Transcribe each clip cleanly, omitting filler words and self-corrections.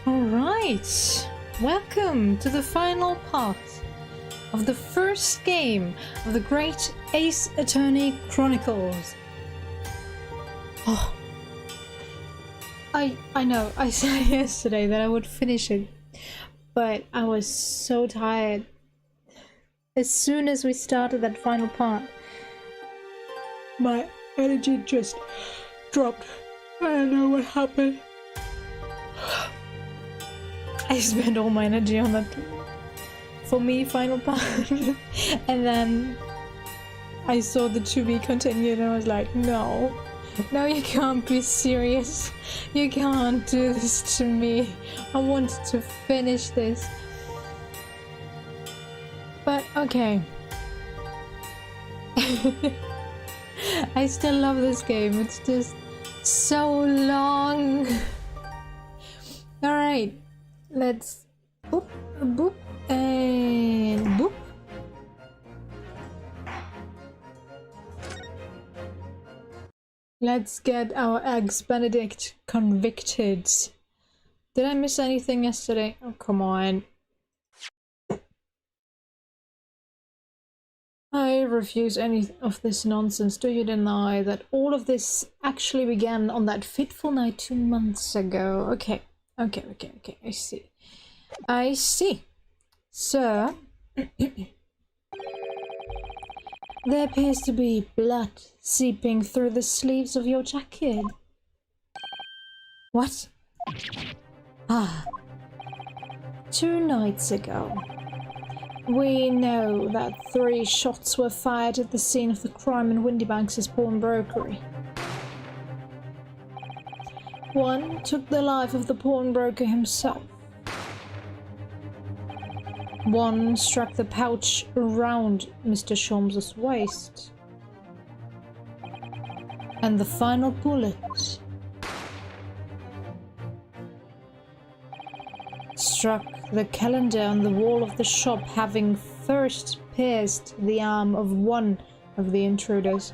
Alright, welcome to the final part of the first game of the Great Ace Attorney Chronicles. Oh, I know, I said yesterday that I would finish it, but I was so tired. As soon as we started that final part, my energy just dropped. I don't know what happened. I spent all my energy on that, for me, final part. And then I saw the to be continued and I was like, no, you can't be serious. You can't do this to me. I wanted to finish this. But okay. I still love this game. It's just so long. Alright. Let's boop, boop, and boop. Let's get our ex-Benedict convicted. Did I miss anything yesterday? Oh, come on. I refuse any of this nonsense. Do you deny that all of this actually began on that fateful night 2 months ago? Okay. Okay, I see. So, there appears to be blood seeping through the sleeves of your jacket. What? Ah. 2 nights ago. We know that 3 shots were fired at the scene of the crime in Windybanks' pawnbrokery. 1 took the life of the pawnbroker himself. 1 struck the pouch around Mr. Sholmes's waist. And the final bullet struck the calendar on the wall of the shop, having first pierced the arm of 1 of the intruders.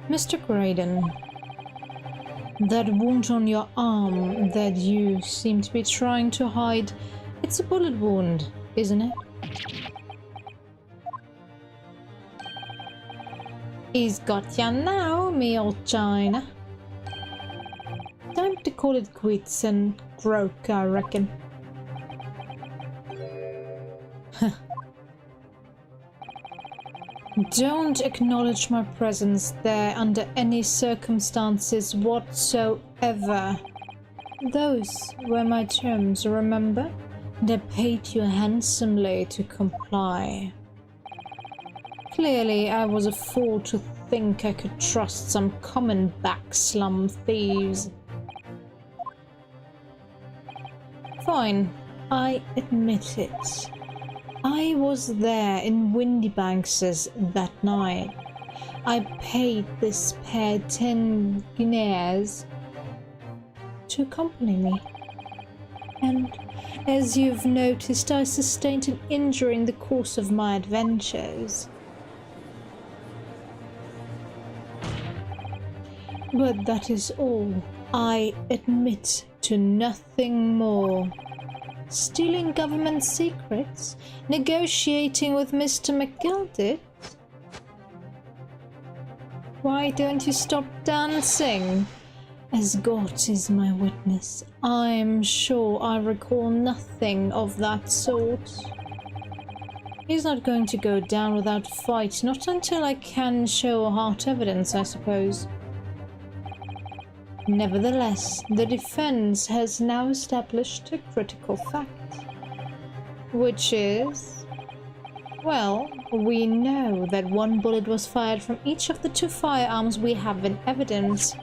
Mr. Graydon, that wound on your arm that you seem to be trying to hide, it's a bullet wound, isn't it? He's got ya now, me old China. Time to call it quits and croak, I reckon. Don't acknowledge my presence there under any circumstances whatsoever. Those were my terms, remember? And I paid you handsomely to comply. Clearly, I was a fool to think I could trust some common backslum thieves. Fine, I admit it. I was there in Windybanks' that night. I paid this pair 10 guineas to accompany me. And as you've noticed, I sustained an injury in the course of my adventures. But that is all. I admit to nothing more. Stealing government secrets? Negotiating with Mr. McGilded? Why don't you stop dancing? As God is my witness, I'm sure I recall nothing of that sort. He's not going to go down without a fight, not until I can show hard evidence, I suppose. Nevertheless, the defense has now established a critical fact, which is, well, we know that 1 bullet was fired from each of the 2 firearms we have in evidence.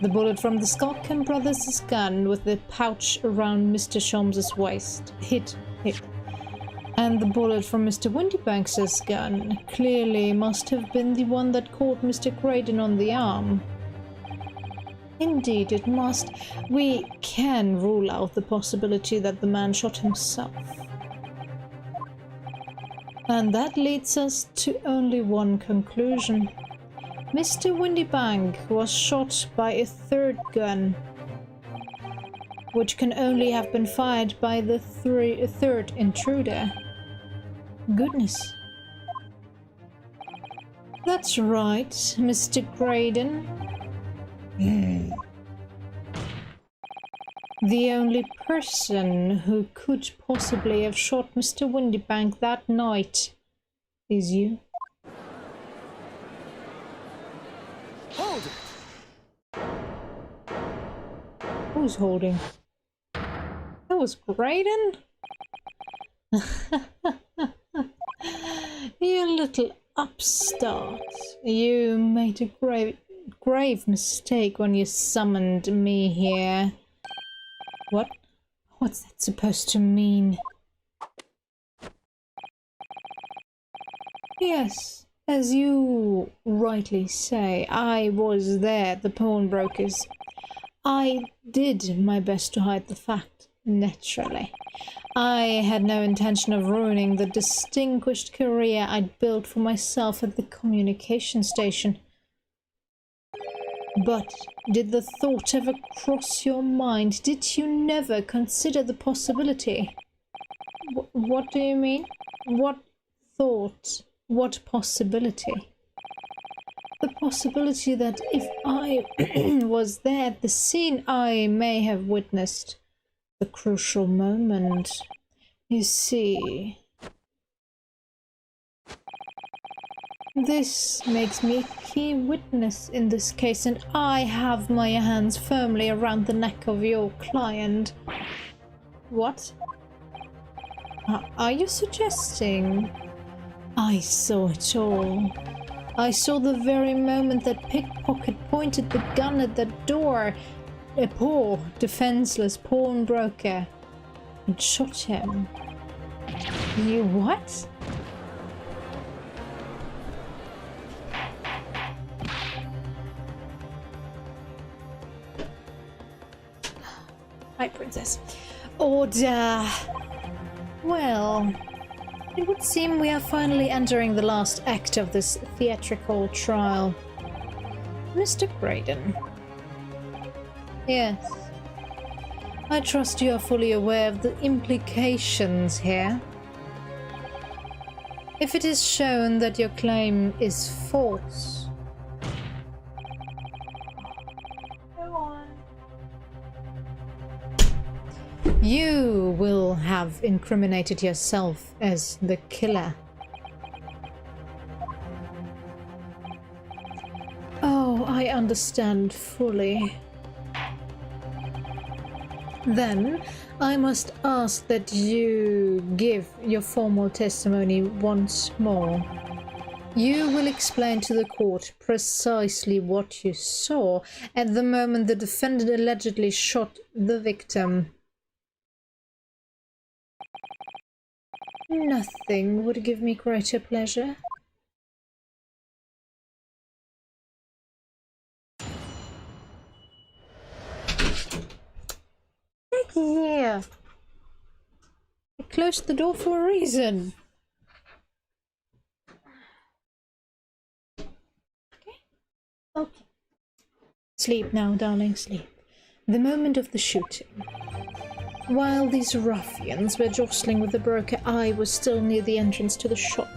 The bullet from the Skulkin brothers' gun with the pouch around Mr. Sholmes's waist. Hit. And the bullet from Mr. Windybanks' gun clearly must have been the one that caught Mr. Graydon on the arm. Indeed, it must. We can rule out the possibility that the man shot himself. And that leads us to only one conclusion. Mr. Windybank was shot by a 3rd gun. which can only have been fired by the third intruder. Goodness. That's right, Mr. Graydon. The only person who could possibly have shot Mr. Windybank that night is you. Hold it! Who's holding? That was Graydon? You little upstart. You made a grave mistake when you summoned me here. What? What's that supposed to mean? Yes, as you rightly say, I was there at the pawnbroker's. I did my best to hide the fact, naturally. I had no intention of ruining the distinguished career I'd built for myself at the communication station. But did the thought ever cross your mind? Did you never consider the possibility? What do you mean? What thought? What possibility? The possibility that if I was there at the scene, I may have witnessed the crucial moment. You see, this makes me a key witness in this case, and I have my hands firmly around the neck of your client. What? Are you suggesting? I saw it all. I saw the very moment that pickpocket pointed the gun at the door. A poor, defenseless pawnbroker, and shot him. You what? Hi, Princess. Order! Well, it would seem we are finally entering the last act of this theatrical trial. Mr. Graydon. Yes. I trust you are fully aware of the implications here. If it is shown that your claim is false, you will have incriminated yourself as the killer. Oh, I understand fully. Then, I must ask that you give your formal testimony once more. You will explain to the court precisely what you saw at the moment the defendant allegedly shot the victim. Nothing would give me greater pleasure. Yeah. I closed the door for a reason. Okay. Sleep now, darling, sleep. The moment of the shooting. While these ruffians were jostling with the broker, I was still near the entrance to the shop.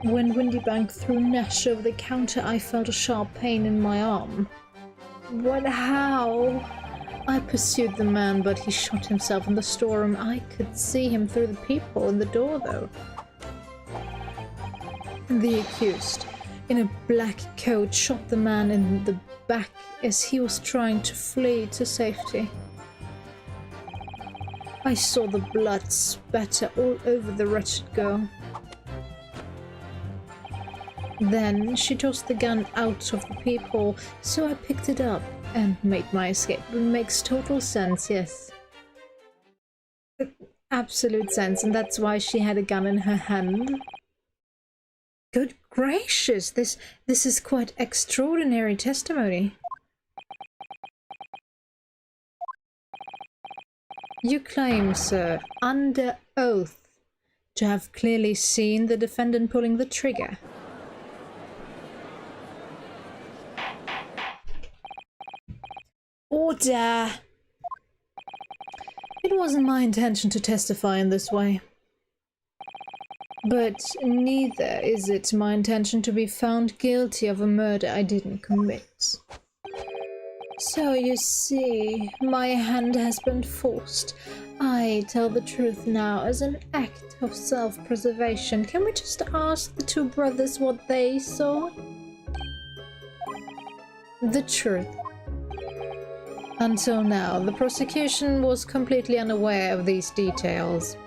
When Windybank threw Nash over the counter, I felt a sharp pain in my arm. What? How? I pursued the man, but he shot himself in the storeroom. I could see him through the peephole in the door, though. The accused, in a black coat, shot the man in the back as he was trying to flee to safety. I saw the blood spatter all over the wretched girl. Then she tossed the gun out of the peephole, so I picked it up and made my escape. It makes total sense, yes. Absolute sense, and that's why she had a gun in her hand. Good gracious, this is quite extraordinary testimony. You claim, sir, under oath, to have clearly seen the defendant pulling the trigger. Order! It wasn't my intention to testify in this way. But neither is it my intention to be found guilty of a murder I didn't commit. So you see, my hand has been forced. I tell the truth now as an act of self-preservation. Can we just ask the two brothers what they saw? The truth. Until now, the prosecution was completely unaware of these details.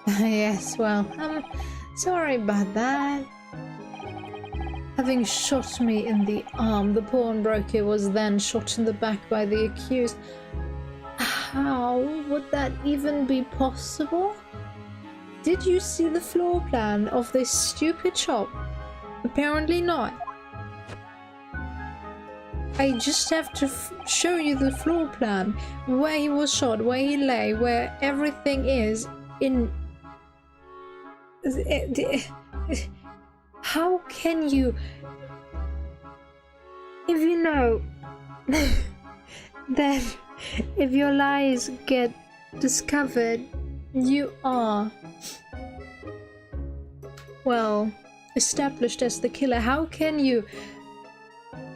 Yes, well, I'm sorry about that. Having shot me in the arm, the pawnbroker was then shot in the back by the accused. How would that even be possible? Did you see the floor plan of this stupid shop? Apparently not. I just have to show you the floor plan, where he was shot, where he lay, where everything is in... How can you... If you know that if your lies get discovered, you are, well, established as the killer, how can you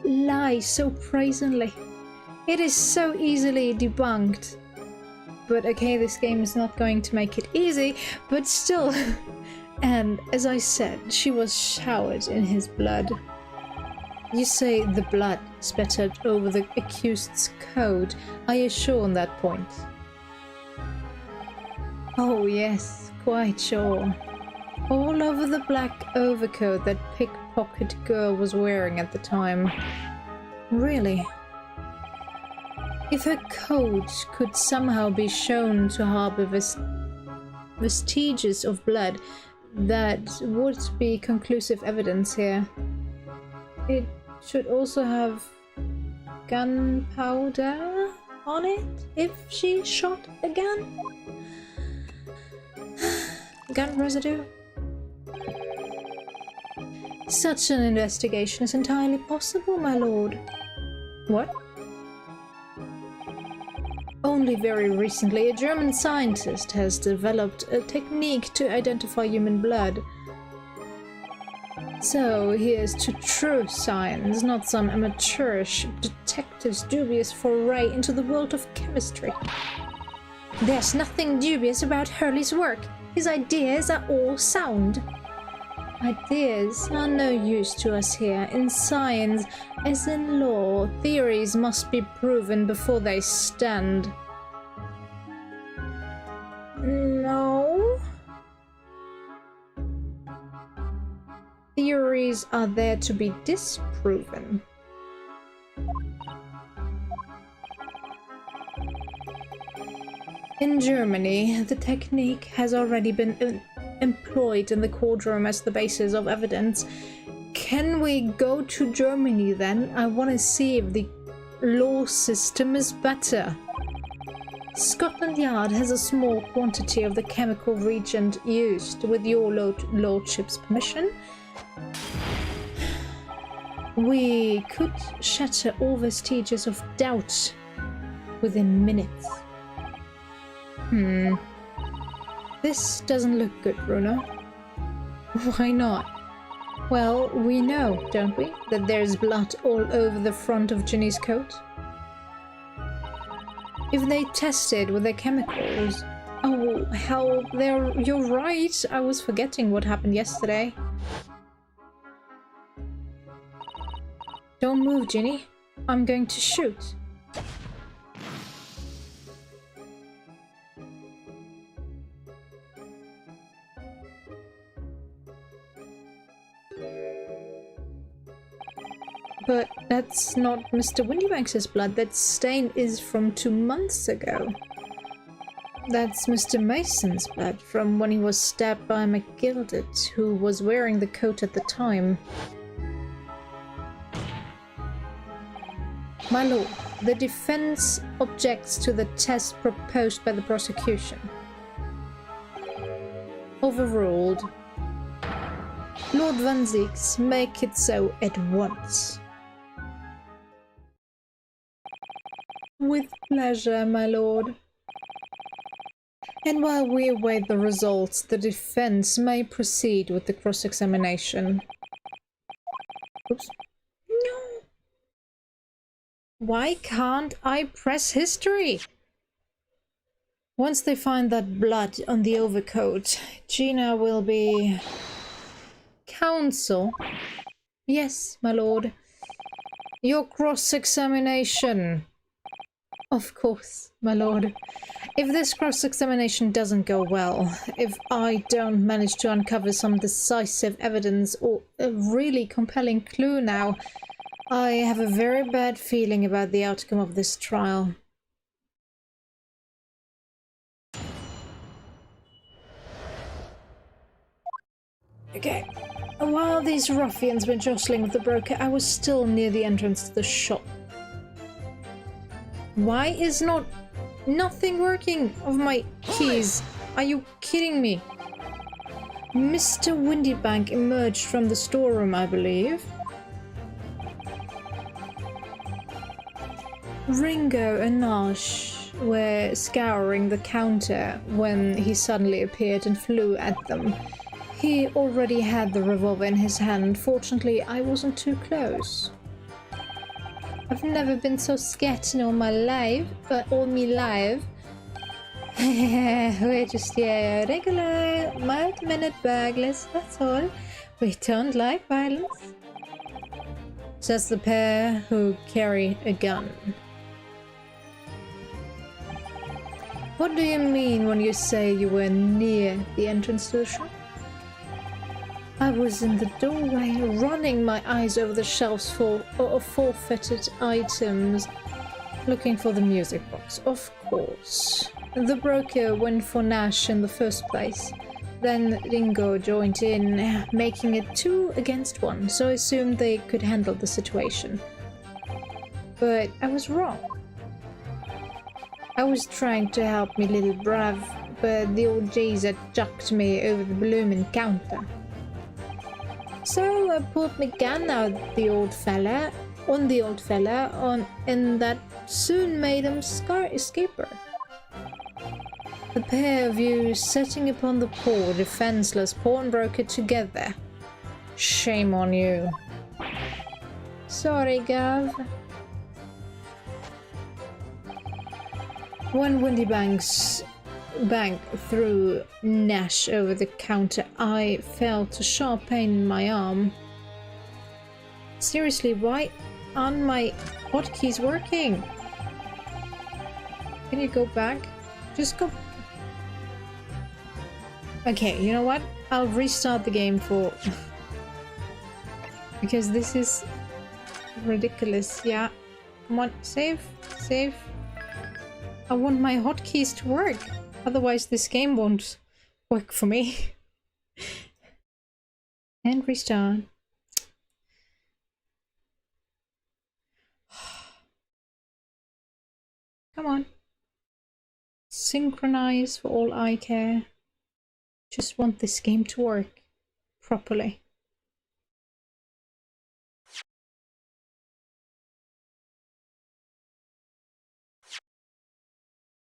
lie so brazenly? It is so easily debunked. But okay, this game is not going to make it easy, but still. And as I said, she was showered in his blood. You say the blood spattered over the accused's coat. Are you sure on that point? Oh yes, quite sure. All over the black overcoat that pickpocket girl was wearing at the time. Really? If her coat could somehow be shown to harbor vestiges of blood, that would be conclusive evidence here. It should also have gunpowder on it if she shot a gun. Gun residue. Such an investigation is entirely possible, my lord. What? Only very recently, a German scientist has developed a technique to identify human blood. So here's to true science, not some amateurish detective's dubious foray into the world of chemistry. There's nothing dubious about Hurley's work. His ideas are all sound. Ideas are no use to us here. In science, as in law, theories must be proven before they stand. No. Theories are there to be disproven. In Germany, the technique has already been employed in the courtroom as the basis of evidence. Can we go to Germany then? I want to see if the law system is better. Scotland Yard has a small quantity of the chemical reagent used. With your lordship's permission, we could shatter all vestiges of doubt within minutes. This doesn't look good, Bruno. Why not? Well, we know, don't we, that there's blood all over the front of Ginny's coat? If they tested with their chemicals... Oh, hell, you're right. I was forgetting what happened yesterday. Don't move, Ginny. I'm going to shoot. But that's not Mr. Windybanks's blood. That stain is from 2 months ago. That's Mr. Mason's blood from when he was stabbed by McGilded, who was wearing the coat at the time. My lord, the defense objects to the test proposed by the prosecution. Overruled. Lord Van Zieks, make it so at once. With pleasure, my lord. And while we await the results, the defense may proceed with the cross-examination. Oops. No! Why can't I press history? Once they find that blood on the overcoat, Gina will be... Counsel? Yes, my lord. Your cross-examination. Of course, my lord. If this cross-examination doesn't go well, if I don't manage to uncover some decisive evidence or a really compelling clue now, I have a very bad feeling about the outcome of this trial. Okay. While these ruffians were jostling with the broker, I was still near the entrance to the shop. Why is nothing working of my keys? Are you kidding me? Mr. Windybank emerged from the storeroom, I believe. Ringo and Nash were scouring the counter when he suddenly appeared and flew at them. He already had the revolver in his hand. Fortunately, I wasn't too close. I've never been so scared in all my life, We're just regular, mild-mannered burglars, that's all. We don't like violence. Says the pair who carry a gun. What do you mean when you say you were near the entrance to the shop? I was in the doorway, running my eyes over the shelves full of forfeited items, looking for the music box, of course. The broker went for Nash in the first place. Then Ringo joined in, making it 2 against 1, so I assumed they could handle the situation. But I was wrong. I was trying to help me little bruv, but the old geezer chucked me over the bloomin' counter. So I pulled my gun out on the old fella, and that soon made him escaper. The pair of you sitting upon the poor, defenseless pawnbroker together. Shame on you. Sorry, Gav. When Windybank's bank threw Nash over the counter, I felt a sharp pain in my arm. Seriously, why aren't my hotkeys working? Can you go back? Just go... Okay, you know what? I'll restart the game for... because this is ridiculous. Yeah. Come on, save. Save. I want my hotkeys to work. Otherwise this game won't work for me. And restart. Come on. Synchronize for all I care. Just want this game to work properly.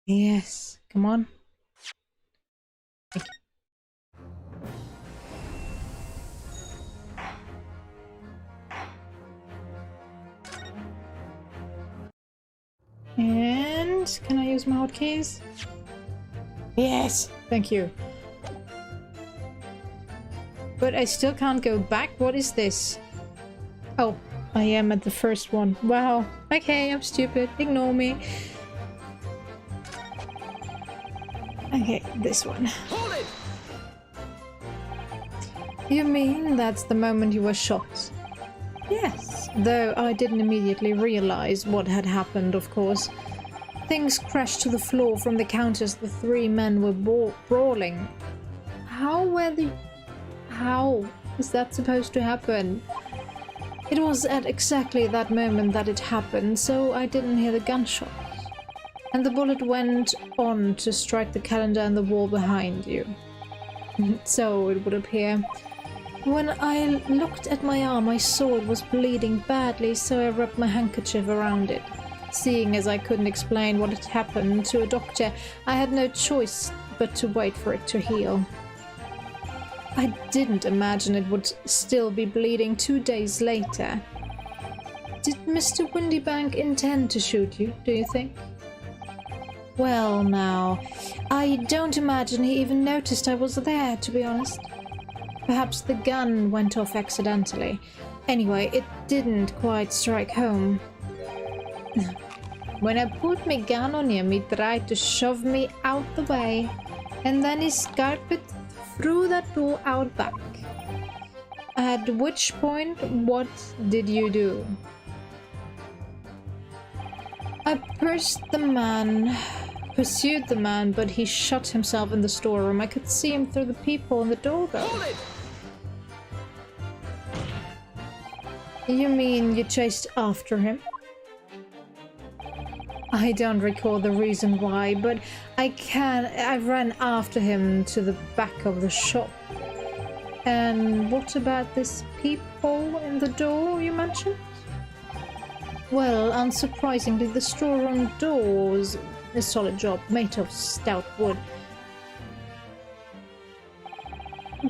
Yes, come on. And can I use my hotkeys? Yes, thank you. But I still can't go back. What is this? Oh, I am at the first one. Wow. Okay, I'm stupid. Ignore me. Okay, this one. Hold it! You mean that's the moment you were shot? Yes, though I didn't immediately realize what had happened, of course. Things crashed to the floor from the counters. The 3 men were brawling. How is that supposed to happen? It was at exactly that moment that it happened, so I didn't hear the gunshots. And the bullet went on to strike the calendar and the wall behind you. So it would appear. When I looked at my arm, I saw it was bleeding badly, so I wrapped my handkerchief around it. Seeing as I couldn't explain what had happened to a doctor, I had no choice but to wait for it to heal. I didn't imagine it would still be bleeding 2 days later. Did Mr. Windybank intend to shoot you, do you think? Well, now, I don't imagine he even noticed I was there, to be honest. Perhaps the gun went off accidentally. Anyway, it didn't quite strike home. When I put my gun on him, he tried to shove me out the way, and then he scarped through that door out back. At which point, what did you do? I pursued the man, but he shut himself in the storeroom. I could see him through the peephole in the door, though. You mean you chased after him? I don't recall the reason why, but I ran after him to the back of the shop. And what about this peephole in the door you mentioned? Well, unsurprisingly, the storeroom door was a solid job, made of stout wood.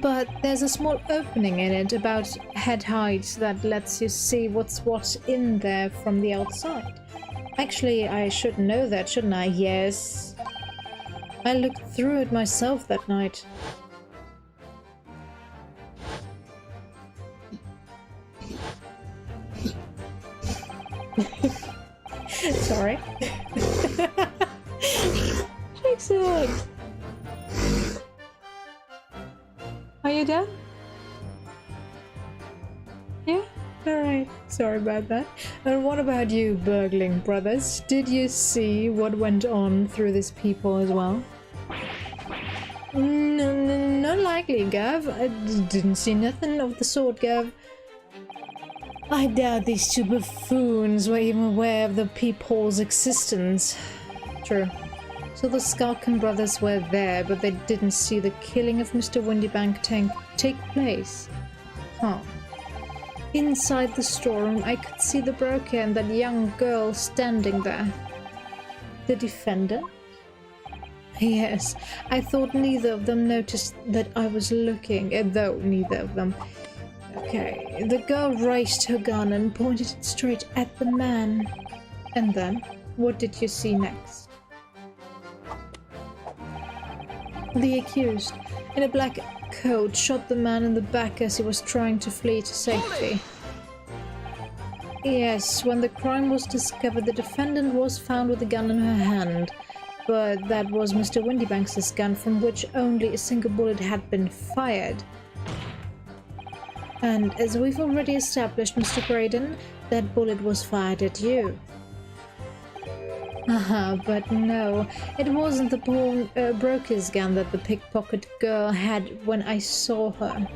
But there's a small opening in it about head height that lets you see what's what in there from the outside. Actually, I should know that, shouldn't I? Yes. I looked through it myself that night. Sorry. Gregson! Are you done? Yeah? Alright. Sorry about that. And what about you, burgling brothers? Did you see what went on through this peephole as well? Not likely, Gav. I didn't see nothing of the sort, Gav. I doubt these two buffoons were even aware of the peephole's existence. True. So the Skalkin brothers were there, but they didn't see the killing of Mr. Windybank take place. Huh. Inside the storeroom, I could see the broker and that young girl standing there. The defendant? Yes, I thought neither of them noticed that I was looking, though neither of them. Okay, the girl raised her gun and pointed it straight at the man. And then, what did you see next? The accused, in a black coat, shot the man in the back as he was trying to flee to safety. Yes, when the crime was discovered, the defendant was found with a gun in her hand. But that was Mr. Windybank's gun, from which only a single bullet had been fired. And as we've already established, Mr. Graydon, that bullet was fired at you. But no, it wasn't the broker's gun that the pickpocket girl had when I saw her.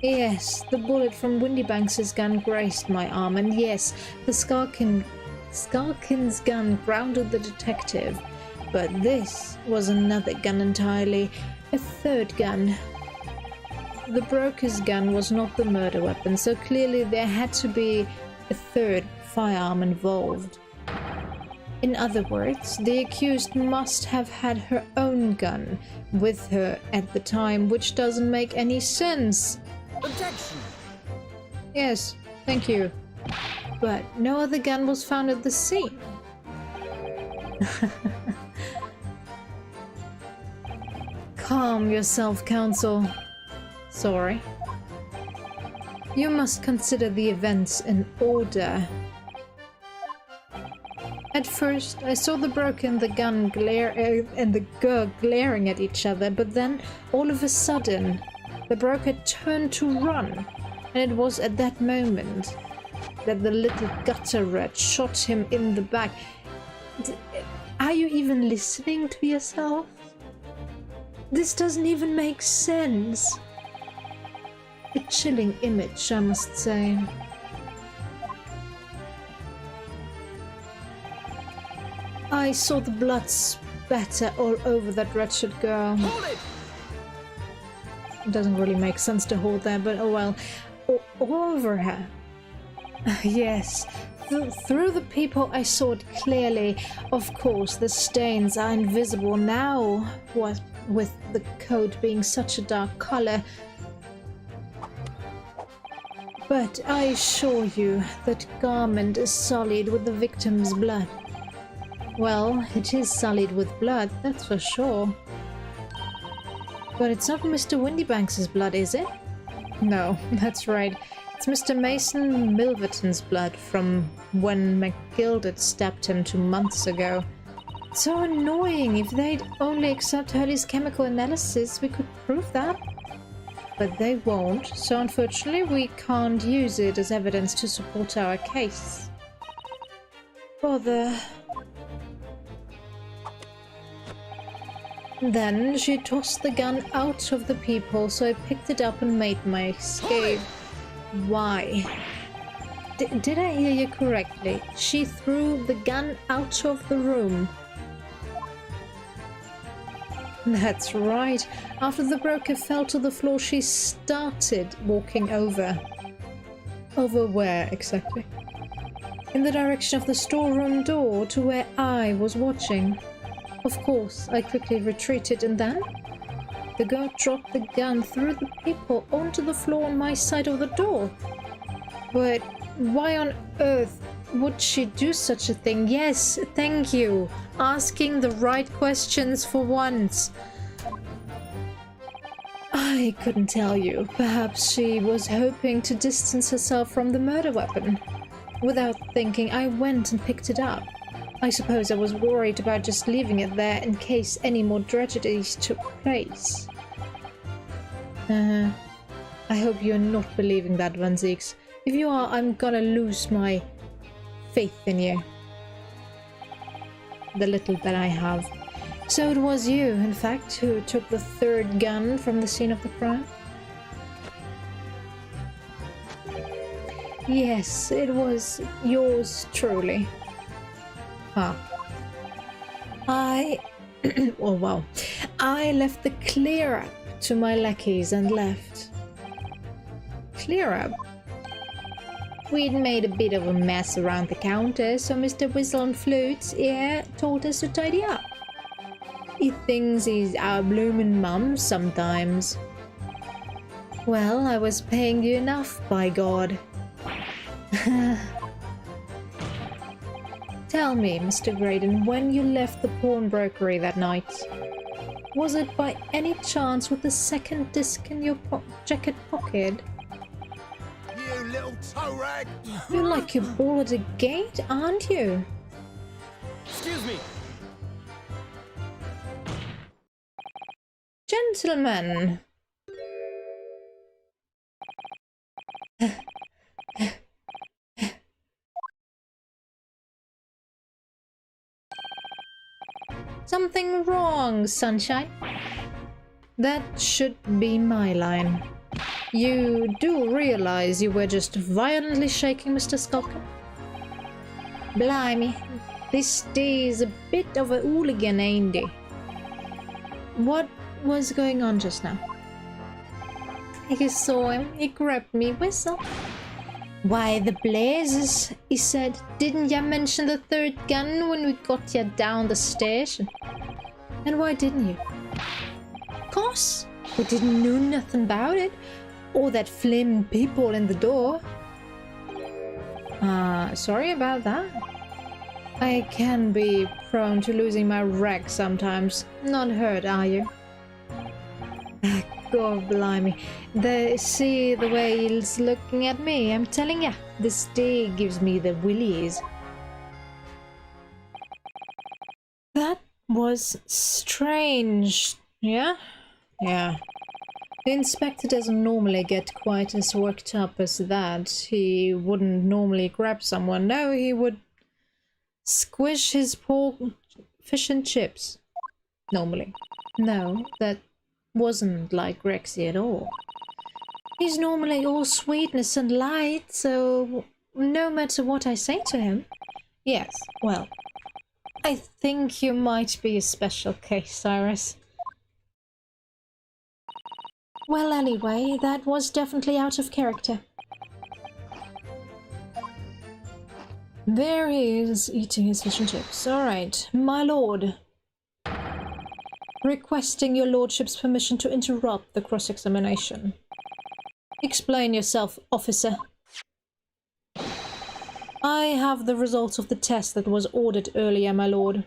Yes, the bullet from Windybank's gun grazed my arm, and yes, the Skalkin's gun grounded the detective. But this was another gun entirely, a third gun. The broker's gun was not the murder weapon, so clearly there had to be a third firearm involved. In other words, the accused must have had her own gun with her at the time, which doesn't make any sense. Objection! Yes, thank you. But no other gun was found at the scene. Calm yourself, Counsel. Sorry. You must consider the events in order. At first, I saw the broker and the gun and the girl glaring at each other, but then, all of a sudden, the broker turned to run, and it was at that moment that the little gutter rat shot him in the back. Are you even listening to yourself? This doesn't even make sense. A chilling image, I must say. I saw the blood spatter all over that wretched girl. It doesn't really make sense to hold that, but oh well. All over her. Yes, through the peephole I saw it clearly. Of course, the stains are invisible now. with the coat being such a dark color. But I assure you, that garment is sullied with the victim's blood. Well, it is sullied with blood, that's for sure. But it's not Mr. Windybanks's blood, is it? No, that's right. It's Mr. Mason Milverton's blood from when McGilded stabbed him 2 months ago. So annoying. If they'd only accept Hurley's chemical analysis, we could prove that. But they won't, so unfortunately we can't use it as evidence to support our case. Bother. Then she tossed the gun out of the peephole, so I picked it up and made my escape. Why? Did I hear you correctly? She threw the gun out of the room. That's right. After the broker fell to the floor, she started walking over. Over where, exactly? In the direction of the storeroom door, to where I was watching. Of course, I quickly retreated, and then the girl dropped the gun through the peephole onto the floor on my side of the door. But why on earth would she do such a thing? Yes, thank you. Asking the right questions for once. I couldn't tell you. Perhaps she was hoping to distance herself from the murder weapon. Without thinking, I went and picked it up. I suppose I was worried about just leaving it there in case any more tragedies took place. I hope you're not believing that, Van Zieks. If you are, I'm gonna lose my faith in you. The little that I have. So it was you, in fact, who took the third gun from the scene of the crime? Yes, it was yours truly. Huh. Oh wow. I left the clear up to my lackeys and left. Clear up? We'd made a bit of a mess around the counter, so Mr. Whistle and Flutes here told us to tidy up. He thinks he's our bloomin' mum sometimes. Well, I was paying you enough, by God. Tell me, Mr. Graydon, when you left the pawnbrokery that night, was it by any chance with the second disc in your jacket pocket? You little toe rag! You're like your ball at a gate, aren't you? Excuse me! Gentlemen! Something wrong, Sunshine? That should be my line. You do realize you were just violently shaking Mr. Skulker? Blimey, this day is a bit of a hooligan, ain't it? What was going on just now? You saw him, he grabbed me, Whistle. Why the blazes, he said, didn't ya mention the third gun when we got ya down the stairs? And why didn't you? Course, we didn't know nothing about it, or that flim people in the door. Sorry about that. I can be prone to losing my rag sometimes. Not hurt, are you? God blimey. See the way he's looking at me. I'm telling ya, this day gives me the willies. That was strange. Yeah? Yeah. The inspector doesn't normally get quite as worked up as that. He wouldn't normally grab someone. No, he would squish his poor fish and chips. Normally. No, that wasn't like Rexy at all. He's normally all sweetness and light, so no matter what I say to him. Yes, well, I think you might be a special case, Cyrus. Well, anyway, that was definitely out of character. There he is, eating his fish and chips. Alright, my lord. Requesting your lordship's permission to interrupt the cross-examination. Explain yourself, officer. I have the results of the test that was ordered earlier, my lord.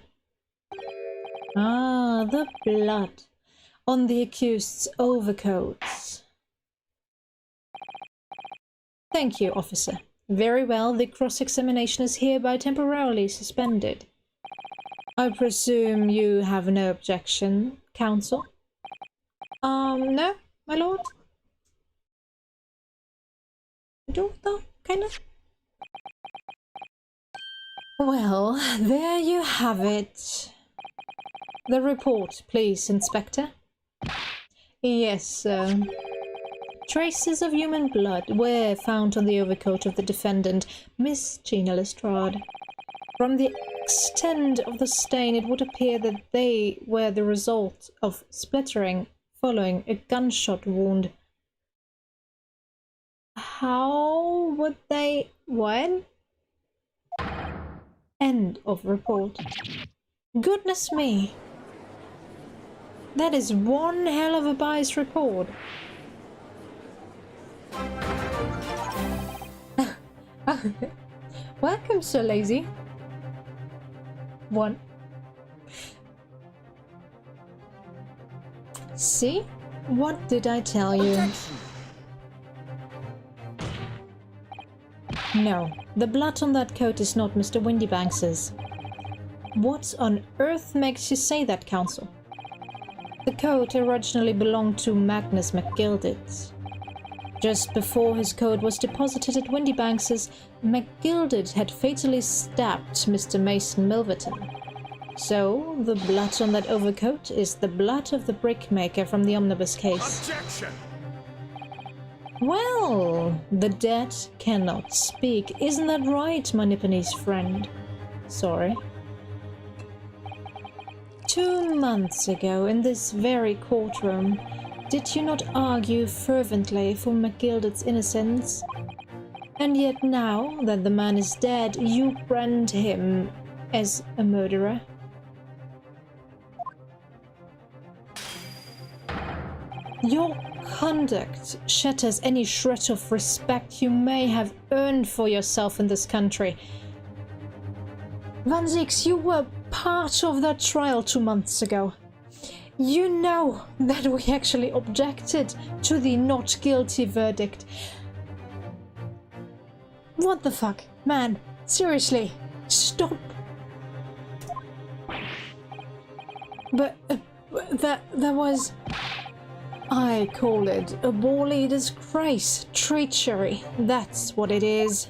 Ah, the blood on the accused's overcoats. Thank you, officer. Very well, the cross-examination is hereby temporarily suspended. I presume you have no objection, counsel? No, my lord? I don't know, kind of. Well, there you have it. The report, please, Inspector. Yes, sir. Traces of human blood were found on the overcoat of the defendant, Miss Gina Lestrade. From the extent of the stain, it would appear that they were the result of splattering following a gunshot wound. How would they... what? End of report. Goodness me. That is one hell of a biased report. Welcome, Sir Lazy. One. See? What did I tell you? No, the blood on that coat is not Mr. Windybanks's. What on earth makes you say that, counsel? The coat originally belonged to Magnus McGilded. Just before his coat was deposited at Windybanks's, McGilded had fatally stabbed Mr. Mason Milverton. So, the blood on that overcoat is the blood of the brickmaker from the omnibus case. Objection! Well, the dead cannot speak. Isn't that right, my Nipponese friend? Sorry. 2 months ago, in this very courtroom, did you not argue fervently for McGilded's innocence? And yet now that the man is dead, you brand him as a murderer? Your conduct shatters any shred of respect you may have earned for yourself in this country. Van Zix, you were part of that trial 2 months ago. You know that we actually objected to the not guilty verdict. What the fuck? Man, seriously, stop. But that was... I call it a bally disgrace, treachery, that's what it is.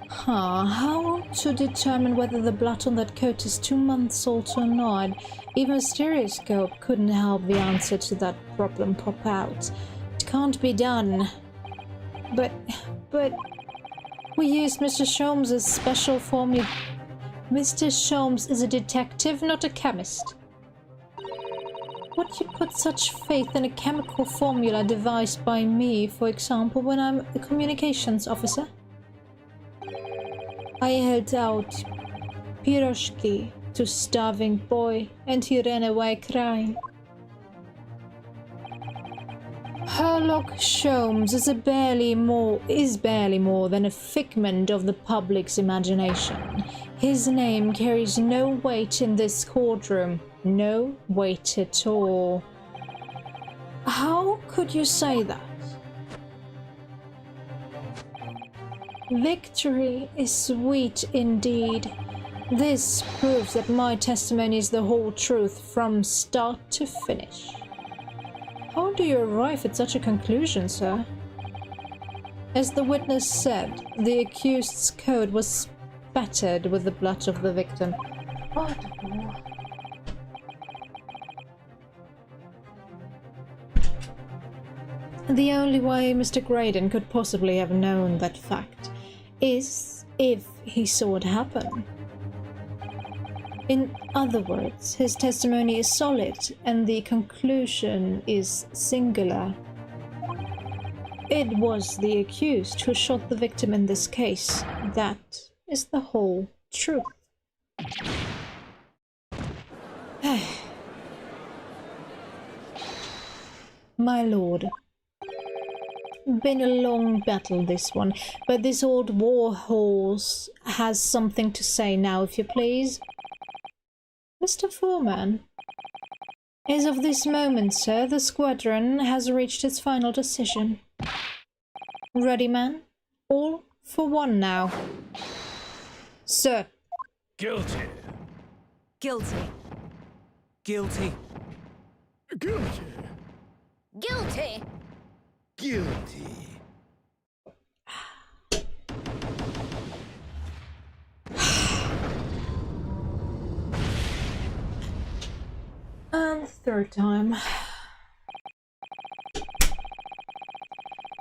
Huh, how to determine whether the blood on that coat is 2 months old or not? Even a stereoscope couldn't help the answer to that problem pop out. It can't be done. But we used Mr. Sholmes' special formula. Mr. Sholmes is a detective, not a chemist. Would you put such faith in a chemical formula devised by me, for example, when I'm a communications officer? I held out piroshki to starving boy and he ran away crying. Sherlock Sholmes is barely more than a figment of the public's imagination. His name carries no weight in this courtroom. No weight at all. How could you say that? Victory is sweet indeed. This proves that my testimony is the whole truth from start to finish. How do you arrive at such a conclusion, sir? As the witness said, the accused's coat was spattered with the blood of the victim. What? The only way Mr. Graydon could possibly have known that fact is if he saw it happen. In other words, his testimony is solid and the conclusion is singular. It was the accused who shot the victim in this case. That is the whole truth. My lord. Been a long battle, this one, but this old war horse has something to say now, if you please. Mr. Foreman. As of this moment, sir, the squadron has reached its final decision. Ready, man? All for one now. Sir. Guilty. Guilty. Guilty. Guilty. Guilty! Guilty. And third time.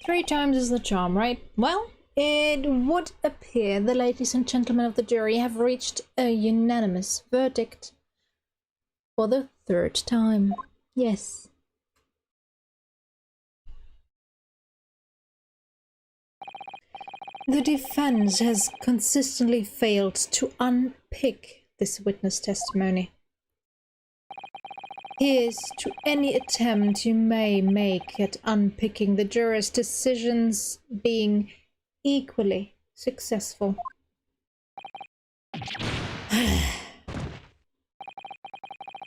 3 times is the charm, right? Well, it would appear the ladies and gentlemen of the jury have reached a unanimous verdict. For the 3rd time. Yes. The defense has consistently failed to unpick this witness testimony. Here's to any attempt you may make at unpicking the jurors' decisions being equally successful.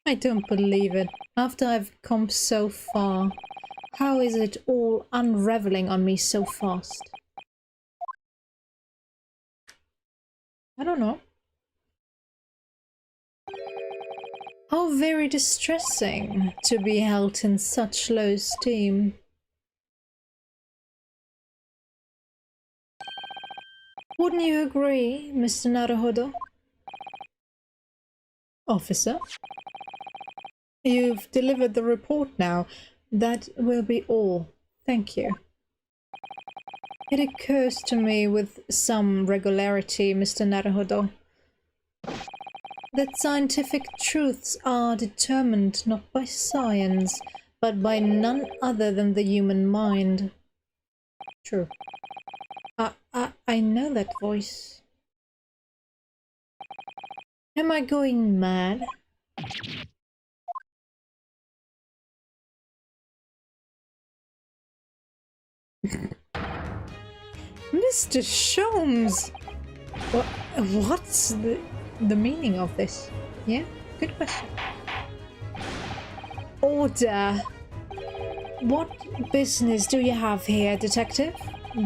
I don't believe it. After I've come so far, how is it all unraveling on me so fast? I don't know. How very distressing to be held in such low esteem. Wouldn't you agree, Mr. Naruhodo? Officer? You've delivered the report now. That will be all. Thank you. It occurs to me with some regularity, Mr. Naruhodo, that scientific truths are determined not by science, but by none other than the human mind. True. I know that voice. Am I going mad? Mr. Sholmes! What's the meaning of this? Yeah, good question. Order! What business do you have here, detective?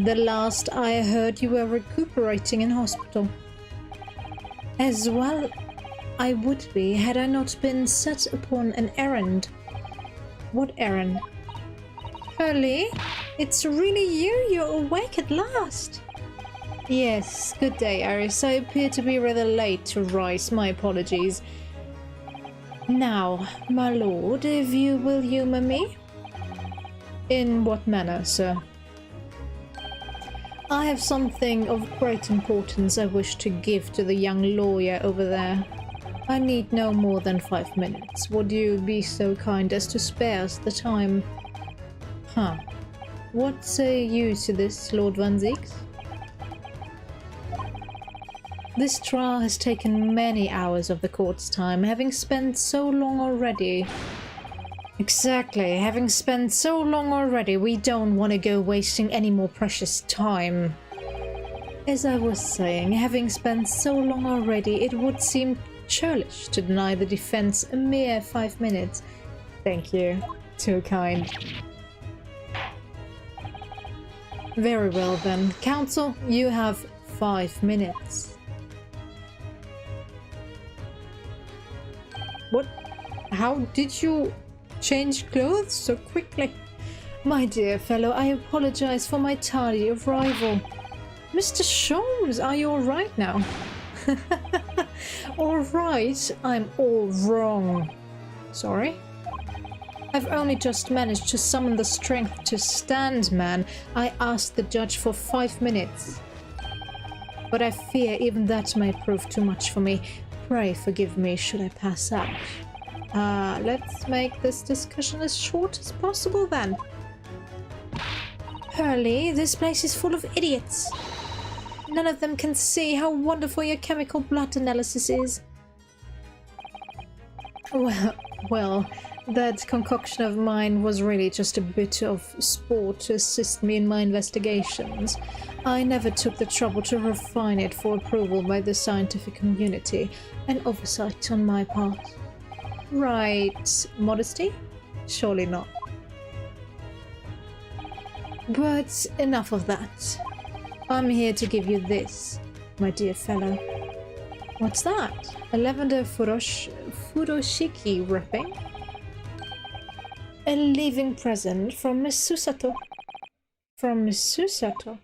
The last I heard you were recuperating in hospital. As well I would be had I not been set upon an errand. What errand? Hurley? It's really you? You're awake at last. Yes, good day, Iris. I appear to be rather late to rise. My apologies. Now, my lord, if you will humour me? In what manner, sir? I have something of great importance I wish to give to the young lawyer over there. I need no more than 5 minutes. Would you be so kind as to spare us the time? Huh. What say you to this, Lord Van Zieks? This trial has taken many hours of the court's time, having spent so long already. Exactly, having spent so long already, we don't want to go wasting any more precious time. As I was saying, having spent so long already, it would seem churlish to deny the defense a mere 5 minutes. Thank you. Too kind. Very well then. Counsel, you have 5 minutes. What? How did you change clothes so quickly? My dear fellow, I apologize for my tardy arrival. Mr. Sholmes, are you alright now? Alright, I'm all wrong. Sorry? I've only just managed to summon the strength to stand, man. I asked the judge for 5 minutes. But I fear even that may prove too much for me. Pray forgive me should I pass out. Let's make this discussion as short as possible then. Hurley, this place is full of idiots. None of them can see how wonderful your chemical blood analysis is. Well, That concoction of mine was really just a bit of sport to assist me in my investigations. I never took the trouble to refine it for approval by the scientific community, an oversight on my part. Right, modesty? Surely not. But enough of that. I'm here to give you this, my dear fellow. What's that? A lavender furoshiki wrapping? A leaving present from Miss Susato. From Miss Susato?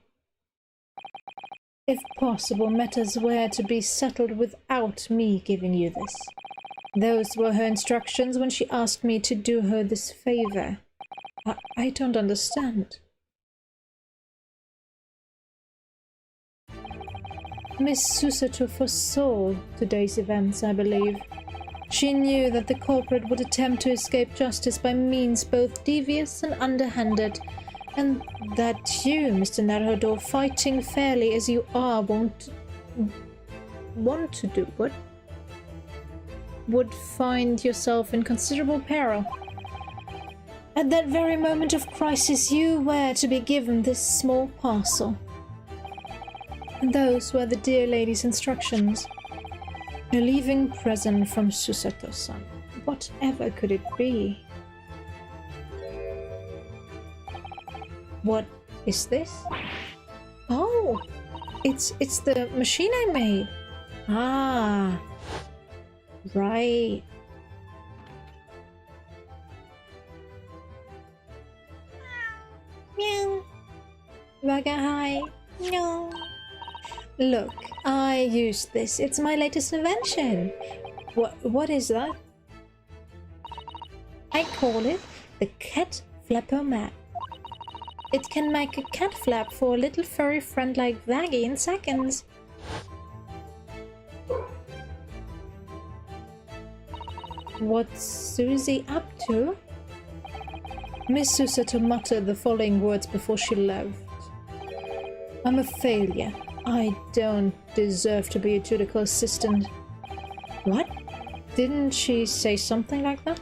If possible, matters were to be settled without me giving you this. Those were her instructions when she asked me to do her this favor. I don't understand. Miss Susato foresaw today's events, I believe. She knew that the culprit would attempt to escape justice by means both devious and underhanded, and that you, Mr. Naruhodo, fighting fairly as you are, want to do what? Would find yourself in considerable peril. At that very moment of crisis, you were to be given this small parcel. Those were the dear lady's instructions. A leaving present from Susato-san. Whatever could it be? What is this? Oh, it's the machine I made. Ah, right. Meow. Wagahai. No. Look, I used this. It's my latest invention. What is that? I call it the cat flapper mat. It can make a cat flap for a little furry friend like Vaggie in seconds. What's Susie up to? Miss Susato muttered the following words before she left. I'm a failure. I don't deserve to be a judicial assistant. What? Didn't she say something like that?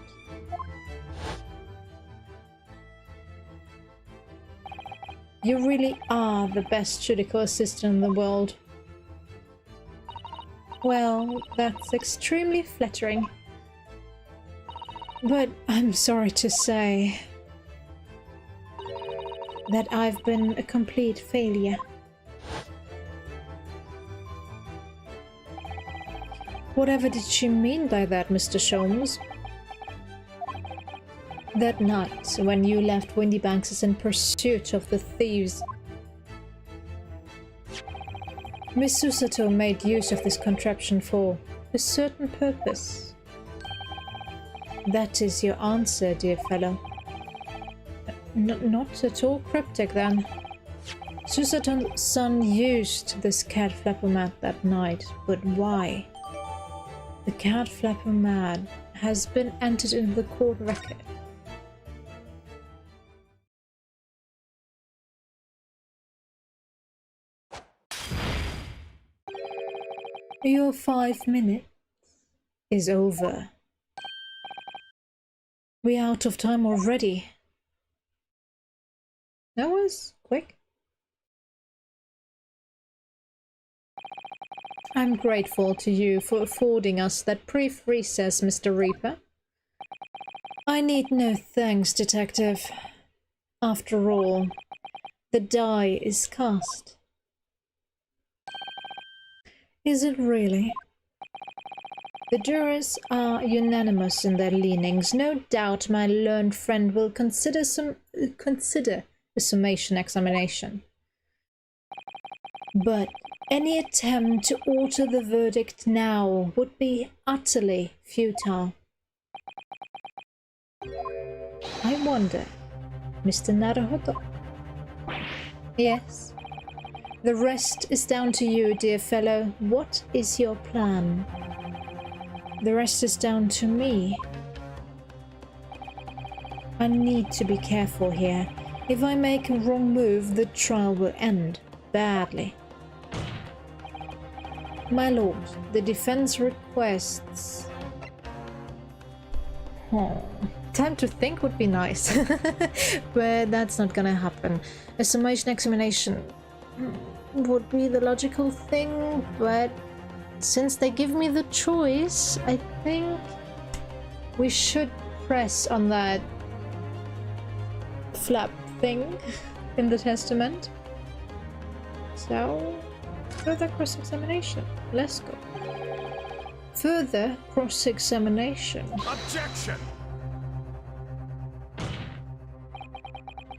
You really are the best judicial assistant in the world. Well, that's extremely flattering. But I'm sorry to say that I've been a complete failure. Whatever did she mean by that, Mr. Sholmes? That night, when you left Windybanks in pursuit of the thieves, Miss Susato made use of this contraption for a certain purpose. That is your answer, dear fellow. Not at all cryptic, then. Susato-san used this cat flapper mat that night, but why? The cat flapper mat has been entered into the court record. Your 5 minutes is over. We're out of time already. That was quick. I'm grateful to you for affording us that brief recess, Mr. Reaper. I need no thanks, Detective. After all, the die is cast. Is it really? The jurors are unanimous in their leanings. No doubt my learned friend will consider a summation examination. But any attempt to alter the verdict now would be utterly futile. I wonder, Mr. Naruhodo? Yes? The rest is down to you, dear fellow. What is your plan? The rest is down to me. I need to be careful here. If I make a wrong move, the trial will end badly. My lord, the defense requests... time to think would be nice. But that's not gonna happen. A summation examination would be the logical thing, but since they give me the choice, I think we should press on that flap thing in the testament. So, further cross-examination. Let's go. Further cross-examination. Objection!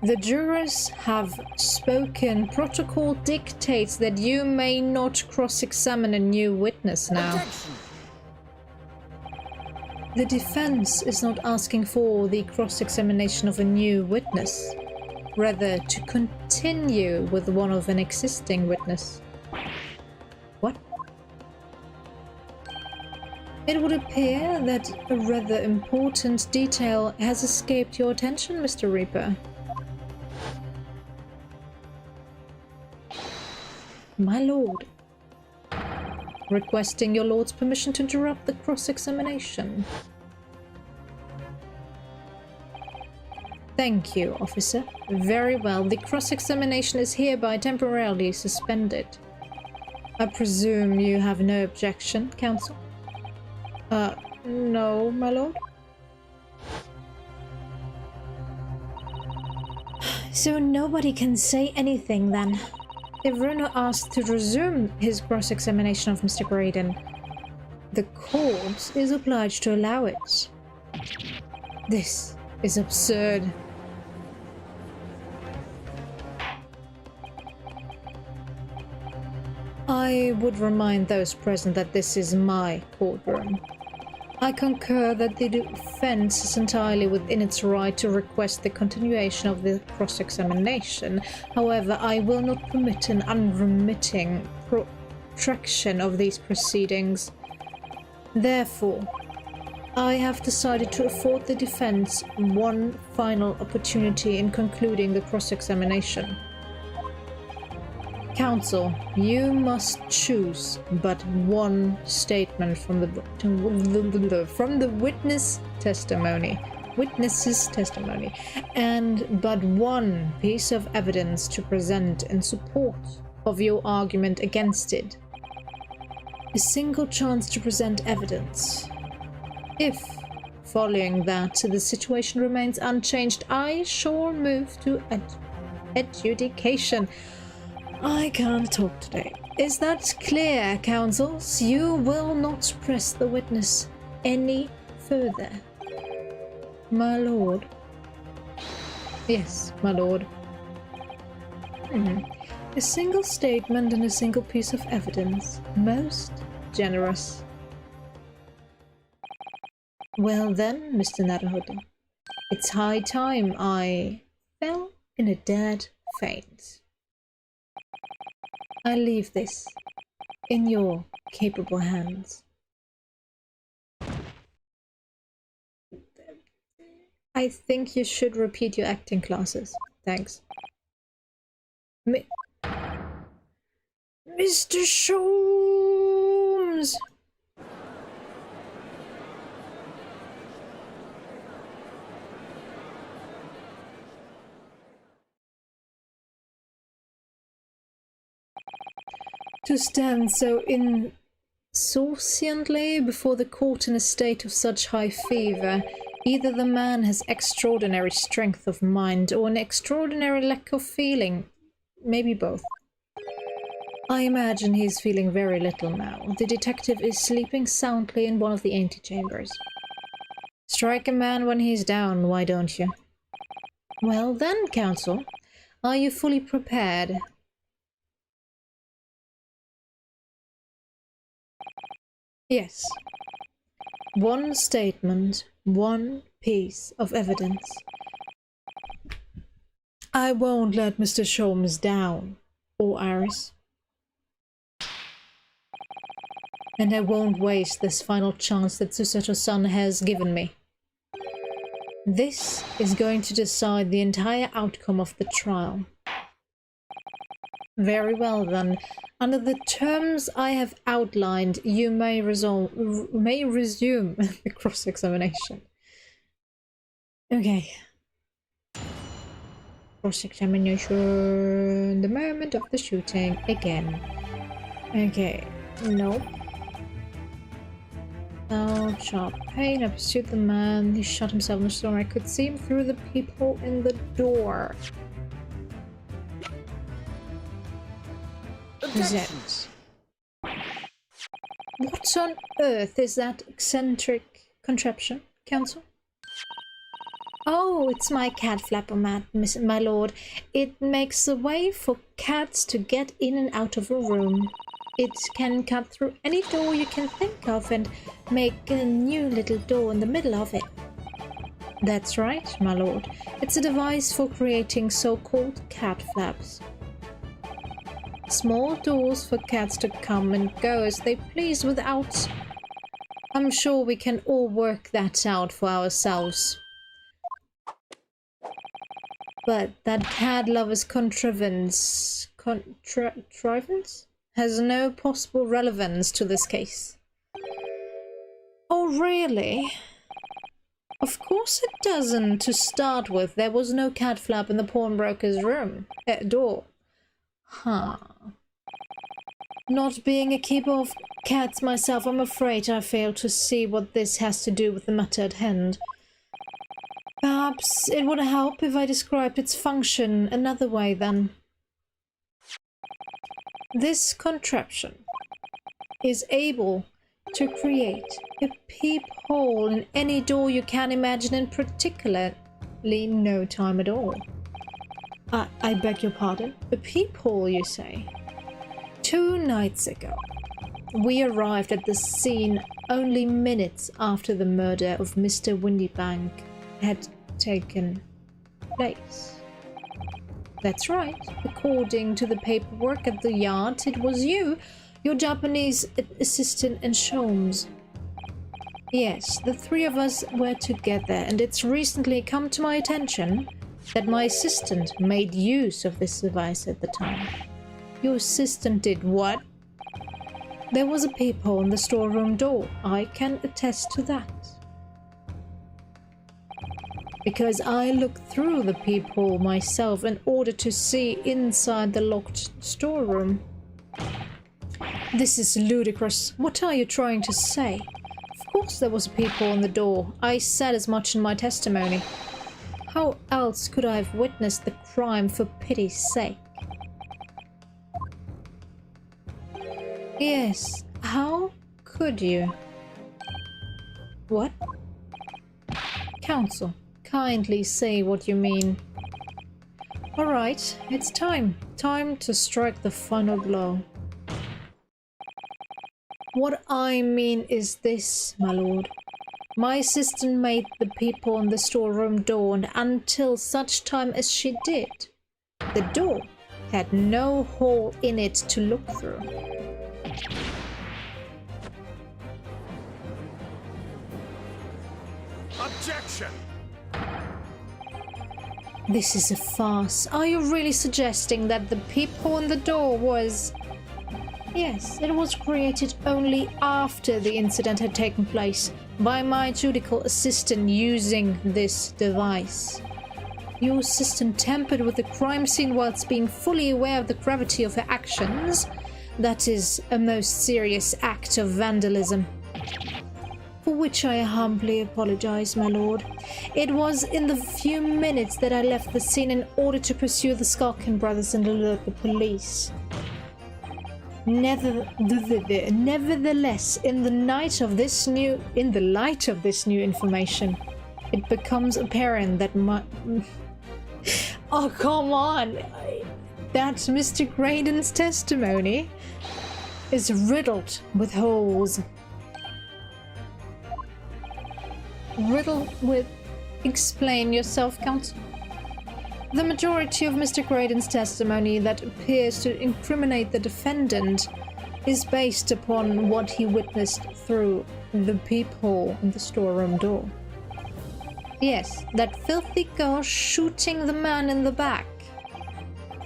The jurors have spoken. Protocol dictates that you may not cross-examine a new witness now. Objection! The defense is not asking for the cross-examination of a new witness, rather to continue with one of an existing witness. What? It would appear that a rather important detail has escaped your attention, Mr. Reaper. My lord. Requesting your lord's permission to interrupt the cross-examination. Thank you, officer. Very well. The cross-examination is hereby temporarily suspended. I presume you have no objection, counsel? No, my lord. So nobody can say anything then. If Bruno asked to resume his cross-examination of Mr. Graydon, the court is obliged to allow it. This is absurd. I would remind those present that this is my courtroom. I concur that the defense is entirely within its right to request the continuation of the cross-examination. However, I will not permit an unremitting protraction of these proceedings. Therefore, I have decided to afford the defense one final opportunity in concluding the cross-examination. Counsel, you must choose but one statement from the witness's testimony, and but one piece of evidence to present in support of your argument against it. A single chance to present evidence. If, following that, the situation remains unchanged, I shall move to adjudication. I can't talk today. Is that clear, counsels? You will not press the witness any further. My lord. Yes, my lord. A single statement and a single piece of evidence. Most generous. Well then, Mr. Naruhodo, it's high time I fell in a dead faint. I leave this in your capable hands. I think you should repeat your acting classes. Thanks. Mr. Sholmes! To stand so insouciantly before the court in a state of such high fever, either the man has extraordinary strength of mind or an extraordinary lack of feeling. Maybe both. I imagine he is feeling very little now. The detective is sleeping soundly in one of the antechambers. Strike a man when he's down, why don't you? Well then, counsel, are you fully prepared? Yes. One statement, one piece of evidence. I won't let Mr. Sholmes down, or Iris. And I won't waste this final chance that Susato-san has given me. This is going to decide the entire outcome of the trial. Very well then. Under the terms I have outlined, you may resume the cross-examination. Okay. Cross-examination. The moment of the shooting again. Okay. Nope. Oh, sharp pain. I pursued the man. He shot himself in the store. I could see him through the peephole in the door. Present. What on earth is that eccentric contraption, Counsel? Oh, it's my cat flapper mat, my lord. It makes a way for cats to get in and out of a room. It can cut through any door you can think of and make a new little door in the middle of it. That's right, my lord. It's a device for creating so-called cat flaps. Small doors for cats to come and go as they please without... I'm sure we can all work that out for ourselves. But that cat lover's contrivance has no possible relevance to this case. Oh, really? Of course it doesn't. To start with, there was no cat flap in the pawnbroker's room door. Huh. Not being a keeper of cats myself, I'm afraid I fail to see what this has to do with the matter at hand. Perhaps it would help if I described its function another way then. This contraption is able to create a peephole in any door you can imagine in particularly no time at all. I beg your pardon? A peephole, you say? 2 nights ago, we arrived at the scene only minutes after the murder of Mr. Windybank had taken place. That's right. According to the paperwork at the yard, it was you, your Japanese assistant, and Sholmes. Yes, the 3 of us were together, and it's recently come to my attention that my assistant made use of this device at the time. Your assistant did what? There was a peephole in the storeroom door. I can attest to that. Because I looked through the peephole myself in order to see inside the locked storeroom. This is ludicrous. What are you trying to say? Of course there was a peephole in the door. I said as much in my testimony. How else could I have witnessed the crime, for pity's sake? Yes, how could you? What? Counsel, kindly say what you mean. Alright, it's time. Time to strike the final blow. What I mean is this, my lord. My assistant made the peephole on the storeroom door, and until such time as she did, the door had no hole in it to look through. Objection! This is a farce. Are you really suggesting that the peephole in the door was... Yes, it was created only after the incident had taken place by my judicial assistant using this device. Your assistant tampered with the crime scene whilst being fully aware of the gravity of her actions. That is a most serious act of vandalism, for which I humbly apologize, my lord. It was in the few minutes that I left the scene in order to pursue the Skulkin brothers and alert the police. Nevertheless, in the light of this new information, it becomes apparent that my... Oh, come on! That Mr. Graydon's testimony is riddled with holes. Riddled with... Explain yourself, counsel. The majority of Mr. Graydon's testimony that appears to incriminate the defendant is based upon what he witnessed through the peephole in the storeroom door. Yes, that filthy girl shooting the man in the back.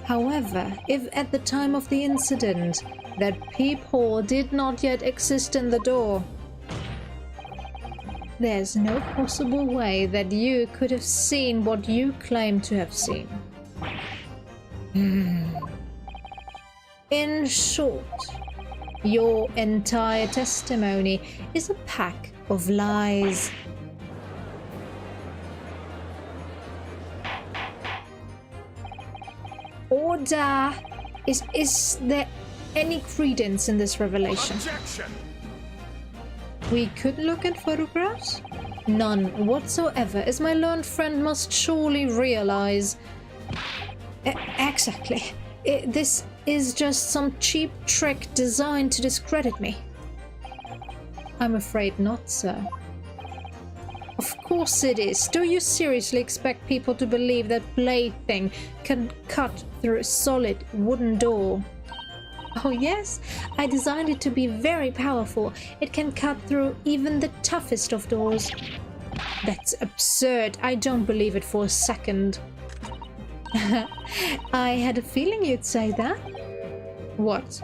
However, if at the time of the incident that peephole did not yet exist in the door, There's no possible way that you could have seen what you claim to have seen. In short, your entire testimony is a pack of lies. Order! Is there any credence in this revelation? Objection! We could look at photographs? None whatsoever, as my learned friend must surely realize. Exactly. This is just some cheap trick designed to discredit me. I'm afraid not, sir. Of course it is. Do you seriously expect people to believe that blade thing can cut through a solid wooden door? Oh yes, I designed it to be very powerful. It can cut through even the toughest of doors. That's absurd. I don't believe it for a second. I had a feeling you'd say that. What?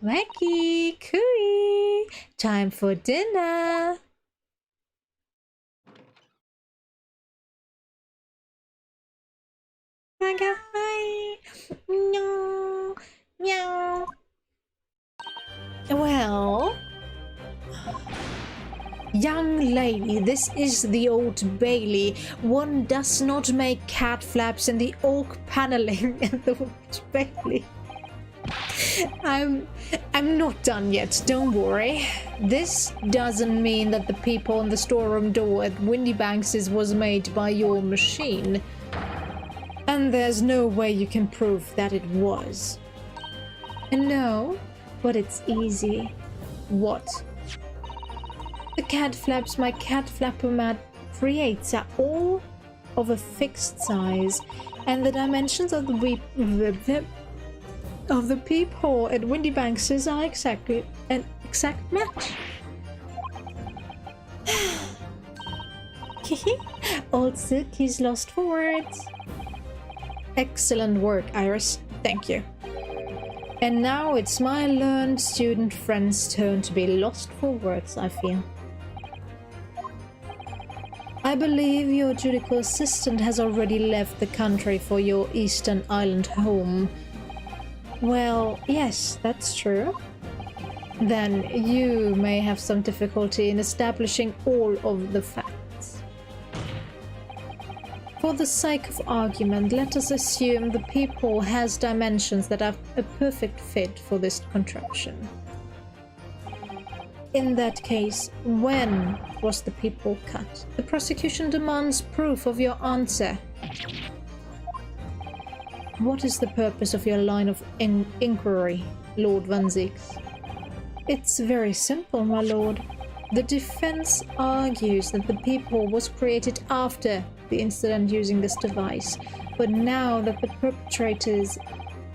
Wacky, cooey, time for dinner. Manga, hi. No. Meow. Well, young lady, this is the Old Bailey. One does not make cat flaps in the oak paneling at the Old Bailey. I'm not done yet, don't worry. This doesn't mean that the people on the storeroom door at Windybanks's was made by your machine. And there's no way you can prove that it was. No, but it's easy. What? The cat flaps my cat flapper mat creates are all of a fixed size, and the dimensions of the peephole at Windybanks's are exactly an exact match. Old Silky's lost for words. Excellent work, Iris. Thank you. And now it's my learned student friend's turn to be lost for words, I feel. I believe your judicial assistant has already left the country for your Eastern Island home. Well, yes, that's true. Then you may have some difficulty in establishing all of the facts. For the sake of argument, let us assume the peephole has dimensions that are a perfect fit for this contraption. In that case, when was the peephole cut? The prosecution demands proof of your answer. What is the purpose of your line of inquiry, Lord Van Zieks? It's very simple, my lord. The defense argues that the peephole was created after the incident using this device, but now that the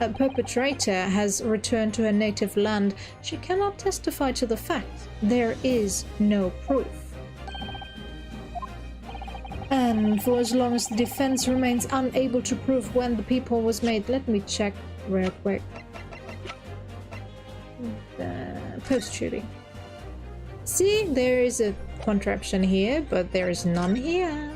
perpetrator has returned to her native land, she cannot testify to the fact. There is no proof. And for as long as the defense remains unable to prove when the peephole was made, let me check real quick. Post-shooting. See, there is a contraption here, but there is none here.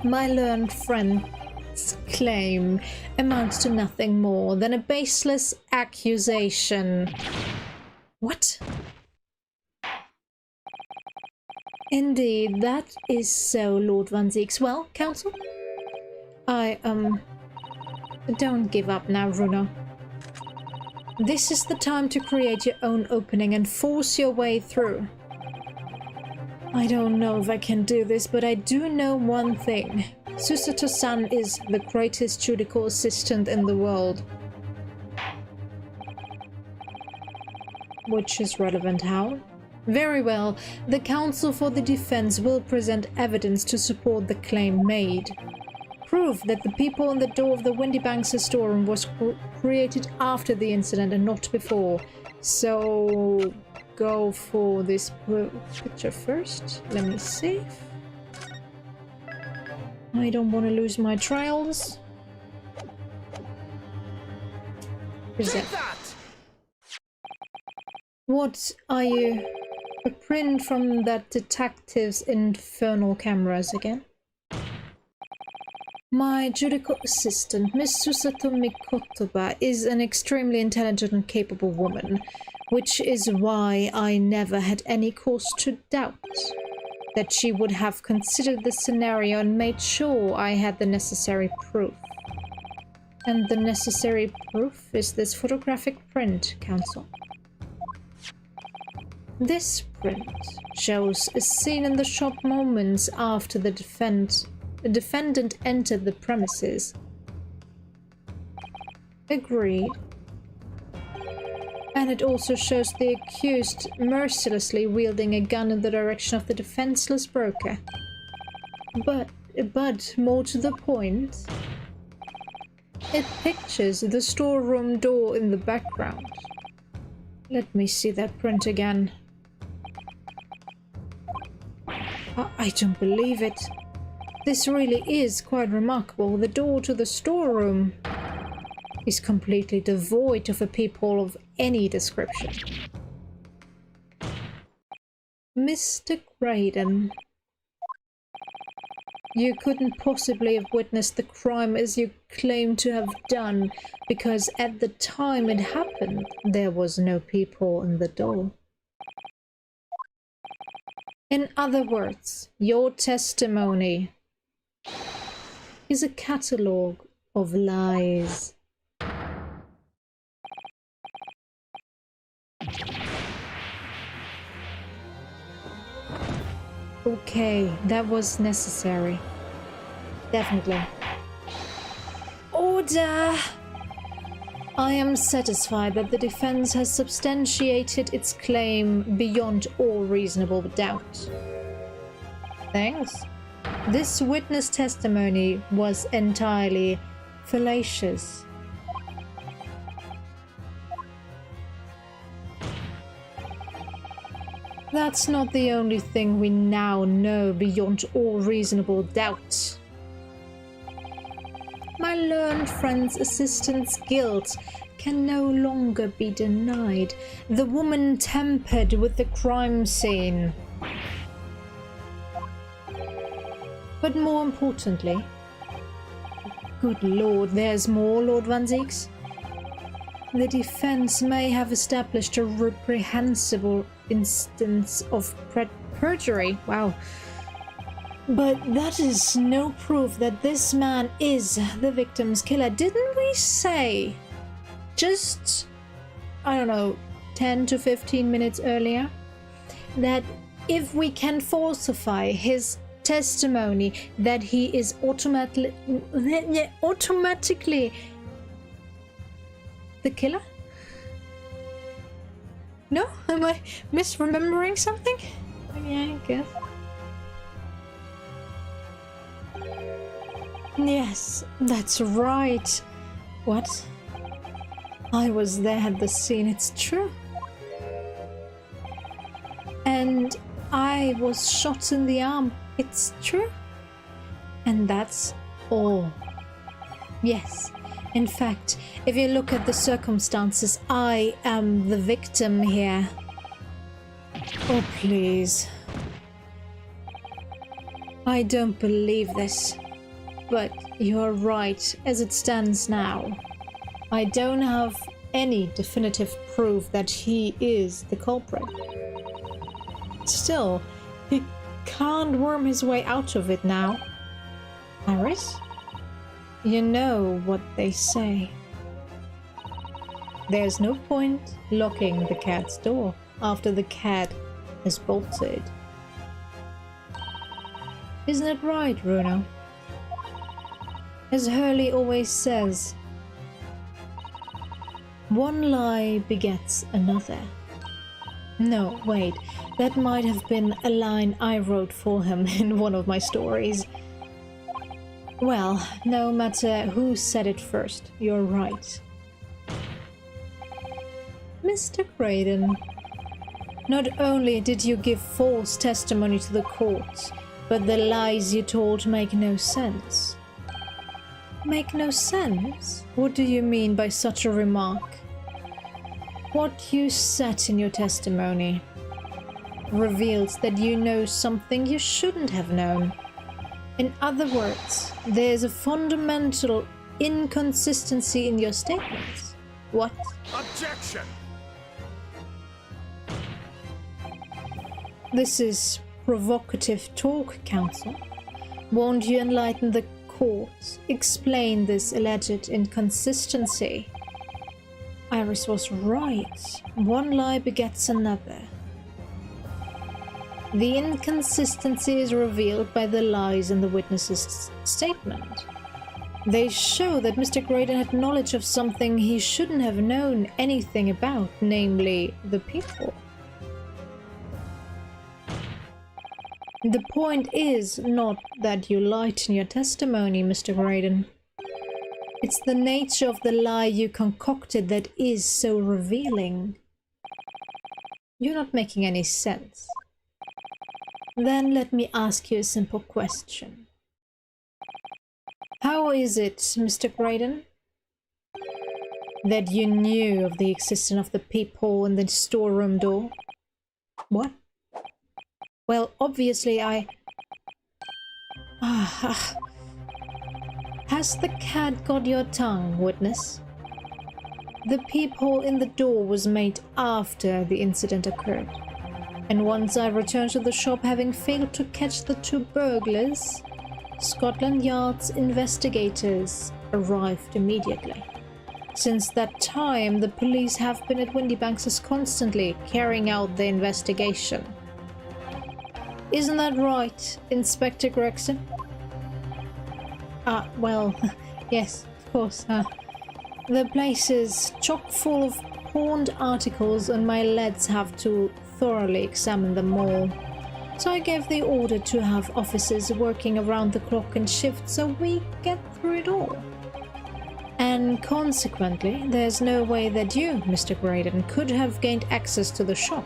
My learned friend's claim amounts to nothing more than a baseless accusation. What? Indeed, that is so, Lord Van Zieks. Well, counsel? Don't give up now, Runo. This is the time to create your own opening and force your way through. I don't know if I can do this, but I do know one thing. Susato-san is the greatest judicial assistant in the world. Which is relevant how? Very well. The counsel for the defense will present evidence to support the claim made. Prove that the people on the door of the Windybanks storeroom was created after the incident and not before. So go for this picture first. Let me see. I don't want to lose my trials. Present. What are you? A print from that detective's infernal cameras again? My judicial assistant, Miss Susato Mikotoba, is an extremely intelligent and capable woman, which is why I never had any cause to doubt that she would have considered the scenario and made sure I had the necessary proof. And the necessary proof is this photographic print, Counsel. This print shows a scene in the shop moments after the defendant entered the premises. Agreed. And it also shows the accused mercilessly wielding a gun in the direction of the defenseless broker. But more to the point, it pictures the storeroom door in the background. Let me see that print again. I don't believe it. This really is quite remarkable. The door to the storeroom is completely devoid of a peephole of any description. Mr. Graydon, you couldn't possibly have witnessed the crime as you claim to have done, because at the time it happened, there was no peephole in the door. In other words, your testimony is a catalogue of lies. Okay, that was necessary. Definitely. Order! I am satisfied that the defense has substantiated its claim beyond all reasonable doubt. Thanks. This witness testimony was entirely fallacious. That's not the only thing we now know beyond all reasonable doubt. My learned friend's assistant's guilt can no longer be denied. The woman tampered with the crime scene. But more importantly, good lord, there's more, Lord Van Zieks. The defense may have established a reprehensible instance of perjury. Wow. But that is no proof that this man is the victim's killer. Didn't we say just, I don't know, 10 to 15 minutes earlier, that if we can falsify his testimony, that he is automatically the killer? No? Am I misremembering something? Yeah, I guess. Yes, that's right. What? I was there at the scene, it's true. And I was shot in the arm, it's true. And that's all. Yes. In fact, if you look at the circumstances, I am the victim here. Oh, please. I don't believe this. But you're right, as it stands now. I don't have any definitive proof that he is the culprit. Still, he can't worm his way out of it now. Iris? You know what they say. There's no point locking the cat's door after the cat has bolted. Isn't it right, Bruno? As Hurley always says, one lie begets another. No, wait, that might have been a line I wrote for him in one of my stories. Well, no matter who said it first, you're right. Mr. Graydon, not only did you give false testimony to the court, but the lies you told make no sense. Make no sense? What do you mean by such a remark? What you said in your testimony reveals that you know something you shouldn't have known. In other words, there's a fundamental inconsistency in your statements. What? Objection! This is provocative talk, counsel. Won't you enlighten the court? Explain this alleged inconsistency. Iris was right. One lie begets another. The inconsistency is revealed by the lies in the witness's statement. They show that Mr. Graydon had knowledge of something he shouldn't have known anything about, namely the people. The point is not that you lied in your testimony, Mr. Graydon. It's the nature of the lie you concocted that is so revealing. You're not making any sense. Then let me ask you a simple question. How is it, Mr. Graydon, that you knew of the existence of the peephole in the storeroom door? What? Well, obviously I... Has the cat got your tongue, witness? The peephole in the door was made after the incident occurred. And once I returned to the shop, having failed to catch the two burglars, Scotland Yard's investigators arrived immediately. Since that time, the police have been at Windybanks constantly carrying out the investigation. Isn't that right, Inspector Gregson? Well, yes, of course. The place is chock full of pawned articles and my lads have to thoroughly examine them all. So I gave the order to have officers working around the clock and shift so we get through it all. And consequently, there's no way that you, Mr. Graydon, could have gained access to the shop.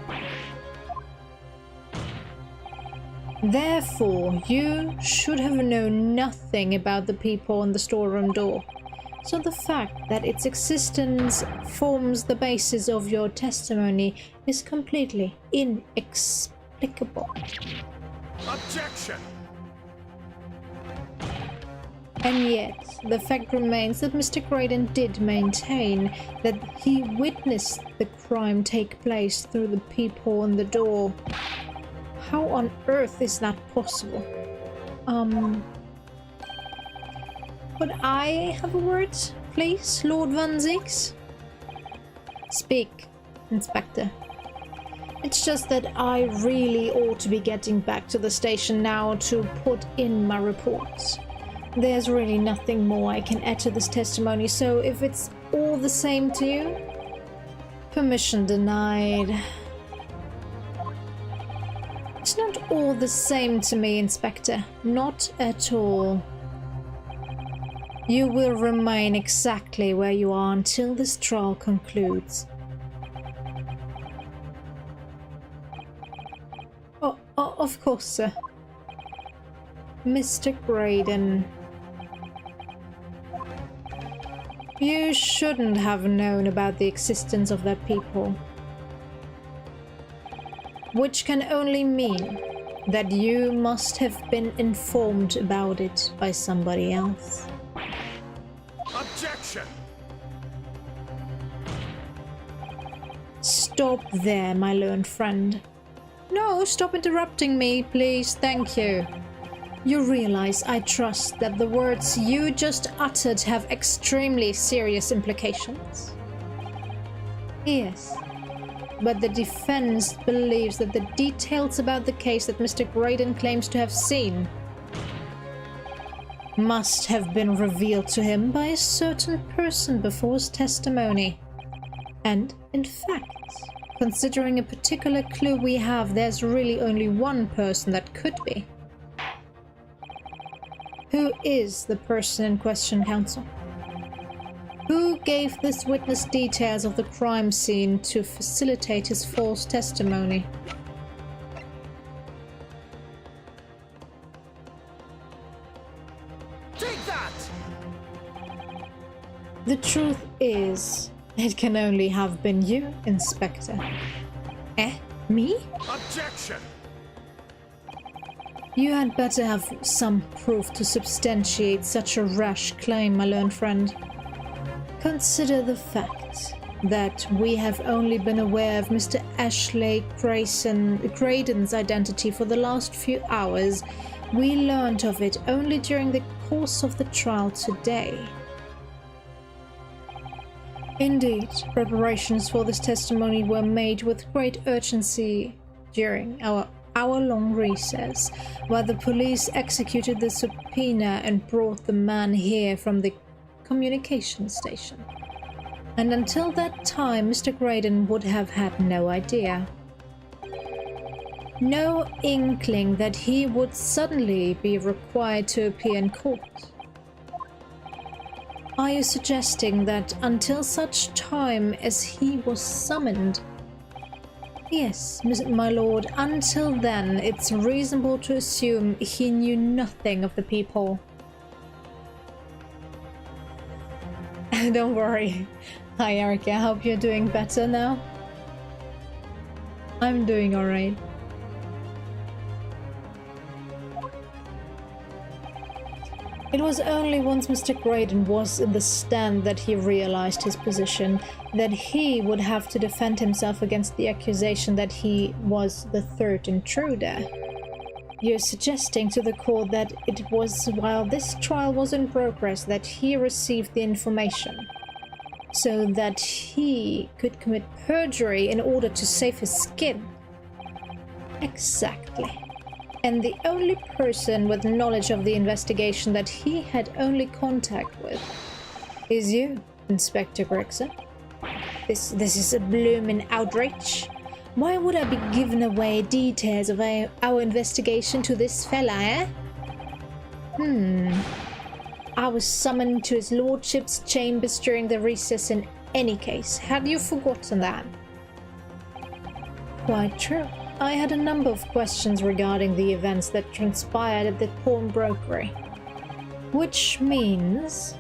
Therefore, you should have known nothing about the peephole on the storeroom door. So the fact that its existence forms the basis of your testimony is completely inexplicable. Objection! And yet, the fact remains that Mr. Graydon did maintain that he witnessed the crime take place through the peephole in the door. How on earth is that possible? Could I have a word, please, Lord Van Zieks? Speak, Inspector. It's just that I really ought to be getting back to the station now to put in my reports. There's really nothing more I can add to this testimony, so if it's all the same to you, permission denied. It's not all the same to me, Inspector. Not at all. You will remain exactly where you are until this trial concludes. Oh, of course, sir. Mr. Graydon. You shouldn't have known about the existence of that people. Which can only mean that you must have been informed about it by somebody else. Objection! Stop there, my learned friend. No, stop interrupting me, please. Thank you. You realize, I trust, that the words you just uttered have extremely serious implications? Yes. But the defense believes that the details about the case that Mr. Graydon claims to have seen must have been revealed to him by a certain person before his testimony. And, in fact, considering a particular clue we have, there's really only one person that could be. Who is the person in question, counsel? Who gave this witness details of the crime scene to facilitate his false testimony? Take that! The truth is, It can only have been you, Inspector. Eh? Me? Objection! You had better have some proof to substantiate such a rash claim, my learned friend. Consider the fact that we have only been aware of Mr. Ashley Graydon's identity for the last few hours. We learned of it only during the course of the trial today. Indeed, preparations for this testimony were made with great urgency during our hour-long recess, while the police executed the subpoena and brought the man here from the communication station. And until that time, Mr. Graydon would have had no idea. No inkling that he would suddenly be required to appear in court. Are you suggesting that until such time as he was summoned? Yes, my lord, until then it's reasonable to assume he knew nothing of the people. Don't worry. Hi Erica, I hope you're doing better now. I'm doing alright. It was only once Mr. Graydon was in the stand that he realized his position, that he would have to defend himself against the accusation that he was the third intruder. You're suggesting to the court that it was while this trial was in progress that he received the information, so that he could commit perjury in order to save his skin. Exactly. And the only person with knowledge of the investigation that he had only contact with is you, Inspector Gregson. This is a bloomin' outrage. Why would I be giving away details of our investigation to this fella, eh? I was summoned to his lordship's chambers during the recess in any case. Had you forgotten that? Quite true. I had a number of questions regarding the events that transpired at the pawnbrokery. Which means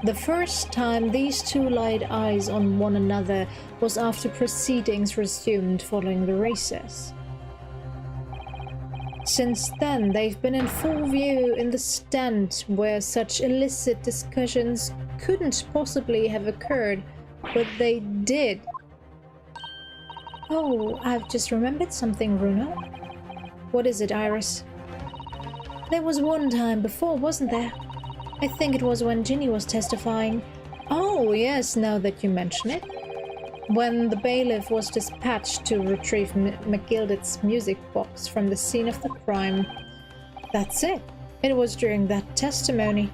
the first time these two laid eyes on one another was after proceedings resumed following the recess. Since then, they've been in full view in the stand where such illicit discussions couldn't possibly have occurred, but they did. Oh, I've just remembered something, Bruno. What is it, Iris? There was one time before, wasn't there? I think it was when Ginny was testifying. Oh, yes, now that you mention it. When the bailiff was dispatched to retrieve McGilded's music box from the scene of the crime. That's it. It was during that testimony.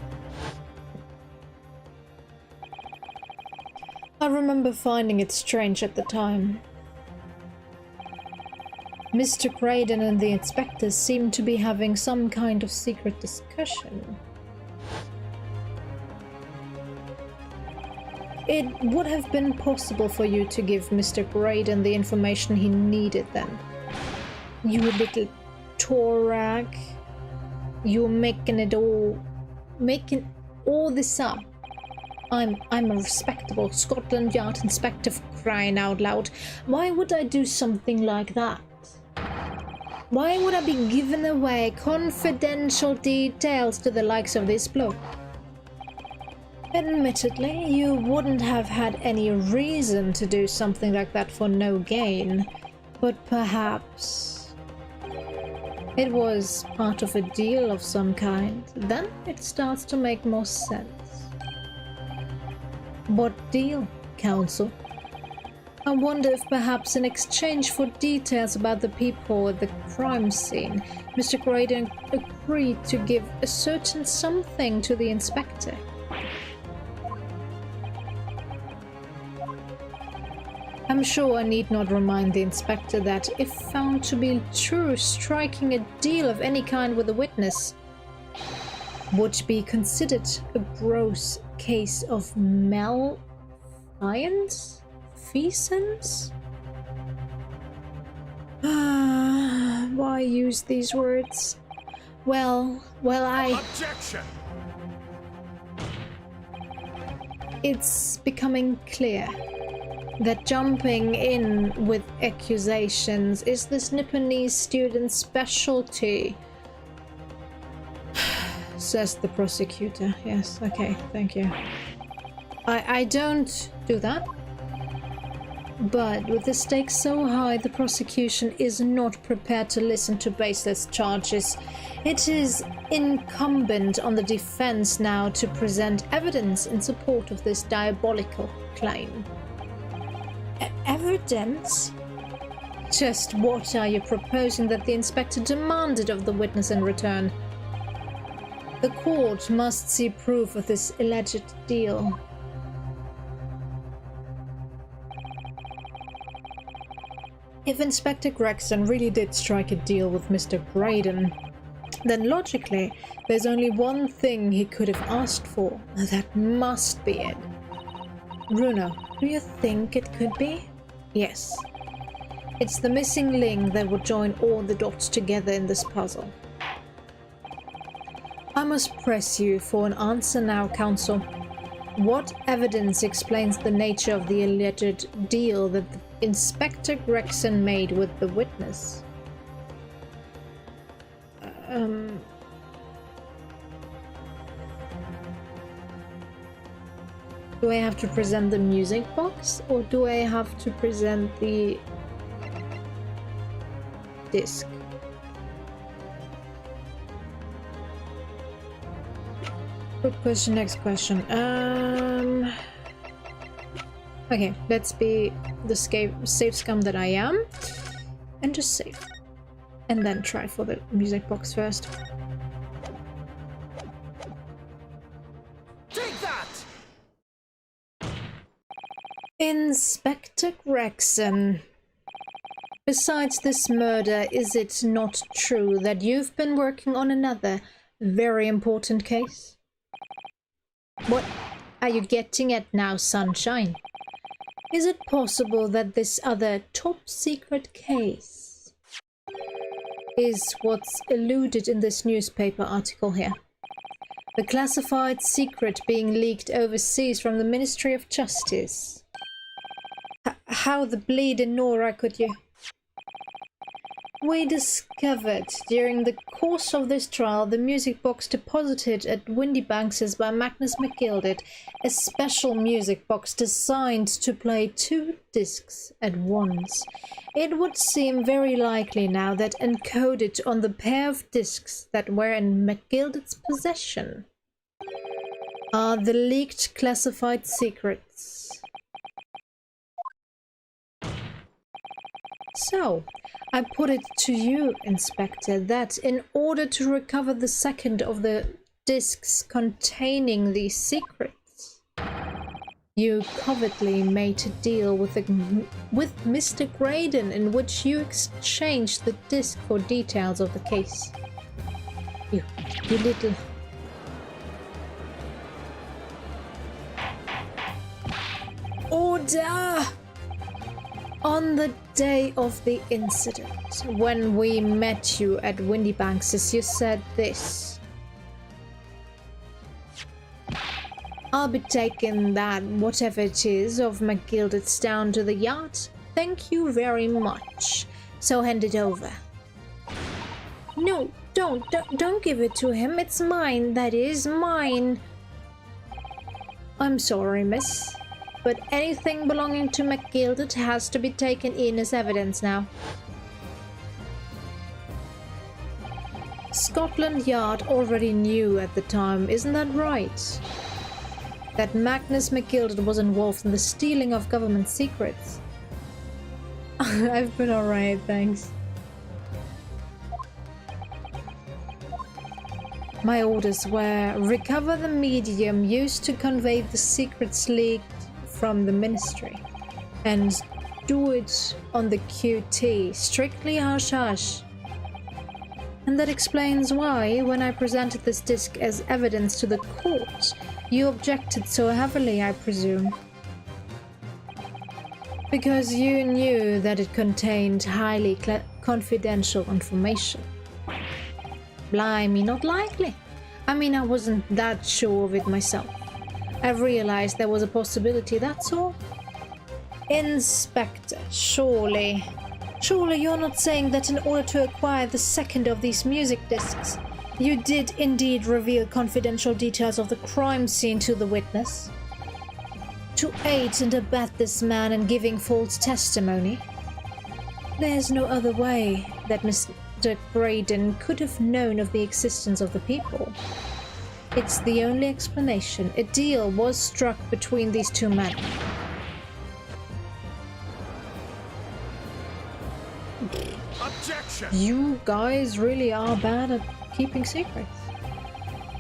I remember finding it strange at the time. Mr. Graydon and the inspector seemed to be having some kind of secret discussion. It would have been possible for you to give Mr. Graydon the information he needed then. You little Torag. You're making all this up. I'm a respectable Scotland Yard inspector, for crying out loud. Why would I do something like that? Why would I be giving away confidential details to the likes of this bloke? Admittedly, you wouldn't have had any reason to do something like that for no gain, but perhaps it was part of a deal of some kind. Then it starts to make more sense. What deal, counsel? I wonder if perhaps in exchange for details about the people at the crime scene, Mr. Graydon agreed to give a certain something to the inspector. I'm sure I need not remind the inspector that, if found to be true, striking a deal of any kind with a witness would be considered a gross case of malfeasance? Why use these words? Well, I... Objection! it's becoming clear that jumping in with accusations is this Nipponese student's specialty, says the prosecutor. Yes, okay, thank you. I don't do that. But with the stakes so high, the prosecution is not prepared to listen to baseless charges. It is incumbent on the defense now to present evidence in support of this diabolical claim. Evidence? Just what are you proposing that the inspector demanded of the witness in return? The court must see proof of this alleged deal. If Inspector Gregson really did strike a deal with Mr. Graydon, then logically, there's only one thing he could have asked for. That must be it. Bruno, do you think it could be? Yes. It's the missing link that would join all the dots together in this puzzle. I must press you for an answer now, counsel. What evidence explains the nature of the alleged deal that Inspector Gregson made with the witness? Do I have to present the music box, or do I have to present the disc? Good question, next question. Okay, let's be the safe scum that I am, and just save. And then try for the music box first. Take that! Inspector Gregson. Besides this murder, is it not true that you've been working on another very important case? What are you getting at now, sunshine? Is it possible that this other top secret case is what's alluded in this newspaper article here? The classified secret being leaked overseas from the Ministry of Justice. How the bleeding Nora could you? We discovered during the course of this trial the music box deposited at Windybanks's by Magnus McGilded, a special music box designed to play 2 discs at once. It would seem very likely now that encoded on the pair of discs that were in McGilded's possession are the leaked classified secrets. So, I put it to you, Inspector, that in order to recover the second of the discs containing these secrets, you covertly made a deal with Mr. Graydon in which you exchanged the disc for details of the case. You little... Order! On the day of the incident, when we met you at Windybanks's, you said this. I'll be taking that, whatever it is, of McGilded's down to the yard. Thank you very much. So hand it over. No, don't give it to him. It's mine, that is, mine. I'm sorry, miss. But anything belonging to McGilded has to be taken in as evidence now. Scotland Yard already knew at the time, isn't that right? That Magnus McGilded was involved in the stealing of government secrets. I've been alright, thanks. My orders were recover the medium used to convey the secrets leaked from the ministry, and do it on the QT, strictly hush-hush. And that explains why, when I presented this disc as evidence to the court, you objected so heavily, I presume. Because you knew that it contained highly confidential information. Blimey, not likely. I mean, I wasn't that sure of it myself. I've realized there was a possibility, that's all. Inspector, surely you're not saying that in order to acquire the second of these music discs, you did indeed reveal confidential details of the crime scene to the witness? To aid and abet this man in giving false testimony? There's no other way that Mr. Graydon could have known of the existence of the people. It's the only explanation. A deal was struck between these two men. Objection! You guys really are bad at keeping secrets.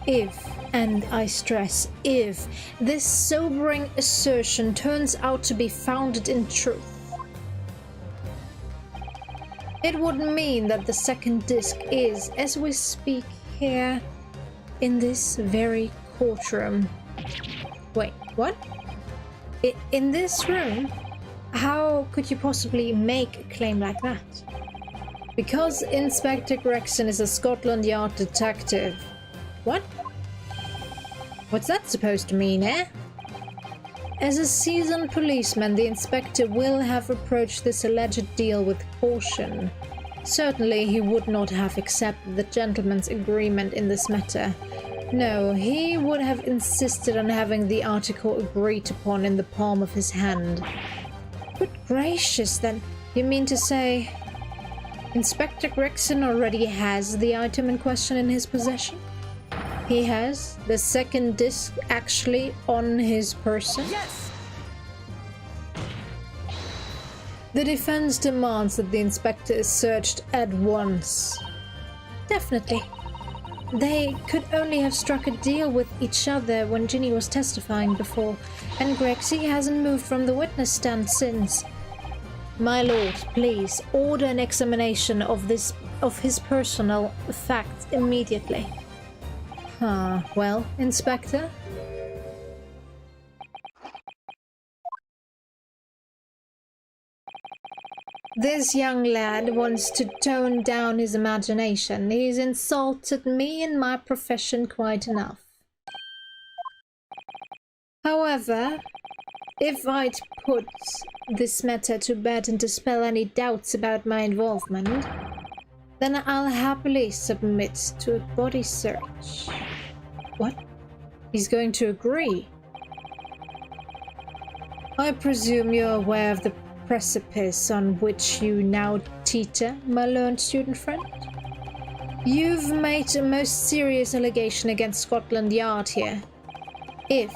If, and I stress if, this sobering assertion turns out to be founded in truth, it would mean that the second disc is, as we speak here, in this very courtroom. Wait, what? In this room? How could you possibly make a claim like that? Because Inspector Gregson is a Scotland Yard detective. What? What's that supposed to mean, eh? As a seasoned policeman, the inspector will have approached this alleged deal with caution. Certainly he would not have accepted the gentleman's agreement in this matter. No, he would have insisted on having the article agreed upon in the palm of his hand. Good gracious, then, you mean to say Inspector Gregson already has the item in question in his possession? He has the second disc actually on his person? Yes! The defense demands that the inspector is searched at once. Definitely. They could only have struck a deal with each other when Ginny was testifying before, and Gregsy hasn't moved from the witness stand since. My lord, please order an examination of his personal facts immediately. Well, Inspector? This young lad wants to tone down his imagination. He's insulted me and my profession quite enough. However, if I'd put this matter to bed and dispel any doubts about my involvement, then I'll happily submit to a body search. What? He's going to agree? I presume you're aware of the precipice on which you now teeter, my learned student friend? You've made a most serious allegation against Scotland Yard here. If,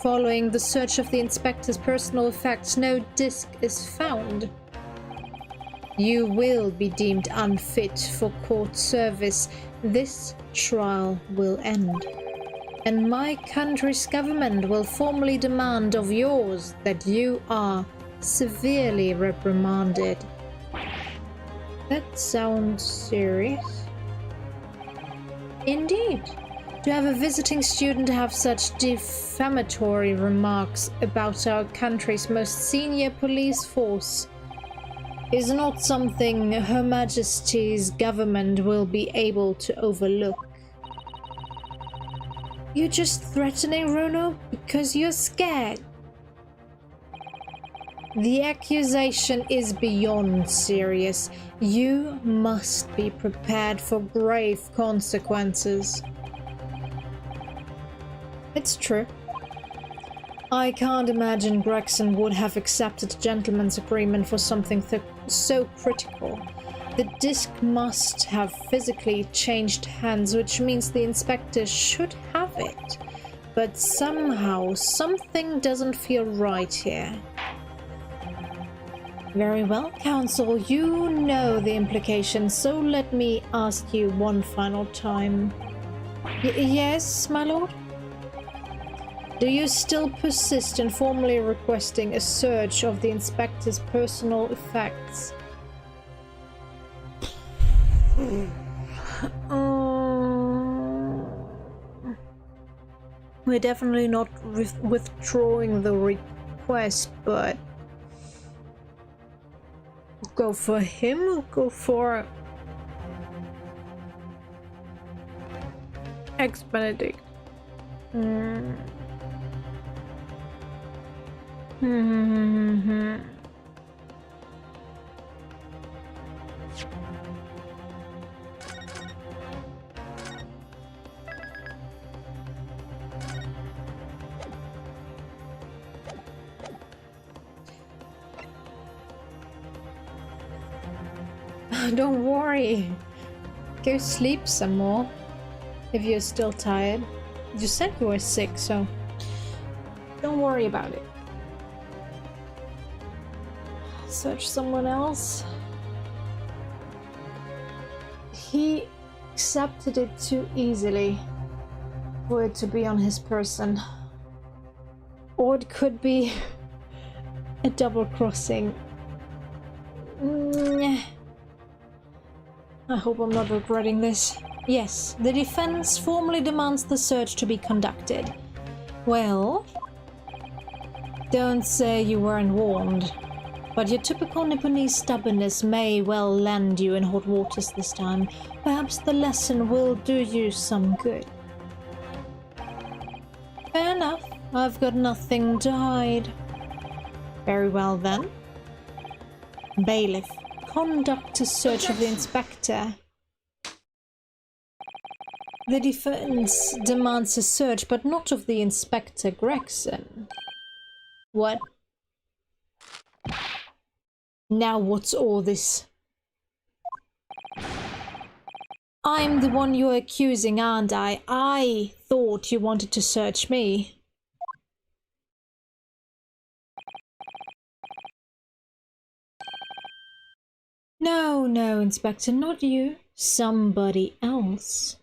following the search of the inspector's personal effects, no disc is found, you will be deemed unfit for court service. This trial will end, and my country's government will formally demand of yours that you are severely reprimanded. That sounds serious. Indeed. To have a visiting student have such defamatory remarks about our country's most senior police force is not something Her Majesty's government will be able to overlook. You're just threatening Runo because you're scared. The accusation is beyond serious. You must be prepared for grave consequences. It's true. I can't imagine Gregson would have accepted a gentleman's agreement for something so critical. The disc must have physically changed hands, which means the inspector should have it. But somehow, something doesn't feel right here. Very well, counsel, you know the implications, so let me ask you one final time. Yes, my lord? Do you still persist in formally requesting a search of the inspector's personal effects? We're definitely not withdrawing the request, but go for him or go for Benedict? Don't worry. Go sleep some more. If you're still tired. You said you were sick, so don't worry about it. Search someone else. He accepted it too easily for it to be on his person. Or it could be a double crossing. I hope I'm not regretting this. Yes, the defense formally demands the search to be conducted. Well, don't say you weren't warned, but your typical Nipponese stubbornness may well land you in hot waters this time. Perhaps the lesson will do you some good. Fair enough, I've got nothing to hide. Very well then. Bailiff, conduct a search of the inspector. The defense demands a search, but not of the Inspector Gregson. What? Now what's all this? I'm the one you're accusing, aren't I? I thought you wanted to search me. No, no, Inspector, not you. Somebody else.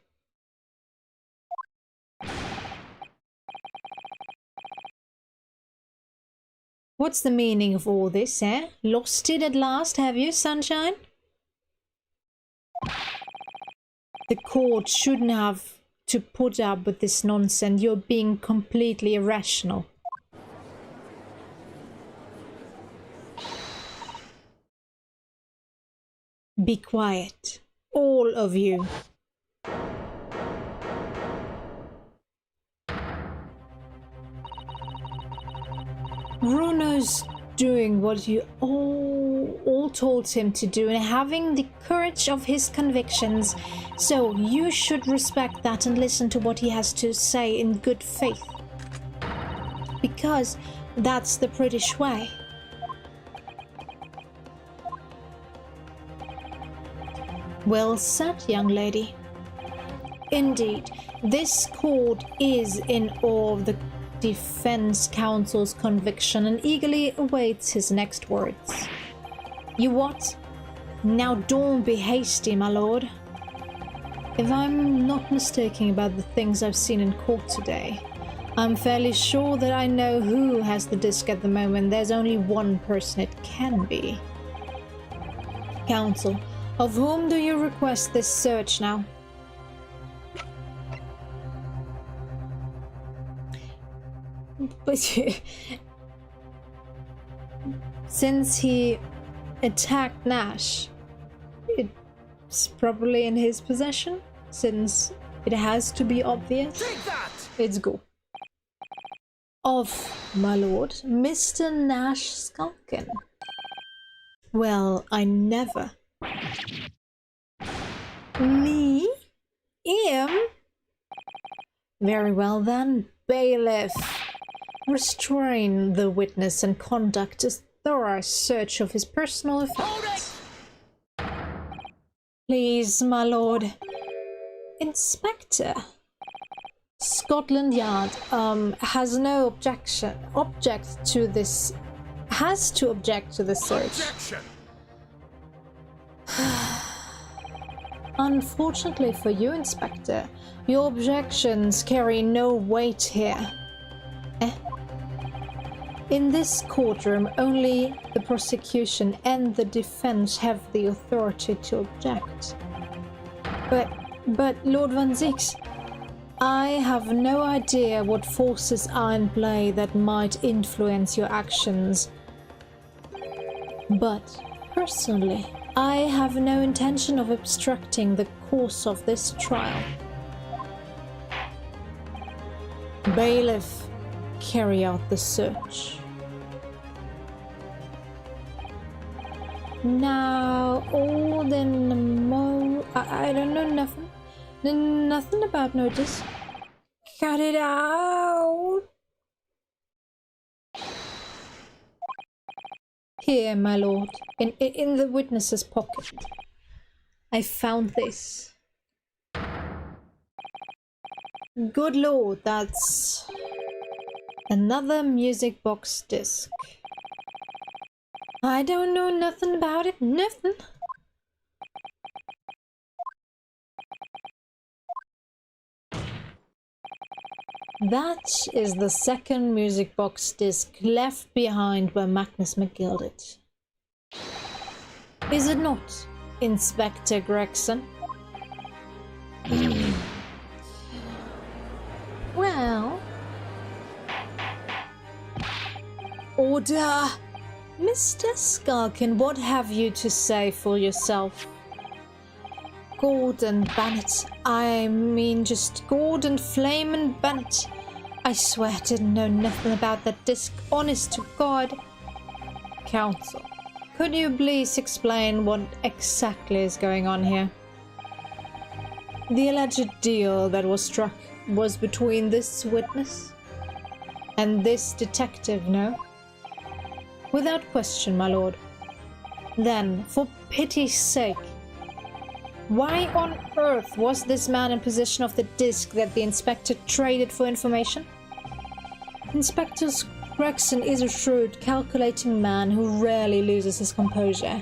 What's the meaning of all this, eh? Lost it at last, have you, Sunshine? The court shouldn't have to put up with this nonsense. You're being completely irrational. Be quiet, all of you. Bruno's doing what you all told him to do and having the courage of his convictions, so you should respect that and listen to what he has to say in good faith. Because that's the British way. Well said, young lady. Indeed, this court is in awe of the defense counsel's conviction and eagerly awaits his next words. You what? Now don't be hasty, my lord. If I'm not mistaken about the things I've seen in court today, I'm fairly sure that I know who has the disc at the moment. There's only one person it can be. Counsel, of whom do you request this search now? But since he attacked Nash, it's probably in his possession, since it has to be obvious. Take that! It's go. Of, my lord, Mr. Nash Skulkin. Well, I never. Me? Him? Very well then, bailiff. Restrain the witness and conduct a thorough search of his personal effects. Please, my lord. Inspector. Scotland Yard has no object to this search. Objection! Unfortunately for you, Inspector, your objections carry no weight here. In this courtroom, only the prosecution and the defense have the authority to object. But Lord Van Zix, I have no idea what forces are in play that might influence your actions. But, personally, I have no intention of obstructing the course of this trial. Bailiff, carry out the search. Now, all the I don't know nothing. Nothing about notice. Cut it out. Here, my lord, in the witness's pocket. I found this. Good lord, that's another music box disc. I don't know nothing about it, nothing. That is the second music box disc left behind by Magnus McGilded. Is it not, Inspector Gregson? Well... Order! Mr. Skulkin, what have you to say for yourself? Gordon Bennett. I mean just Gordon Flamin' Bennett. I swear I didn't know nothing about that disc, honest to God. Counsel, could you please explain what exactly is going on here? The alleged deal that was struck was between this witness and this detective, no? Without question, my lord. Then, for pity's sake, why on earth was this man in possession of the disc that the inspector traded for information? Inspector Gregson is a shrewd, calculating man who rarely loses his composure.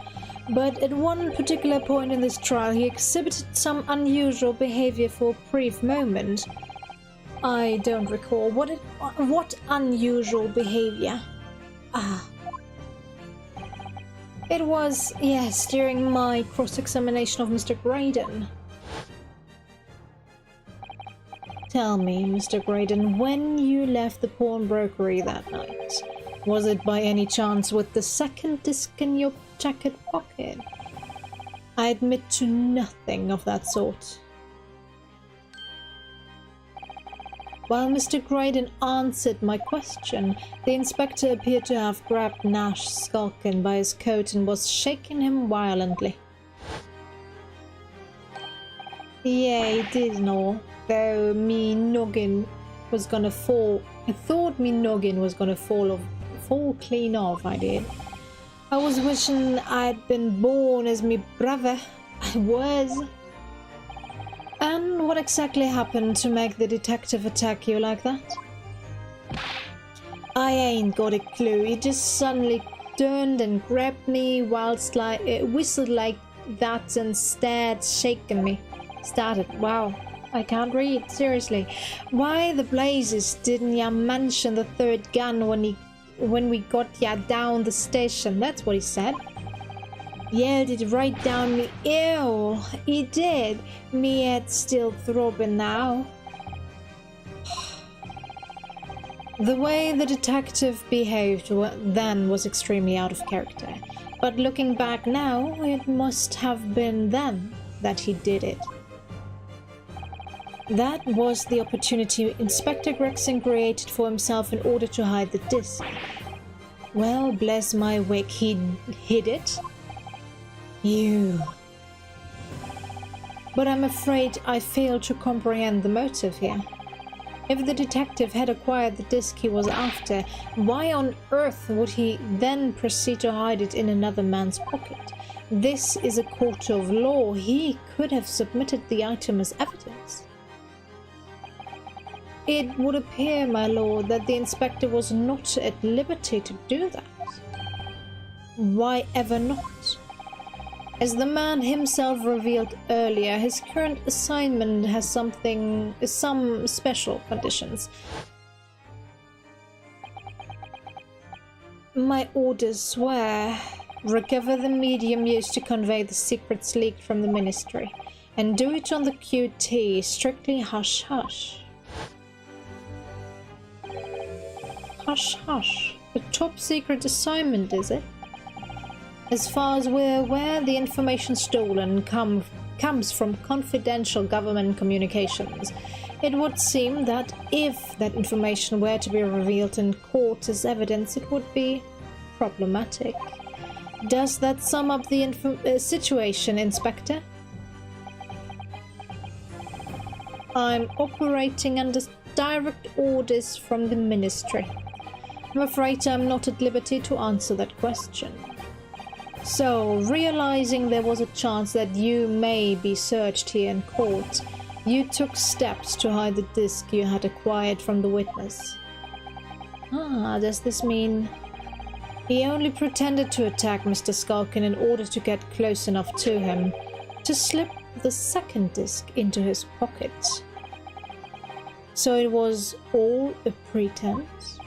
But at one particular point in this trial, he exhibited some unusual behavior for a brief moment. I don't recall. What unusual behavior? It was, yes, during my cross-examination of Mr. Graydon. Tell me, Mr. Graydon, when you left the pawnbrokery that night, was it by any chance with the second disc in your jacket pocket? I admit to nothing of that sort. While Mr. Graydon answered my question, the inspector appeared to have grabbed Nash Skulkin by his coat and was shaking him violently. Yeah, he did know, though me noggin was gonna fall. I thought me noggin was gonna fall clean off, I did. I was wishing I'd been born as me brother. I was. And what exactly happened to make the detective attack you like that? I ain't got a clue. He just suddenly turned and grabbed me whilst whistled like that and stared, shaking me. Started. Wow, I can't read, seriously. Why the blazes didn't ya mention the third gun when we got ya down the station? That's what he said. Yelled it right down me ear. He did. Me head still throbbing now. The way the detective behaved then was extremely out of character. But looking back now, it must have been then that he did it. That was the opportunity Inspector Gregson created for himself in order to hide the disc. Well, bless my wick, he hid it. You. But I'm afraid I fail to comprehend the motive here. If the detective had acquired the disc he was after, why on earth would he then proceed to hide it in another man's pocket? This is a court of law. He could have submitted the item as evidence. It would appear, my lord, that the inspector was not at liberty to do that. Why ever not? As the man himself revealed earlier, his current assignment has some special conditions. My orders were: recover the medium used to convey the secrets leaked from the ministry, and do it on the QT, strictly hush-hush. Hush-hush. A top-secret assignment, is it? As far as we're aware, the information stolen comes from confidential government communications. It would seem that if that information were to be revealed in court as evidence, it would be problematic. Does that sum up the situation, Inspector? I'm operating under direct orders from the Ministry. I'm afraid I'm not at liberty to answer that question. So, realizing there was a chance that you may be searched here in court, you took steps to hide the disc you had acquired from the witness. Does this mean he only pretended to attack Mr. Skulkin in order to get close enough to him to slip the second disc into his pocket? So it was all a pretense?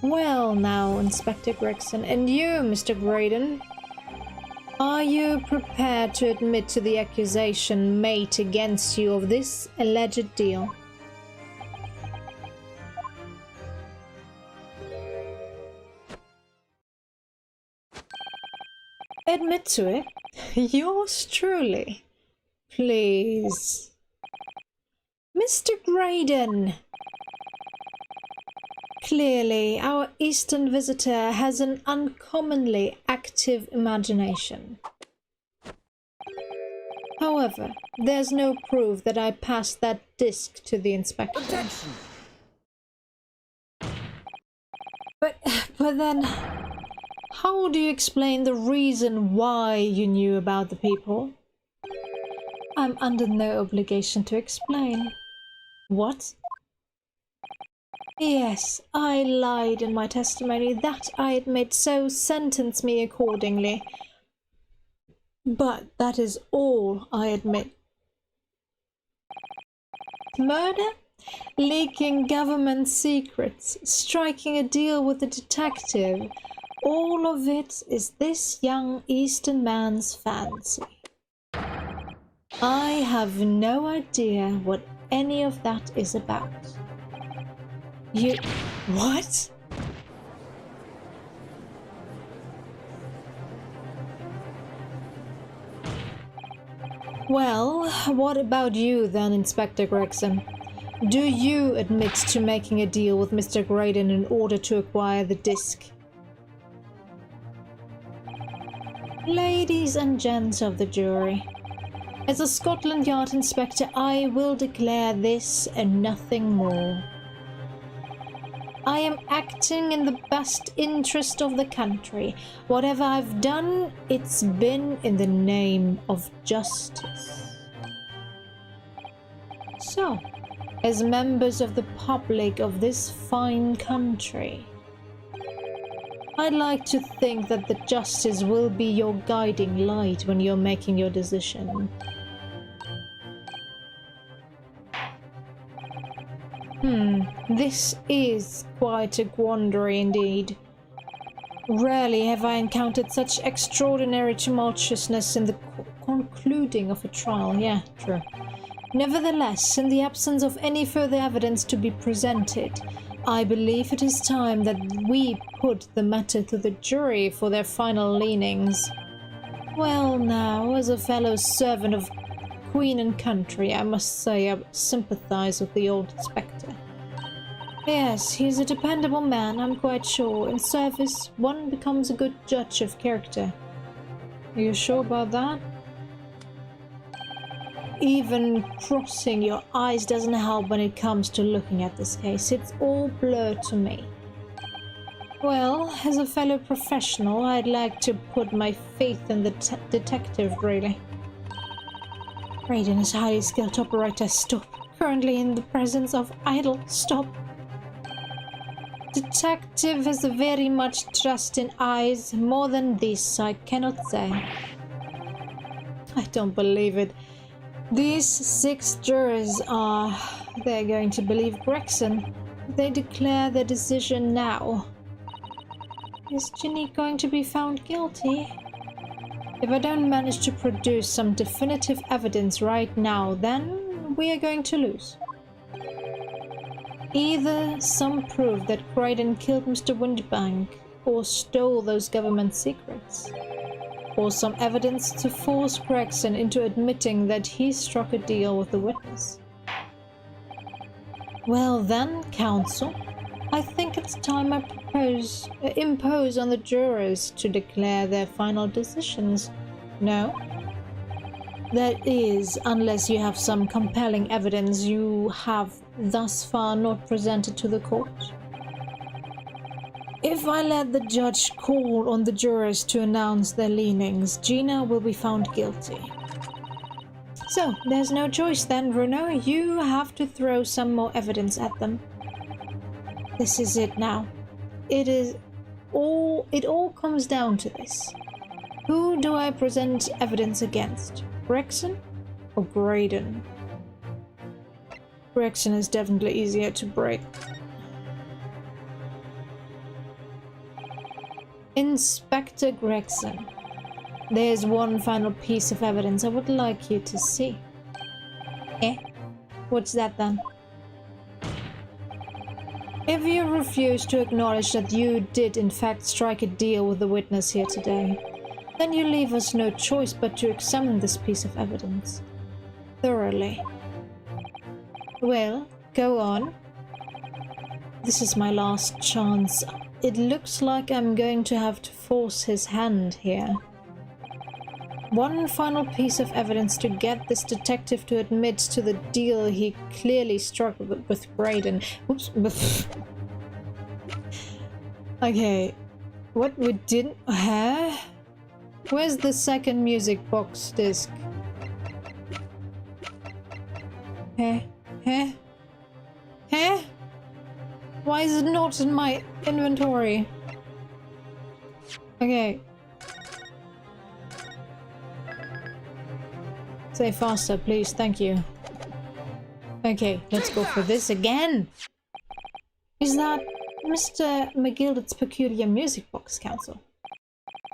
Well now, Inspector Gregson, and you, Mr. Graydon, are you prepared to admit to the accusation made against you of this alleged deal? Admit to it? Yours truly. Please. Mr. Graydon! Clearly, our Eastern visitor has an uncommonly active imagination. However, there's no proof that I passed that disc to the inspector. Objection! But then, how do you explain the reason why you knew about the people? I'm under no obligation to explain. What? Yes, I lied in my testimony, that I admit, so sentence me accordingly. But that is all I admit. Murder? Leaking government secrets, striking a deal with a detective, all of it is this young Eastern man's fancy. I have no idea what any of that is about. You... what? Well, what about you then, Inspector Gregson? Do you admit to making a deal with Mr. Graydon in order to acquire the disc? Ladies and gents of the jury, as a Scotland Yard inspector, I will declare this and nothing more. I am acting in the best interest of the country. Whatever I've done, it's been in the name of justice. So, as members of the public of this fine country, I'd like to think that the justice will be your guiding light when you're making your decision. This is quite a quandary indeed. Rarely have I encountered such extraordinary tumultuousness in the concluding of a trial. Yeah, true. Nevertheless, in the absence of any further evidence to be presented, I believe it is time that we put the matter to the jury for their final leanings. Well now, as a fellow servant of Queen and country, I must say I sympathize with the old inspector. Yes, he's a dependable man, I'm quite sure. In service, one becomes a good judge of character. Are you sure about that? Even crossing your eyes doesn't help when it comes to looking at this case. It's all blurred to me. Well, as a fellow professional, I'd like to put my faith in the detective, really. Raiden is a highly skilled operator. Stop. Currently in the presence of idol. Stop. Detective has very much trust in eyes. More than this, I cannot say. I don't believe it. These 6 jurors they're going to believe Gregson. They declare their decision now. Is Ginny going to be found guilty? If I don't manage to produce some definitive evidence right now, then we are going to lose. Either some proof that Graydon killed Mr. Windbank or stole those government secrets, or some evidence to force Gregson into admitting that he struck a deal with the witness. Well then, counsel, I think it's time I impose on the jurors to declare their final decisions. No? That is, unless you have some compelling evidence you have thus far not presented to the court. If I let the judge call on the jurors to announce their leanings, Gina will be found guilty. So, there's no choice then, Bruno. You have to throw some more evidence at them. This is it now. It all comes down to this. Who do I present evidence against? Gregson or Graydon? Gregson is definitely easier to break. Inspector Gregson, there's one final piece of evidence I would like you to see. Eh? What's that then? If you refuse to acknowledge that you did in fact strike a deal with the witness here today, then you leave us no choice but to examine this piece of evidence thoroughly. Well, go on. This is my last chance. It looks like I'm going to have to force his hand here. One final piece of evidence to get this detective to admit to the deal he clearly struck with Graydon. Oops. Okay. What we didn't... Huh? Where's the second music box disc? Huh? Why is it not in my inventory? Okay. Say faster, please. Thank you. Okay, let's go for this again. Is that Mr. McGilded's peculiar music box, Counsel?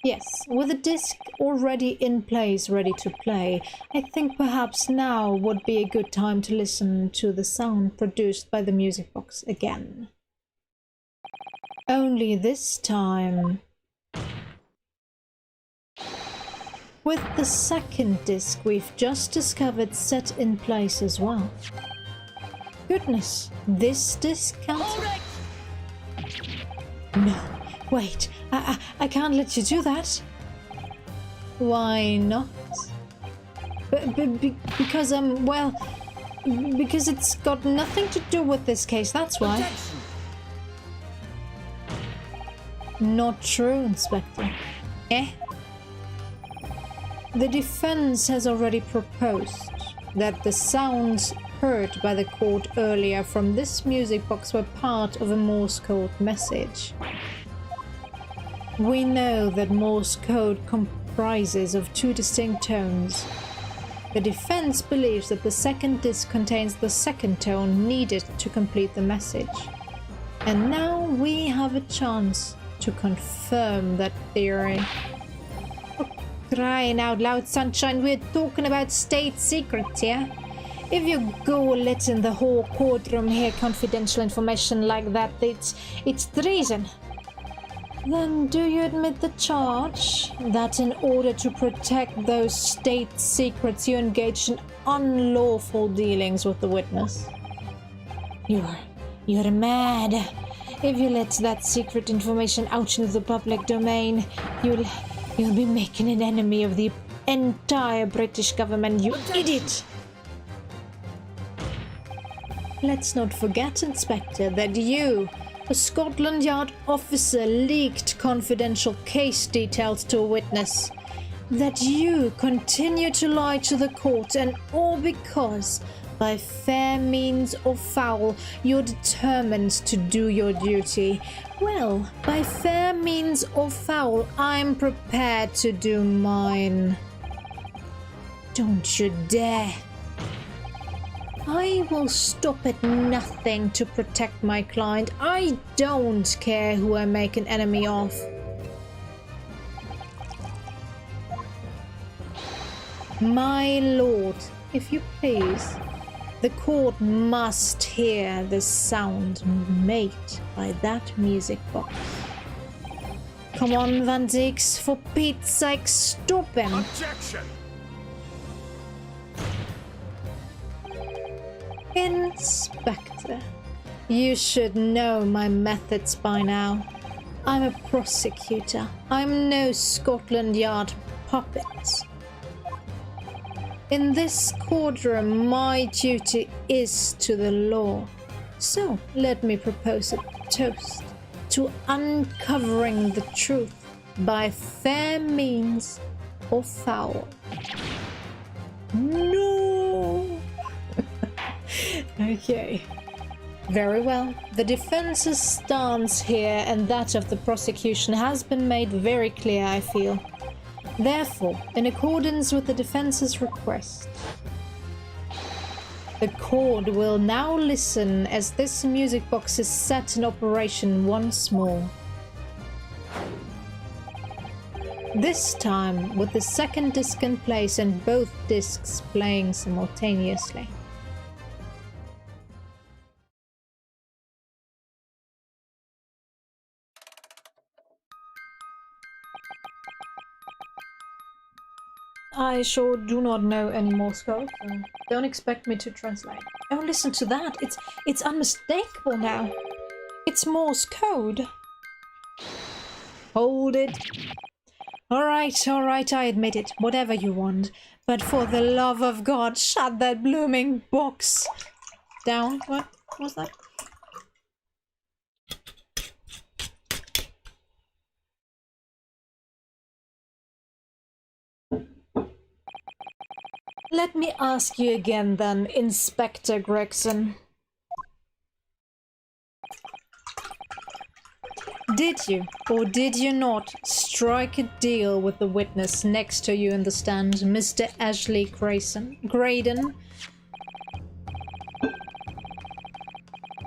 Yes, with the disc already in place, ready to play, I think perhaps now would be a good time to listen to the sound produced by the music box again. Only this time with the second disc we've just discovered set in place as well. Goodness, this disc counts? No, wait, I can't let you do that. Why not? Because well, because it's got nothing to do with this case, that's why. Not true, Inspector. Eh? The defense has already proposed that the sounds heard by the court earlier from this music box were part of a Morse code message. We know that Morse code comprises of two distinct tones. The defense believes that the second disc contains the second tone needed to complete the message. And now we have a chance to confirm that theory. Oh, crying out loud, Sunshine, we're talking about state secrets here. If you go letting the whole courtroom hear confidential information like that, it's treason. Then do you admit the charge that in order to protect those state secrets you engaged in unlawful dealings with the witness? You're mad. If you let that secret information out into the public domain, you'll be making an enemy of the entire British government, you idiot! Let's not forget, Inspector, that you, a Scotland Yard officer, leaked confidential case details to a witness. That you continue to lie to the court, and all because, by fair means or foul, you're determined to do your duty. Well, by fair means or foul, I'm prepared to do mine. Don't you dare. I will stop at nothing to protect my client. I don't care who I make an enemy of. My lord, if you please, the court must hear the sound made by that music box. Come on, Van Dix, for Pete's sake, stop him! Objection! Inspector, You should know my methods by now. I'm a prosecutor. I'm no Scotland Yard puppet. In this courtroom, my duty is to the law. So let me propose a toast to uncovering the truth by fair means or foul. No! Okay. Very well. The defense's stance here and that of the prosecution has been made very clear, I feel. Therefore, in accordance with the defense's request, the court will now listen as this music box is set in operation once more. This time with the second disc in place and both discs playing simultaneously. I sure do not know any Morse code, so don't expect me to translate. Oh, listen to that! It's unmistakable now! It's Morse code! Hold it! Alright, I admit it. Whatever you want. But for the love of God, shut that blooming box down. What was that? Let me ask you again then, Inspector Gregson. Did you, or did you not, strike a deal with the witness next to you in the stand, Mr. Ashley Graydon?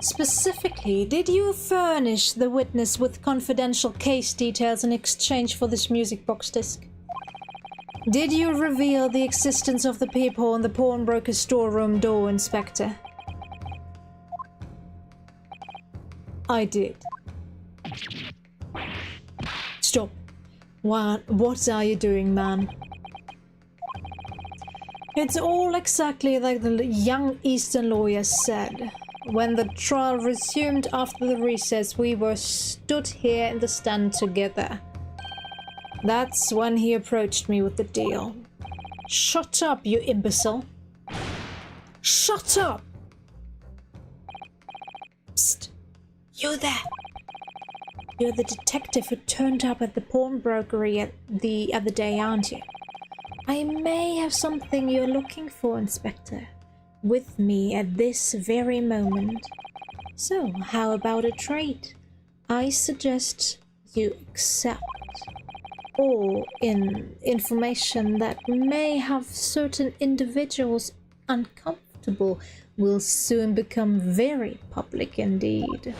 Specifically, did you furnish the witness with confidential case details in exchange for this music box disc? Did you reveal the existence of the people on the pawnbroker's storeroom door, Inspector? I did. Stop. What are you doing, man? It's all exactly like the young Eastern lawyer said. When the trial resumed after the recess, we were stood here in the stand together. That's when he approached me with the deal. Shut up, you imbecile! Shut up! Psst! You there! You're the detective who turned up at the pawnbrokery the other day, aren't you? I may have something you're looking for, Inspector, with me at this very moment. So, how about a trade? I suggest you accept. Or in information that may have certain individuals uncomfortable will soon become very public indeed.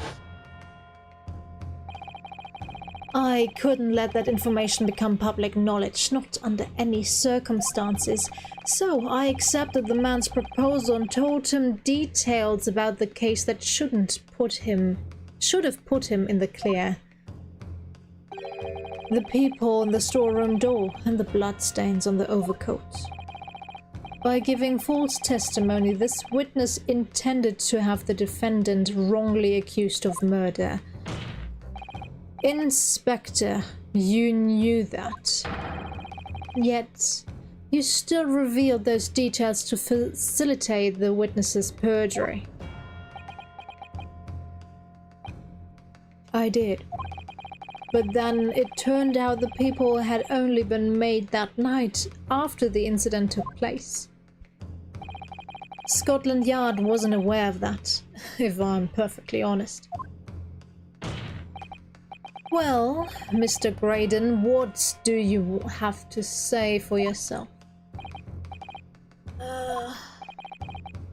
I couldn't let that information become public knowledge, not under any circumstances, so I accepted the man's proposal and told him details about the case that should have put him in the clear. The people on the storeroom door and the bloodstains on the overcoat. By giving false testimony, this witness intended to have the defendant wrongly accused of murder. Inspector, you knew that. Yet, you still revealed those details to facilitate the witness's perjury. I did. But then it turned out the people had only been made that night after the incident took place. Scotland Yard wasn't aware of that, if I'm perfectly honest. Well, Mr. Graydon, what do you have to say for yourself?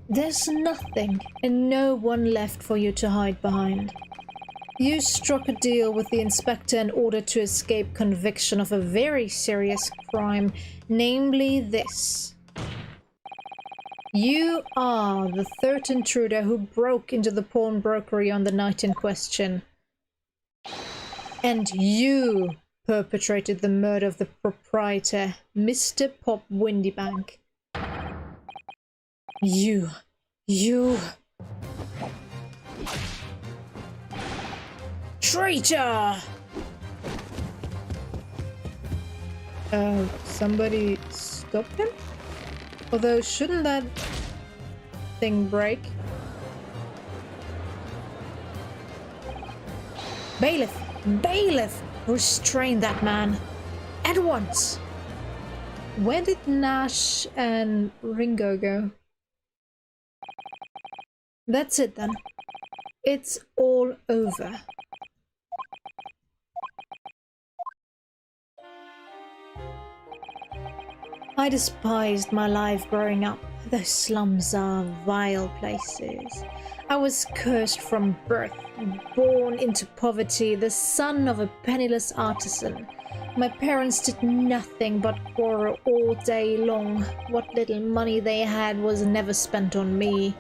There's nothing and no one left for you to hide behind. You struck a deal with the inspector in order to escape conviction of a very serious crime, namely this. You are the third intruder who broke into the pawnbrokery on the night in question. And you perpetrated the murder of the proprietor, Mr. Pop Windybank. You... Traitor! Somebody stop him? Although, shouldn't that thing break? Bailiff! Bailiff! Restrain that man! At once! Where did Nash and Ringo go? That's it then. It's all over. I despised my life growing up. Those slums are vile places. I was cursed from birth, born into poverty, the son of a penniless artisan. My parents did nothing but quarrel all day long. What little money they had was never spent on me.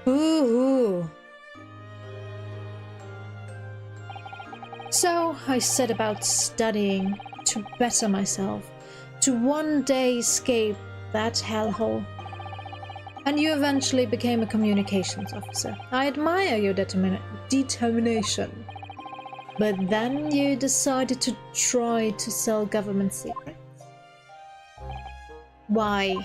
Ooh. So I set about studying to better myself, to one day escape that hellhole. And you eventually became a communications officer. I admire your determination. But then you decided to try to sell government secrets. Why?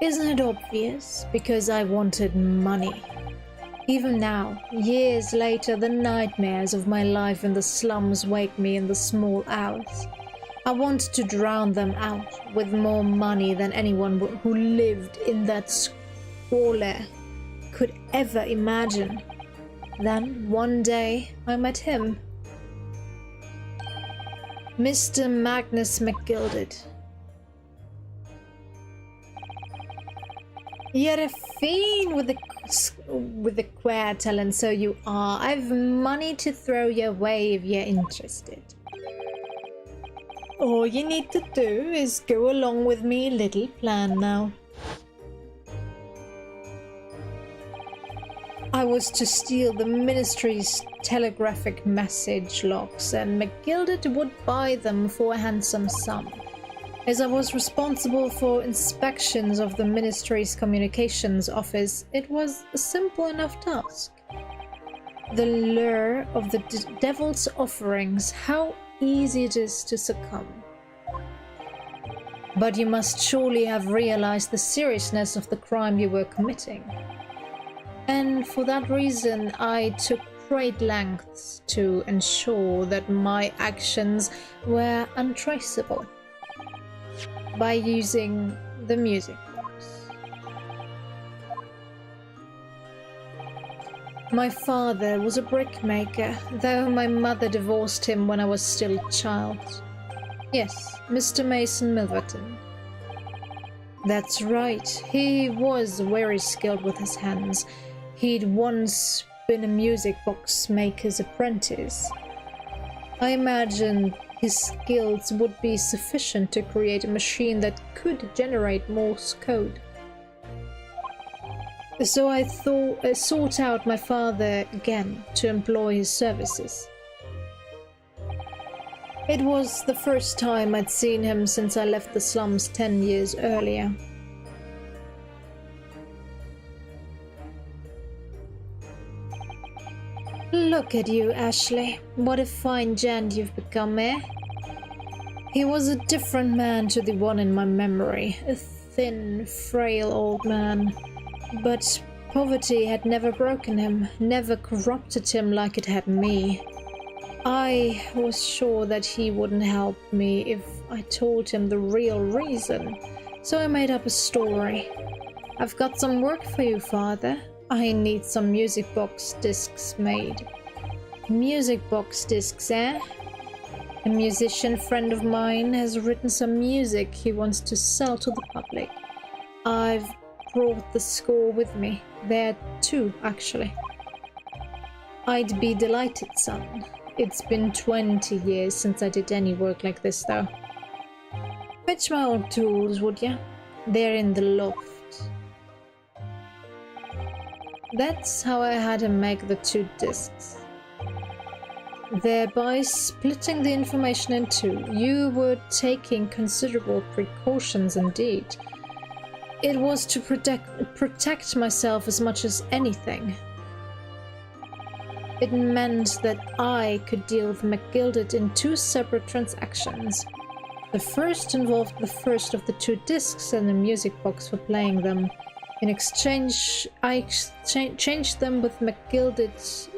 Isn't it obvious? Because I wanted money. Even now, years later, the nightmares of my life in the slums wake me in the small hours. I wanted to drown them out with more money than anyone who lived in that squalor could ever imagine. Then, one day, I met him. Mr. Magnus McGilded. You're a fiend with the queer talent, so you are. I've money to throw your way if you're interested. All you need to do is go along with me little plan now. I was to steal the ministry's telegraphic message logs, and McGilded would buy them for a handsome sum. As I was responsible for inspections of the ministry's communications office, it was a simple enough task. The lure of the devil's offerings, how easy it is to succumb. But you must surely have realized the seriousness of the crime you were committing. And for that reason, I took great lengths to ensure that my actions were untraceable by using the music box. My father was a brickmaker, though my mother divorced him when I was still a child. Yes, Mr. Mason Milverton. That's right, he was very skilled with his hands. He'd once been a music box maker's apprentice. I imagined his skills would be sufficient to create a machine that could generate Morse code. So I sought out my father again to employ his services. It was the first time I'd seen him since I left the slums 10 years earlier. Look at you, Ashley. What a fine gent you've become, eh? He was a different man to the one in my memory. A thin, frail old man. But poverty had never broken him, never corrupted him like it had me. I was sure that he wouldn't help me if I told him the real reason, so I made up a story. I've got some work for you, Father. I need some music box discs made. Music box discs, eh? A musician friend of mine has written some music he wants to sell to the public. I've brought the score with me. There are two, actually. I'd be delighted, son. It's been 20 years since I did any work like this, though. Fetch my old tools, would ya? They're in the loft. That's how I had him make the two discs. Thereby splitting the information in two. You were taking considerable precautions indeed. It was to protect myself as much as anything. It meant that I could deal with McGilded in 2 separate transactions. The first involved the first of the 2 discs and a music box for playing them. In exchange, I exchanged them with McGilded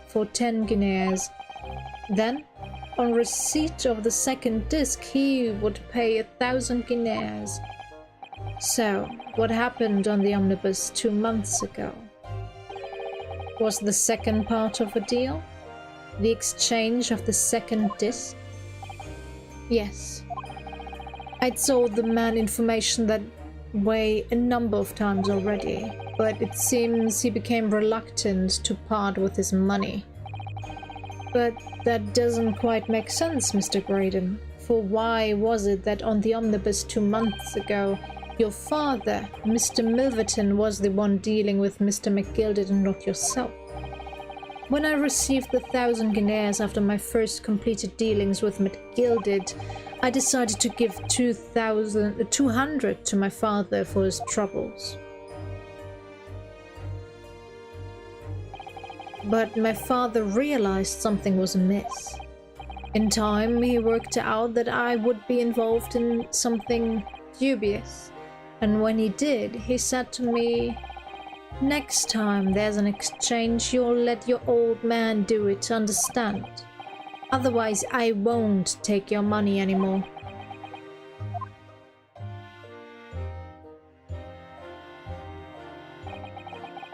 for 10 guineas. Then, on receipt of the second disc, he would pay 1,000 guineas. So, what happened on the omnibus 2 months ago? Was the second part of a deal? The exchange of the second disc? Yes. I'd sold the man information that way a number of times already, but it seems he became reluctant to part with his money. But that doesn't quite make sense, Mr. Graydon. For why was it that on the omnibus 2 months ago, your father, Mr. Milverton, was the one dealing with Mr. McGilded and not yourself? When I received the 1,000 guineas after my first completed dealings with McGilded, I decided to give 200 to my father for his troubles. But my father realized something was amiss. In time, he worked out that I would be involved in something dubious. And when he did, he said to me, "Next time there's an exchange, you'll let your old man do it, understand? Otherwise, I won't take your money anymore."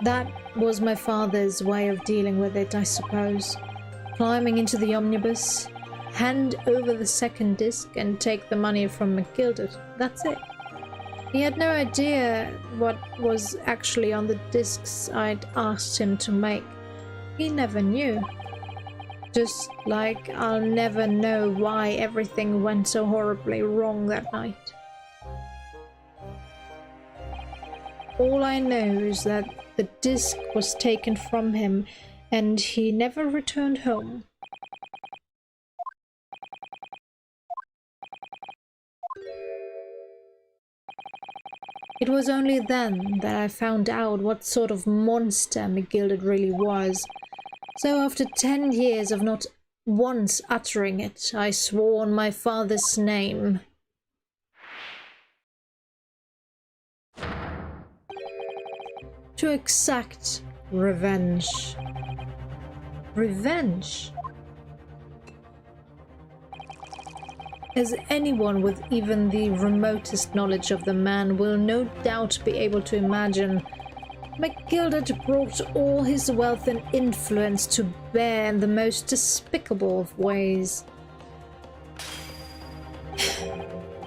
That was my father's way of dealing with it, I suppose. Climbing into the omnibus, hand over the second disc and take the money from McGilded. That's it. He had no idea what was actually on the discs I'd asked him to make. He never knew. Just like I'll never know why everything went so horribly wrong that night. All I know is that the disc was taken from him and he never returned home. It was only then that I found out what sort of monster McGilded really was. So after 10 years of not once uttering it, I swore on my father's name. To exact revenge. Revenge? As anyone with even the remotest knowledge of the man will no doubt be able to imagine, McGilded brought all his wealth and influence to bear in the most despicable of ways.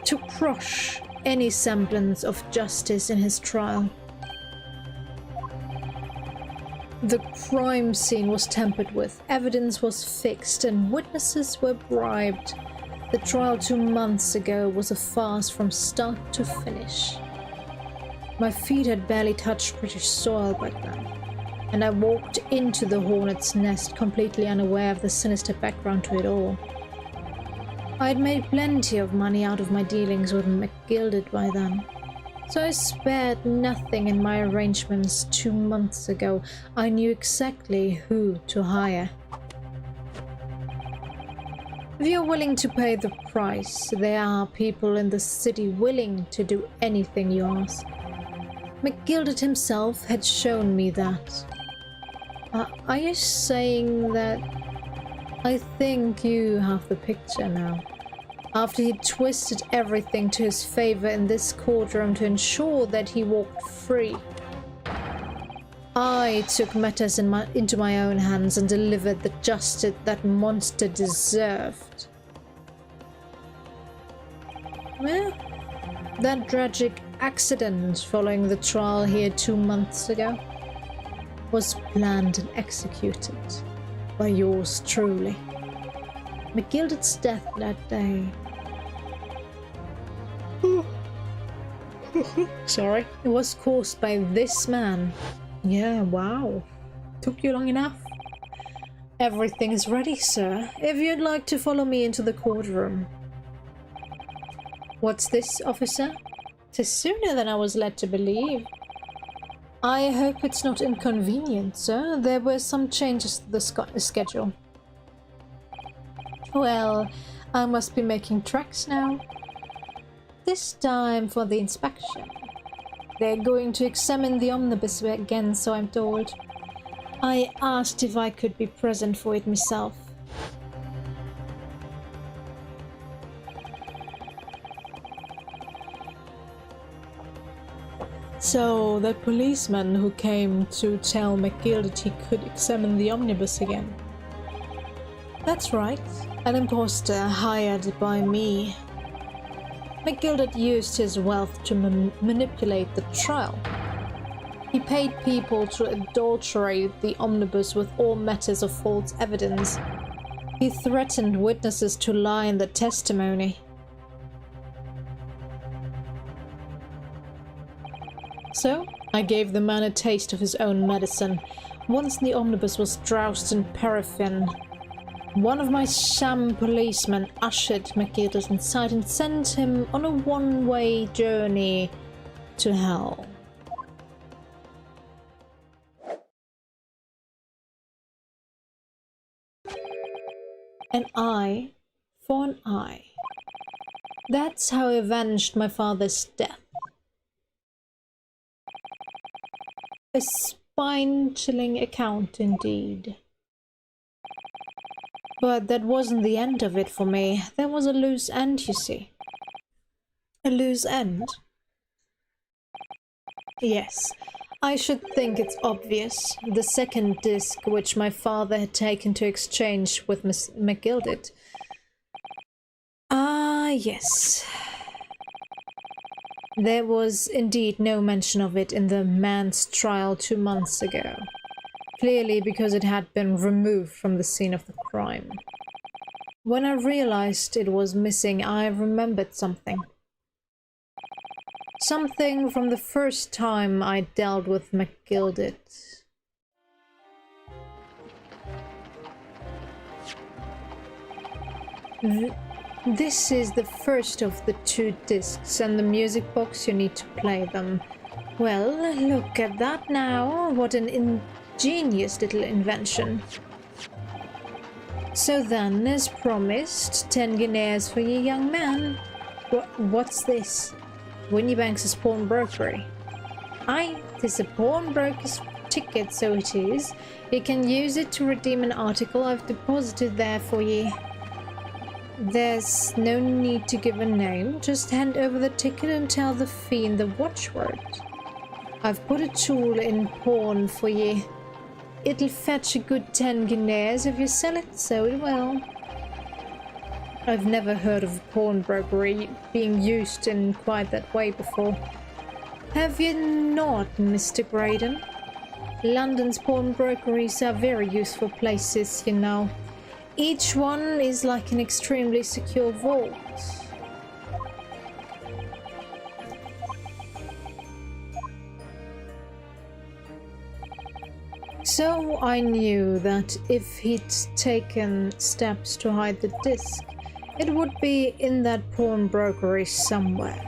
To crush any semblance of justice in his trial. The crime scene was tampered with, evidence was fixed, and witnesses were bribed. The trial 2 months ago was a farce from start to finish. My feet had barely touched British soil by then, and I walked into the hornet's nest completely unaware of the sinister background to it all. I had made plenty of money out of my dealings with McGilded by then, so I spared nothing in my arrangements 2 months ago. I knew exactly who to hire. If you're willing to pay the price, there are people in the city willing to do anything you ask. McGilded himself had shown me that. Are you saying that? I think you have the picture now. After he twisted everything to his favor in this courtroom to ensure that he walked free, I took matters into my own hands and delivered the justice that monster deserved. Well, that tragic accident following the trial here 2 months ago was planned and executed by yours truly. McGilded's death that day. Sorry. It was caused by this man. Yeah, wow. Took you long enough. Everything is ready, sir. If you'd like to follow me into the courtroom. What's this, officer? 'Tis sooner than I was led to believe. I hope it's not inconvenient, sir. There were some changes to the schedule. Well, I must be making tracks now. This time for the inspection. They're going to examine the omnibus again, so I'm told. I asked if I could be present for it myself. So, that policeman who came to tell McGill that he could examine the omnibus again. That's right, an imposter hired by me. McGill used his wealth to manipulate the trial. He paid people to adulterate the omnibus with all matters of false evidence. He threatened witnesses to lie in their testimony. So, I gave the man a taste of his own medicine. Once the omnibus was doused in paraffin, one of my sham policemen ushered McGill inside and sent him on a one-way journey to hell. An eye for an eye. That's how I avenged my father's death. A spine-chilling account indeed. But that wasn't the end of it for me. There was a loose end, you see. A loose end? Yes, I should think it's obvious. The second disc which my father had taken to exchange with Miss McGill. Ah, yes. There was indeed no mention of it in the man's trial 2 months ago. Clearly because it had been removed from the scene of the crime. When I realized it was missing, I remembered something. Something from the first time I dealt with McGill. This is the first of the 2 discs, and the music box you need to play them. Well, look at that now. What an ingenious little invention. So then, as promised, 10 guineas for you, young man. What's this? Windybanks' pawnbrokery. Aye, 'tis a pawnbroker's ticket, so it is. You can use it to redeem an article I've deposited there for ye. There's no need to give a name, just hand over the ticket and tell the fiend the watchword. I've put a tool in pawn for ye. It'll fetch a good 10 guineas if you sell it, so it will. I've never heard of pawnbrokery being used in quite that way before. Have you not, Mr. Graydon? London's pawnbrokeries are very useful places, you know. Each one is like an extremely secure vault. So I knew that if he'd taken steps to hide the disc, it would be in that pawnbrokery somewhere.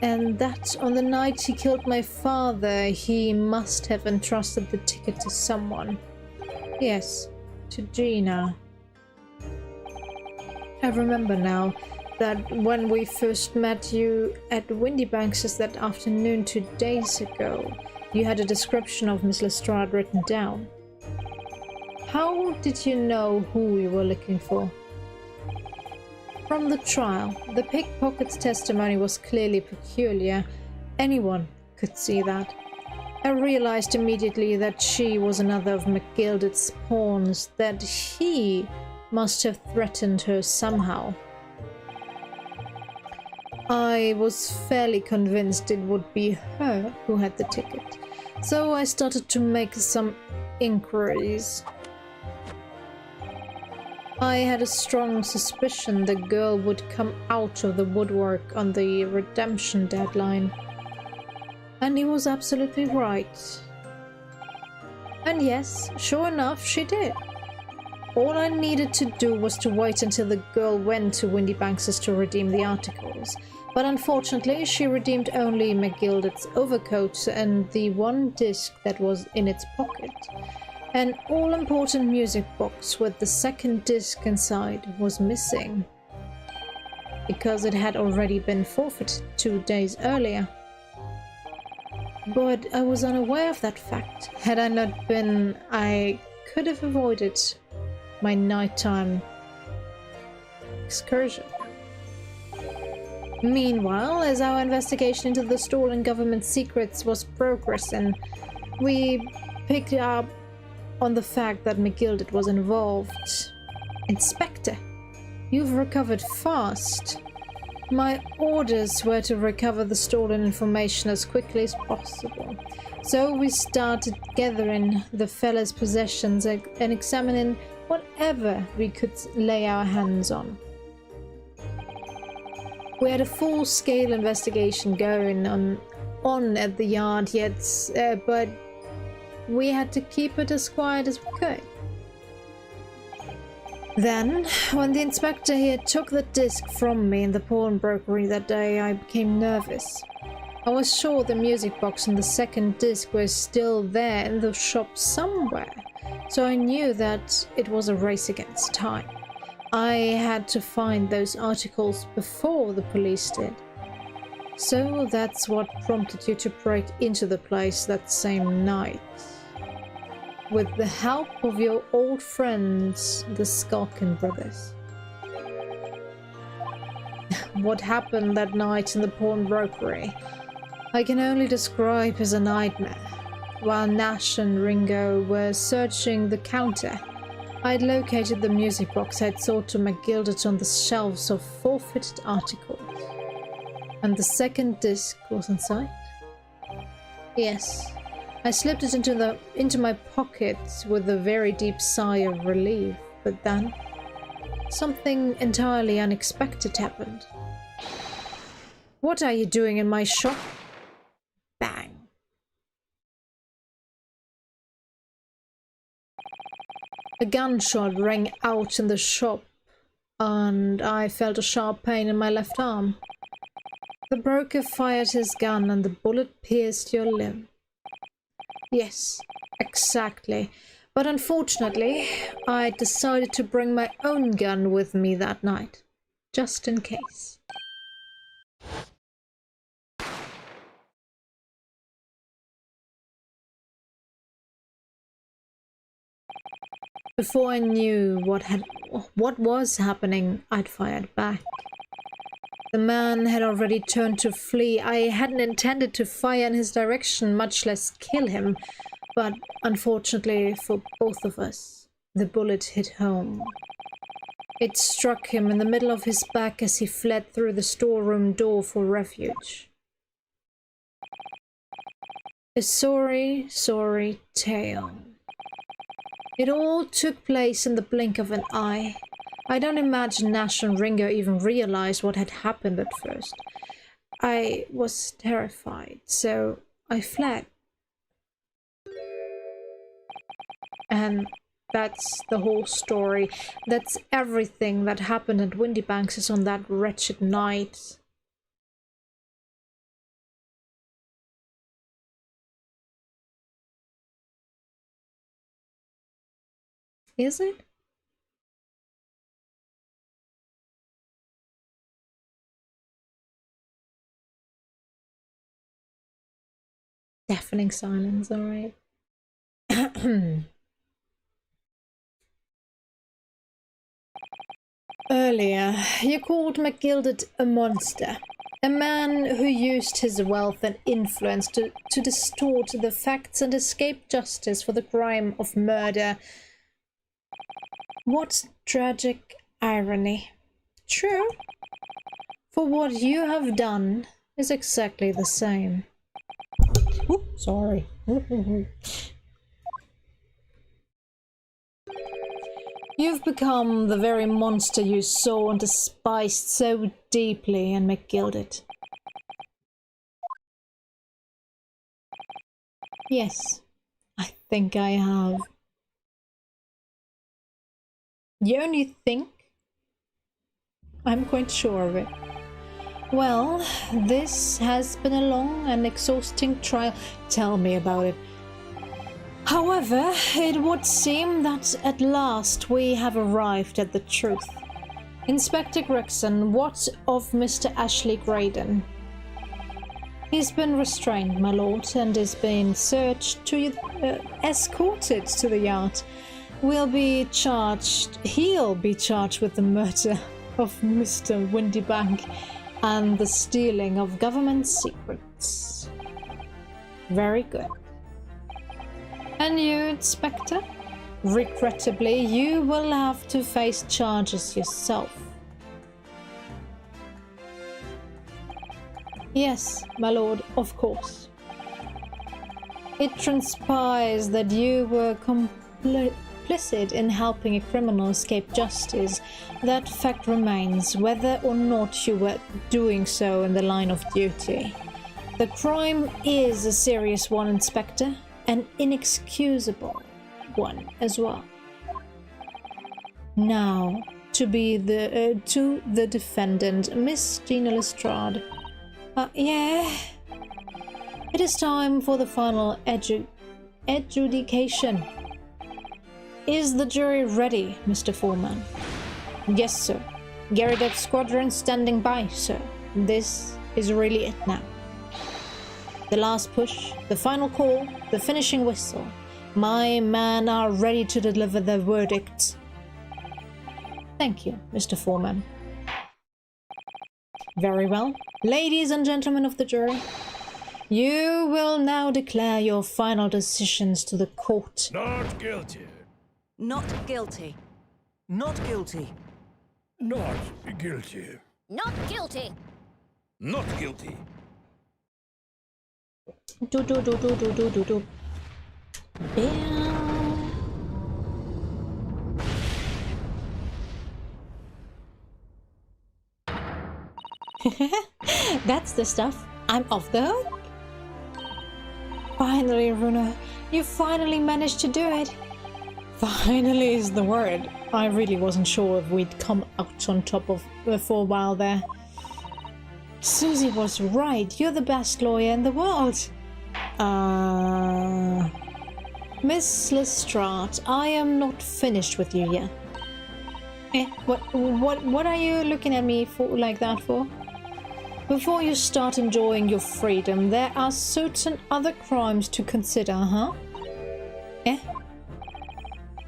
And that on the night he killed my father, he must have entrusted the ticket to someone. Yes, to Gina. I remember now that when we first met you at Windybanks' that afternoon 2 days ago, you had a description of Miss Lestrade written down. How did you know who we were looking for? From the trial, the pickpocket's testimony was clearly peculiar. Anyone could see that. I realized immediately that she was another of McGilded's pawns, that he must have threatened her somehow. I was fairly convinced it would be her who had the ticket, so I started to make some inquiries. I had a strong suspicion the girl would come out of the woodwork on the redemption deadline. And he was absolutely right. And yes, sure enough, she did. All I needed to do was to wait until the girl went to Windybanks' to redeem the articles. But unfortunately, she redeemed only McGilded's overcoat and the one disc that was in its pocket. An all-important music box with the second disc inside was missing, because it had already been forfeited 2 days earlier. But I was unaware of that fact. Had I not been, I could have avoided my nighttime excursion. Meanwhile, as our investigation into the stolen government secrets was progressing, we picked up on the fact that McGilded was involved. Inspector, you've recovered fast. My orders were to recover the stolen information as quickly as possible. So we started gathering the fella's possessions and examining whatever we could lay our hands on. We had a full-scale investigation going on at the yard yet, but we had to keep it as quiet as we could. Then, when the inspector here took the disc from me in the pawnbrokery that day, I became nervous. I was sure the music box and the second disc were still there in the shop somewhere, so I knew that it was a race against time. I had to find those articles before the police did. So that's what prompted you to break into the place that same night. With the help of your old friends, the Skulkin brothers. What happened that night in the pawnbrokery, I can only describe as a nightmare. While Nash and Ringo were searching the counter, I'd located the music box I'd sold to McGilded on the shelves of forfeited articles. And the second disc was inside? Yes. I slipped it into my pocket with a very deep sigh of relief, but then something entirely unexpected happened. What are you doing in my shop? Bang. A gunshot rang out in the shop, and I felt a sharp pain in my left arm. The broker fired his gun and the bullet pierced your limb. Yes, exactly. But unfortunately, I decided to bring my own gun with me that night, just in case. Before I knew what was happening, I'd fired back. The man had already turned to flee. I hadn't intended to fire in his direction, much less kill him. But unfortunately for both of us, the bullet hit home. It struck him in the middle of his back as he fled through the storeroom door for refuge. A sorry, sorry tale. It all took place in the blink of an eye. I don't imagine Nash and Ringo even realized what had happened at first. I was terrified, so I fled. And that's the whole story. That's everything that happened at Windybanks on that wretched night. Is it? Deafening silence, alright. Earlier, you called McGilded a monster. A man who used his wealth and influence to distort the facts and escape justice for the crime of murder. What tragic irony. True. For what you have done is exactly the same. Ooh, sorry. You've become the very monster you saw and despised so deeply in McGilded. Yes, I think I have. You only think? I'm quite sure of it. Well, this has been a long and exhausting trial. Tell me about it. However, it would seem that at last we have arrived at the truth. Inspector Gregson, what of Mr. Ashley Graydon? He's been restrained, my lord, and is being escorted to the yard. He'll be charged with the murder of Mr. Windybank and the stealing of government secrets. Very good. And you, Inspector? Regrettably, you will have to face charges yourself. Yes, my lord, of course. It transpires that you were complicit in helping a criminal escape justice. That fact remains, whether or not you were doing so in the line of duty. The crime is a serious one, Inspector, an inexcusable one as well. Now, to the defendant, Miss Gina Lestrade. Yeah. It is time for the final adjudication. Is the jury ready, Mr. Foreman? Yes, sir. Garrett Squadron standing by, sir. This is really it now. The last push, the final call, the finishing whistle. My men are ready to deliver the verdict. Thank you, Mr. Foreman. Very well. Ladies and gentlemen of the jury, you will now declare your final decisions to the court. Not guilty. Not guilty. Not guilty. Not guilty. Not guilty. Not guilty. Do. Yeah. That's the stuff. I'm off the hook. Finally, Runa, you finally managed to do it. Finally is the word. I really wasn't sure if we'd come out on top of for a while there. Susie was right. You're the best lawyer in the world. Miss Lestrade, I am not finished with you yet. What are you looking at me for like that for? Before you start enjoying your freedom, there are certain other crimes to consider, huh?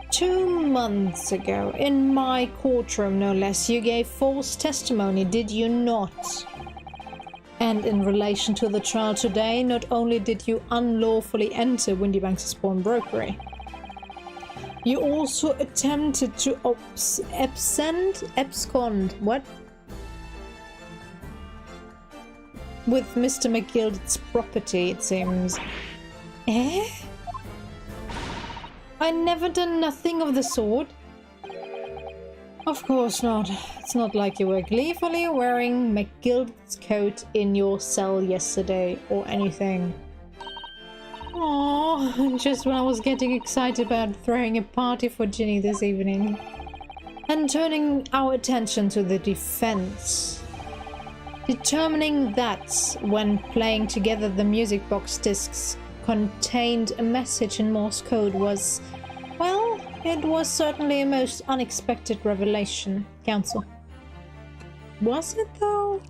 2 months ago, in my courtroom no less, you gave false testimony, did you not? And in relation to the trial today, not only did you unlawfully enter Windybank's pawnbrokery, you also attempted to abscond, what? With Mr. McGilde's property, it seems. I never done nothing of the sort. Of course not. It's not like you were gleefully wearing McGilde's coat in your cell yesterday or anything. Oh, just when I was getting excited about throwing a party for Ginny this evening. And turning our attention to the defense. Determining that when playing together the music box discs contained a message in Morse code was, well, it was certainly a most unexpected revelation, counsel. Was it though?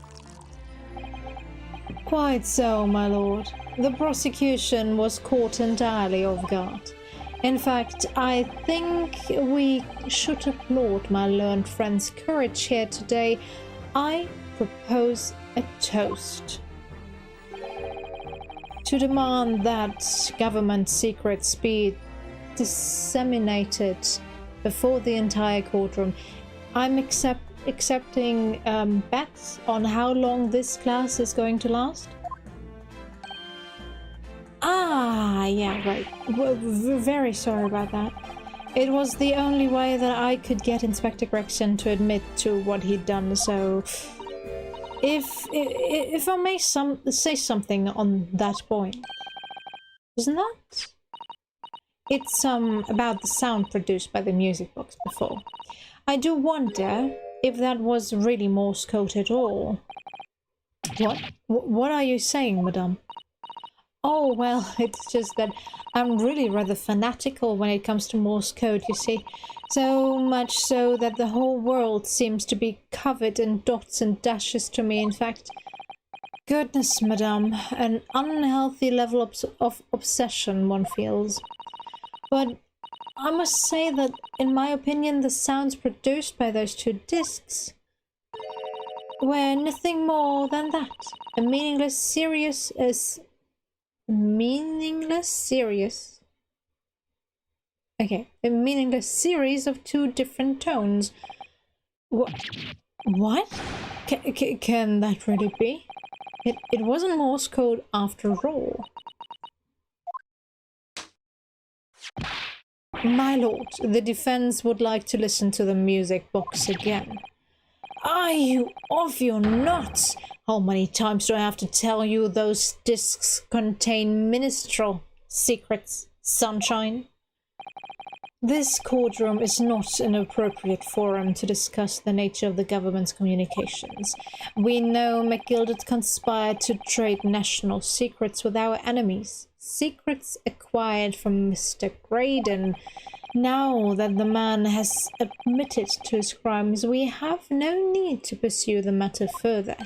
Quite so, my lord. The prosecution was caught entirely off guard. In fact, I think we should applaud my learned friend's courage here today. I propose a toast. To demand that government secrets be disseminated before the entire courtroom. I'm accepting bets on how long this class is going to last. Ah, yeah, right. We're very sorry about that. It was the only way that I could get Inspector Gregson to admit to what he'd done, so... If I may say something on that point. Isn't that? It's about the sound produced by the music box before. I do wonder if that was really Morse code at all. What? What are you saying, madame? Oh, well, it's just that I'm really rather fanatical when it comes to Morse code, you see. So much so that the whole world seems to be covered in dots and dashes to me, in fact. Goodness, madame, an unhealthy level of obsession one feels. But I must say that, in my opinion, the sounds produced by those two discs were nothing more than that. A meaningless series Okay, a meaningless series of two different tones. What? Can that really be? It wasn't Morse code after all. My lord, the defense would like to listen to the music box again. Are you off your nuts? How many times do I have to tell you those discs contain minstrel secrets, sunshine? This courtroom is not an appropriate forum to discuss the nature of the government's communications. We know McGilded conspired to trade national secrets with our enemies. Secrets acquired from Mr. Graydon. Now that the man has admitted to his crimes, we have no need to pursue the matter further.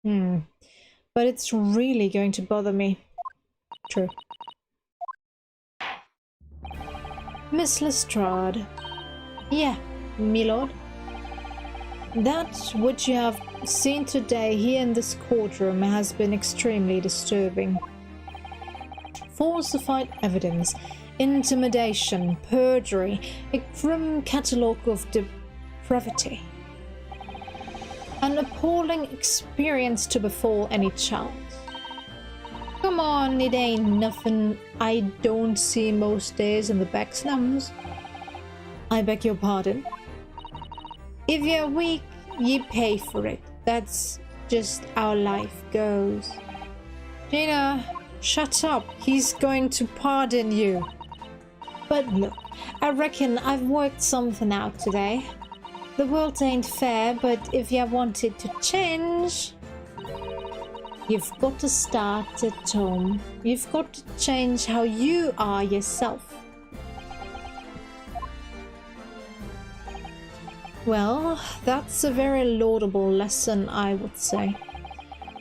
But it's really going to bother me. True. Miss Lestrade. Yeah, milord. That which you have seen today here in this courtroom has been extremely disturbing. Falsified evidence, intimidation, perjury, a grim catalogue of depravity. An appalling experience to befall any child. Come on, it ain't nothing I don't see most days in the back slums. I beg your pardon. If you're weak, ye pay for it. That's just how life goes. Gina, shut up. He's going to pardon you. But look, I reckon I've worked something out today. The world ain't fair, but if you want it to change, you've got to start at home. You've got to change how you are yourself. Well, that's a very laudable lesson, I would say.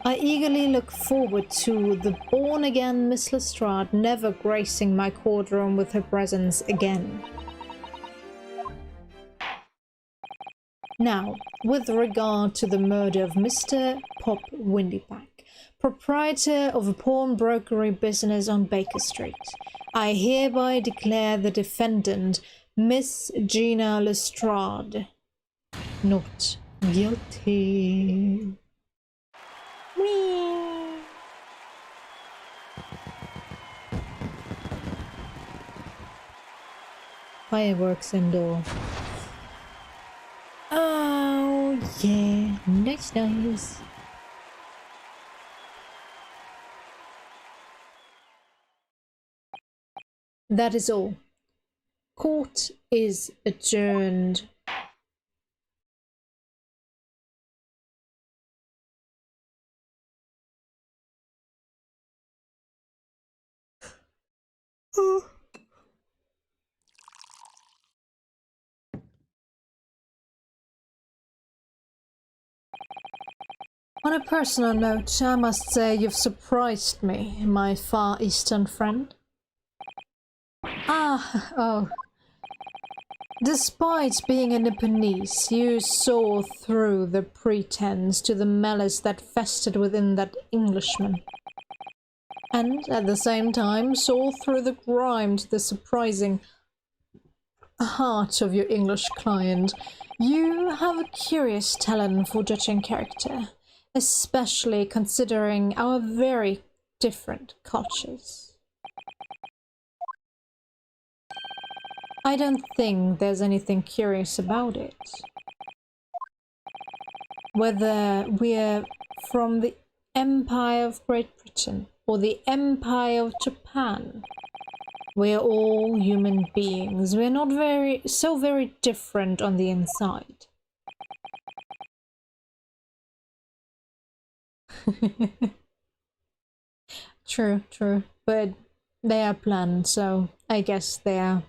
I eagerly look forward to the born-again Miss Lestrade never gracing my courtroom with her presence again. Now, with regard to the murder of Mr. Pop Windyback, proprietor of a pawnbrokery business on Baker Street, I hereby declare the defendant, Miss Gina Lestrade, not guilty. Whee! Fireworks indoor. Oh yeah, nice. That is all. Court is adjourned. On a personal note, I must say you've surprised me, my Far Eastern friend. Oh. Despite being a Nipponese, you saw through the pretense to the malice that festered within that Englishman. And at the same time saw through the grime to the surprising heart of your English client. You have a curious talent for judging character, especially considering our very different cultures. I don't think there's anything curious about it. Whether we're from the Empire of Great Britain or the Empire of Japan, we're all human beings. We're not so very different on the inside. True, true. But they are planned, so I guess they are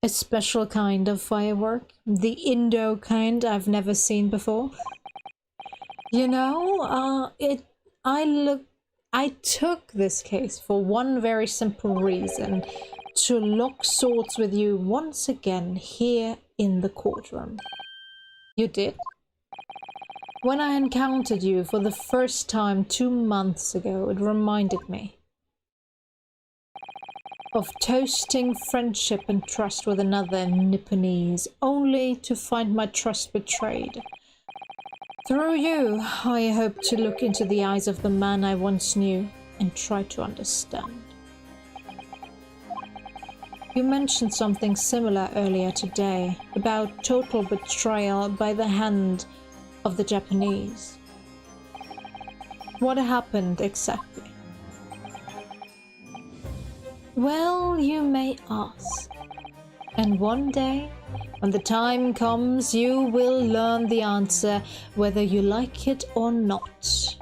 a special kind of firework. The Indo kind I've never seen before. You know, I took this case for one very simple reason: to lock swords with you once again here in the courtroom. You did? When I encountered you for the first time 2 months ago, it reminded me of toasting friendship and trust with another Nipponese, only to find my trust betrayed. Through you, I hope to look into the eyes of the man I once knew and try to understand. You mentioned something similar earlier today, about total betrayal by the hand of the Japanese. What happened exactly? Well, you may ask. And one day, when the time comes, you will learn the answer, whether you like it or not.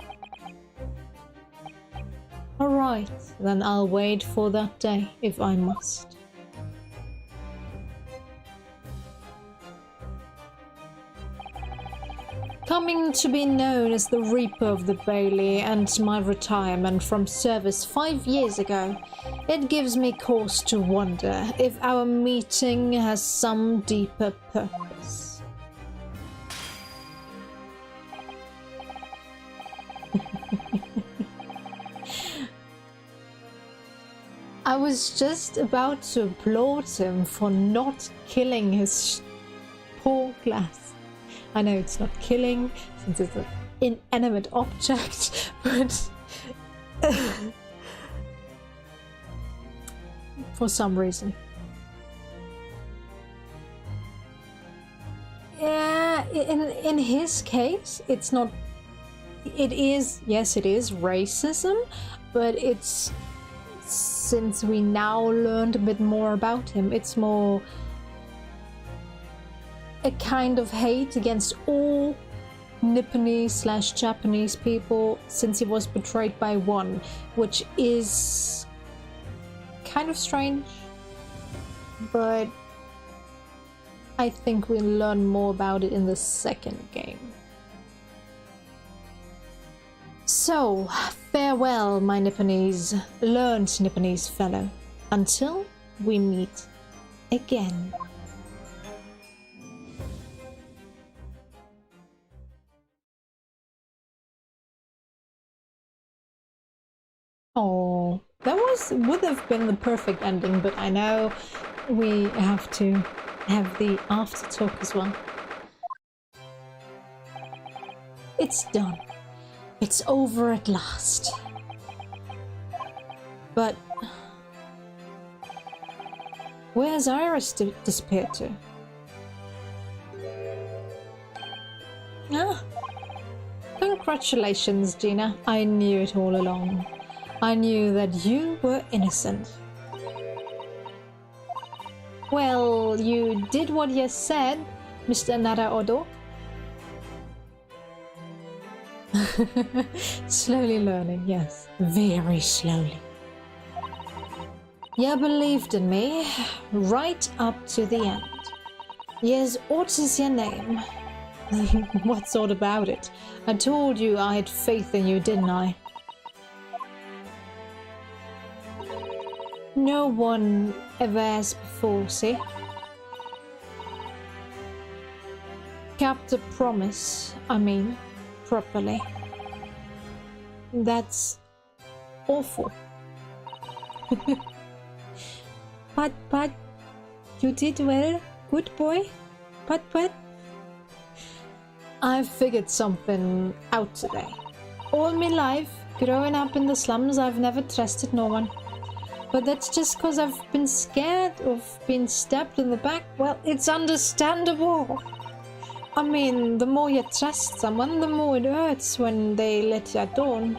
Alright, then I'll wait for that day, if I must. Coming to be known as the Reaper of the Bailey and my retirement from service 5 years ago, it gives me cause to wonder if our meeting has some deeper purpose. I was just about to applaud him for not killing his poor glass. I know it's not killing, since it's an inanimate object, but for some reason. Yeah, in his case, it's not... It is, yes, it is racism, but it's... Since we now learned a bit more about him, it's more a kind of hate against all Nipponese/Japanese people, since he was betrayed by one, which is kind of strange, but I think we'll learn more about it in the second game. So, farewell, my learned Nipponese fellow, until we meet again. Oh, that would have been the perfect ending, but I know we have to have the after talk as well. It's done. It's over at last. But where's Iris disappeared to? Ah, congratulations, Gina. I knew it all along. I knew that you were innocent. Well, you did what you said, Mr. Nara-Odo. Slowly learning, yes. Very slowly. You believed in me, right up to the end. Yes, what is your name? What sort about it? I told you I had faith in you, didn't I? No one ever has before, see? Kept a promise, I mean, properly. That's awful. Pat, you did well, good boy. Pat. I figured something out today. All my life, growing up in the slums, I've never trusted no one. But that's just because I've been scared of being stabbed in the back. Well, it's understandable. I mean, the more you trust someone, the more it hurts when they let you down.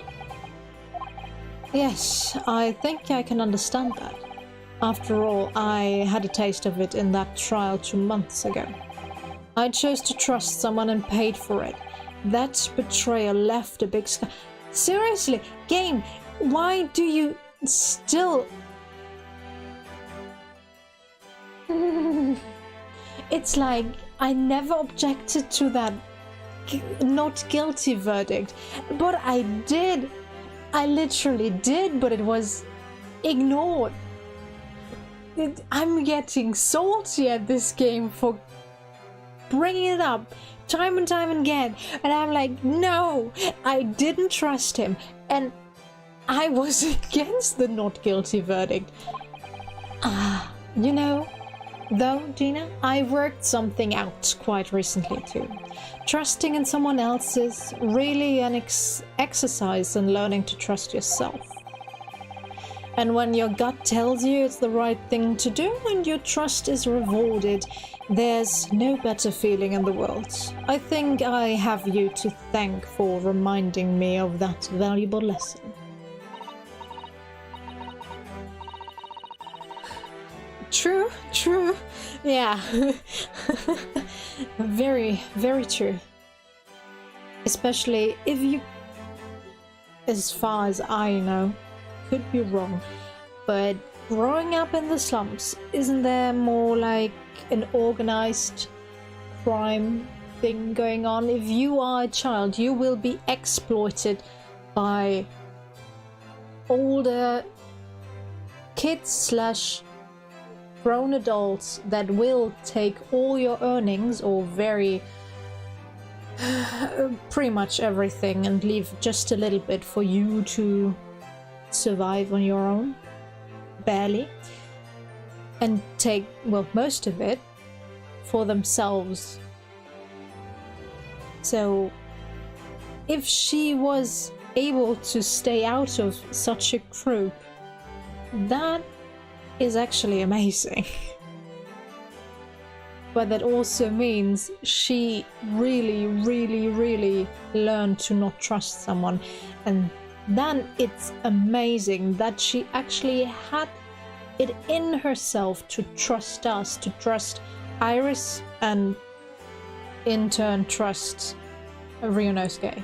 Yes, I think I can understand that. After all, I had a taste of it in that trial 2 months ago. I chose to trust someone and paid for it. That betrayal left a big scar. Seriously, game, why do you still... It's like, I never objected to that not guilty verdict, but I did. I literally did, but it was ignored. I'm getting salty at this game for bringing it up time and time again, and I'm like, no, I didn't trust him, and I was against the not guilty verdict. You know, though, Gina, I worked something out quite recently too. Trusting in someone else is really an exercise in learning to trust yourself. And when your gut tells you it's the right thing to do and your trust is rewarded, there's no better feeling in the world. I think I have you to thank for reminding me of that valuable lesson. True, true. Yeah. Very, very true. Especially if you, as far as I know, could be wrong, but growing up in the slums, isn't there more like an organized crime thing going on? If you are a child, you will be exploited by older kids / grown adults that will take all your earnings, or very pretty much everything, and leave just a little bit for you to survive on your own, barely, and take, well, most of it for themselves. So if she was able to stay out of such a group, that is actually amazing. But that also means she really learned to not trust someone, and then it's amazing that she actually had it in herself to trust us, to trust Iris, and in turn trust Ryunosuke.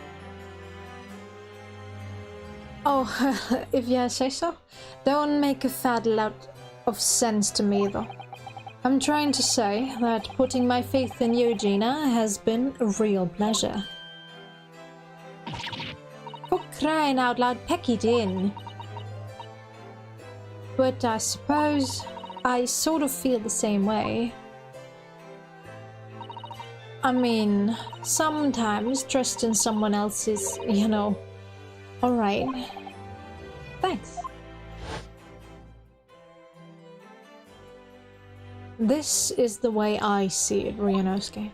Oh, if you say so. Don't make a faddle out of sense to me, though. I'm trying to say that putting my faith in you, Gina, has been a real pleasure. For crying out loud, peck it in. But I suppose I sort of feel the same way. I mean, sometimes trusting someone else is, you know, alright. Thanks. This is the way I see it, Ryunosuke.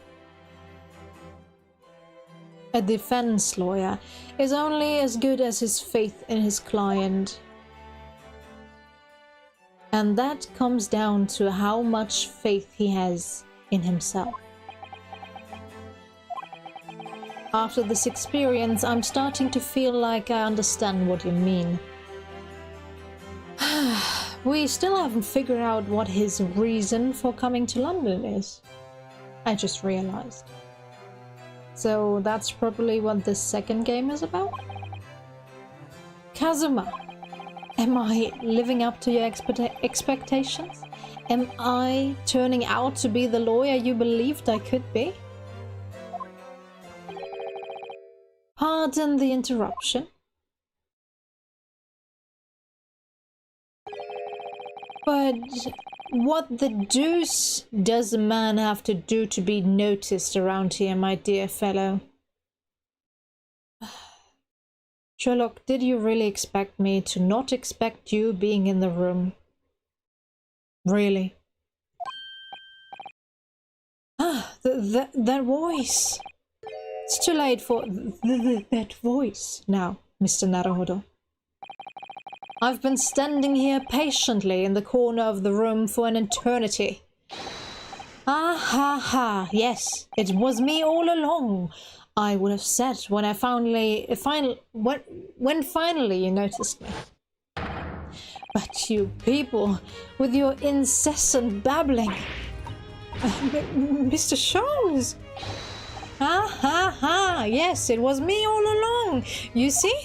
A defense lawyer is only as good as his faith in his client. And that comes down to how much faith he has in himself. After this experience, I'm starting to feel like I understand what you mean. We still haven't figured out what his reason for coming to London is. I just realized. So that's probably what this second game is about? Kazuma, am I living up to your expectations? Am I turning out to be the lawyer you believed I could be? Pardon the interruption. But what the deuce does a man have to do to be noticed around here, my dear fellow? Sherlock, did you really expect me to not expect you being in the room? Really? Ah, that voice. It's too late for that voice now, Mr. Naruhodo. I've been standing here patiently in the corner of the room for an eternity. Ah ha ha, yes, it was me all along, I would have said when I finally you noticed me. But you people, with your incessant babbling. Mr. Sholmes! Ha ha ha, yes, it was me all along, you see?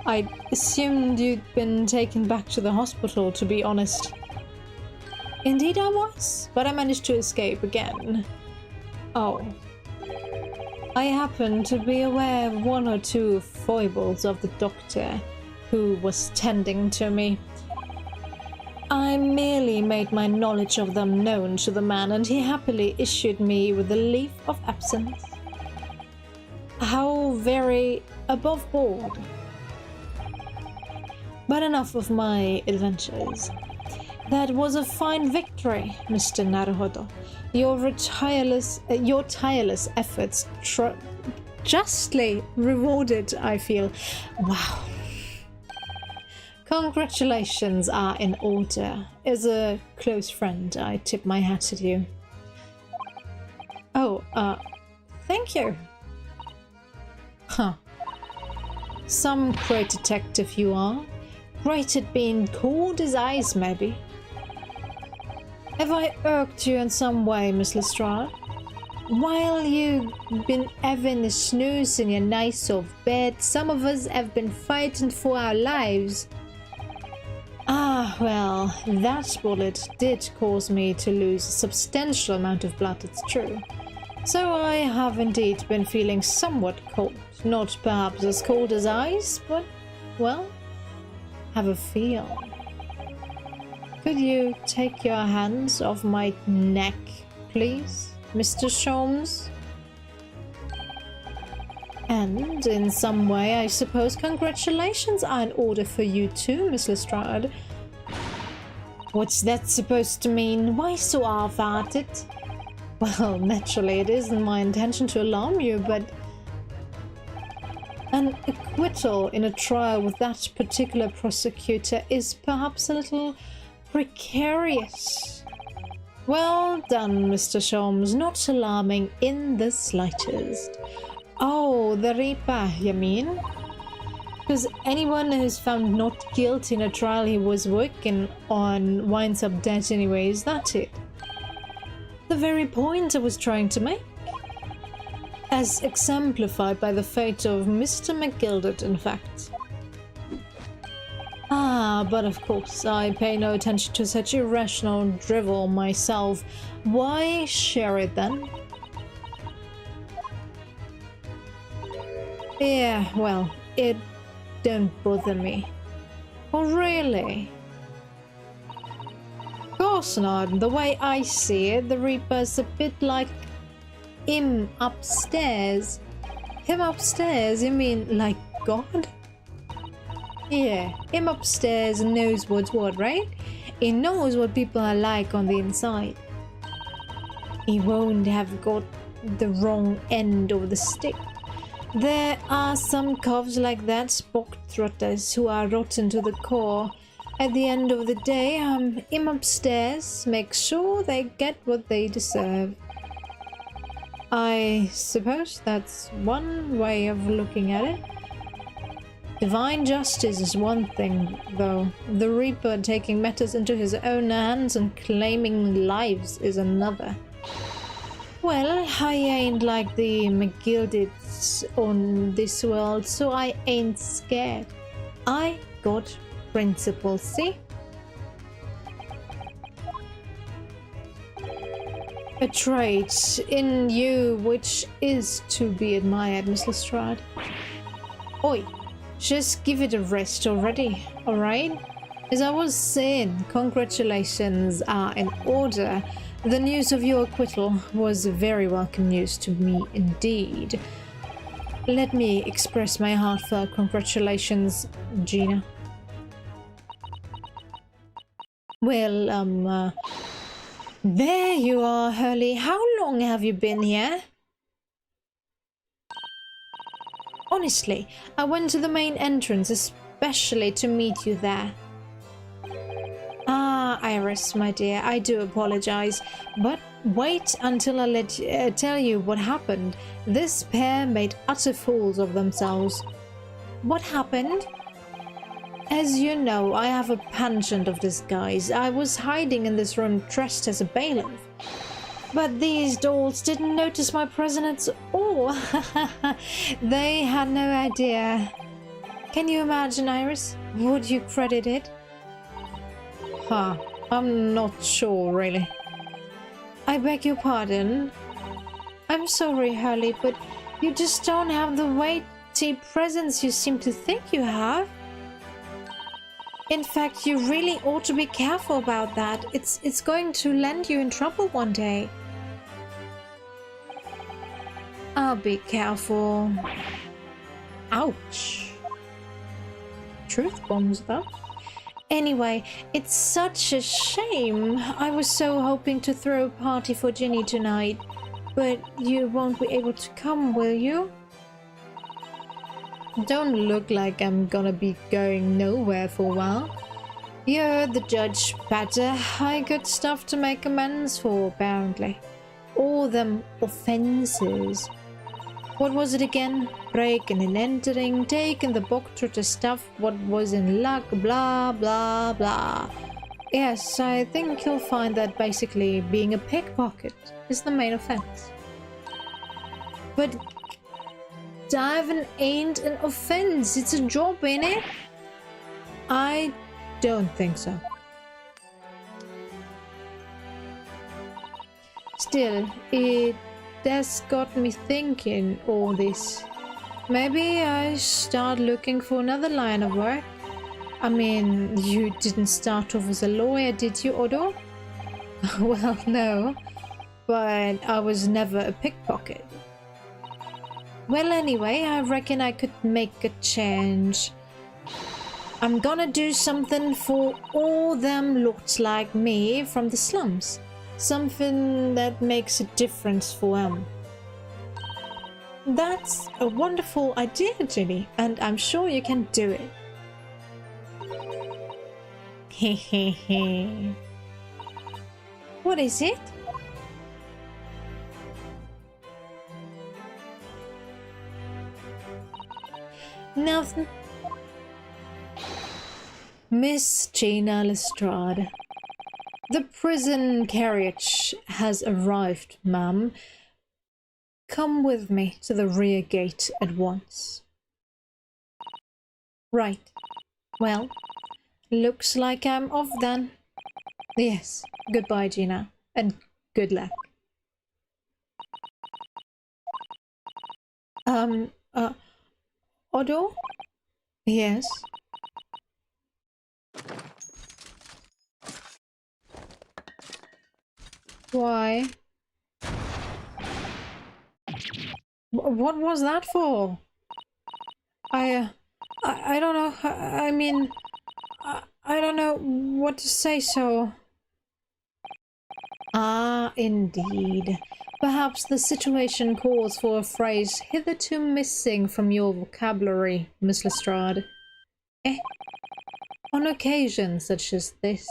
I assumed you'd been taken back to the hospital, to be honest. Indeed I was, but I managed to escape again. Oh. I happen to be aware of one or two foibles of the doctor who was tending to me. I merely made my knowledge of them known to the man, and he happily issued me with a leave of absence. How very above board. But enough of my adventures. That was a fine victory, Mr. Naruhodo. Your tireless efforts justly rewarded, I feel. Wow. Congratulations are in order. As a close friend, I tip my hat at you. Oh, thank you. Huh. Some great detective you are. Great at being cold as ice, maybe. Have I irked you in some way, Miss Lestrade? While you've been having a snooze in your nice soft bed, some of us have been fighting for our lives. Ah, well, that bullet did cause me to lose a substantial amount of blood, it's true. So I have indeed been feeling somewhat cold. Not perhaps as cold as ice, but, well, have a feel. Could you take your hands off my neck, please, Mr. Sholmes? And in some way, I suppose congratulations are in order for you too, Miss Lestrade. What's that supposed to mean? Why so half-hearted? Well, naturally, it isn't my intention to alarm you, but an acquittal in a trial with that particular prosecutor is perhaps a little precarious. Well done, Mr. Sholmes. Not alarming in the slightest. Oh, the Reaper, you mean? Because anyone who's found not guilty in a trial he was working on winds up dead anyway, is that it? The very point I was trying to make. As exemplified by the fate of Mr. McGilded, in fact. Ah, but of course, I pay no attention to such irrational drivel myself. Why share it then? Yeah, well, it don't bother me. Oh, really? Of course not. The way I see it, the Reaper's a bit like him upstairs. Him upstairs? You mean like God? Yeah, him upstairs knows what's what, right? He knows what people are like on the inside. He won't have got the wrong end of the stick. There are some covs like that, spock-trotters, who are rotten to the core. At the end of the day, him upstairs makes sure they get what they deserve. I suppose that's one way of looking at it. Divine justice is one thing, though. The Reaper taking matters into his own hands and claiming lives is another. Well, I ain't like the McGildeds on this world, so I ain't scared. I got principles, see? A trait in you which is to be admired, Miss Lestrade. Oi, just give it a rest already, alright? As I was saying, congratulations are in order. The news of your acquittal was very welcome news to me indeed. Let me express my heartfelt congratulations, Gina. Well, there you are, Hurley. How long have you been here? Honestly, I went to the main entrance especially to meet you there. Ah, Iris, my dear, I do apologize, but wait until I tell you what happened. This pair made utter fools of themselves. What happened? As you know, I have a penchant of disguise. I was hiding in this room dressed as a bailiff. But these dolls didn't notice my presence at all. They had no idea. Can you imagine, Iris? Would you credit it? Huh, I'm not sure, really. I beg your pardon. I'm sorry, Hurley, but you just don't have the weighty presence you seem to think you have. In fact, you really ought to be careful about that. It's going to land you in trouble one day. I'll be careful. Ouch. Truth bombs, though. Anyway, it's such a shame. I was so hoping to throw a party for Ginny tonight. But you won't be able to come, will you? Don't look like I'm gonna be going nowhere for a while. You heard the judge, Badger. I got stuff to make amends for, apparently. All them offences. What was it again? Breaking and entering, taking the Boktrotter stuff, what was in luck, blah blah blah. Yes, I think you'll find that basically being a pickpocket is the main offense. But diving ain't an offense, it's a job, ain't it? I don't think so. Still, it has got me thinking all this. Maybe I start looking for another line of work. I mean, you didn't start off as a lawyer, did you, Odo? Well, no. But I was never a pickpocket. Well, anyway, I reckon I could make a change. I'm gonna do something for all them lots like me from the slums. Something that makes a difference for them. That's a wonderful idea, Ginny, and I'm sure you can do it. Hehehe. What is it? Nothing. Miss Gina Lestrade. The prison carriage has arrived, ma'am. Come with me to the rear gate at once. Right. Well, looks like I'm off then. Yes. Goodbye, Gina. And good luck. Odo? Yes? Why? What was that for? I don't know. I mean, I don't know what to say, so... Ah, indeed. Perhaps the situation calls for a phrase hitherto missing from your vocabulary, Miss Lestrade. On occasions such as this,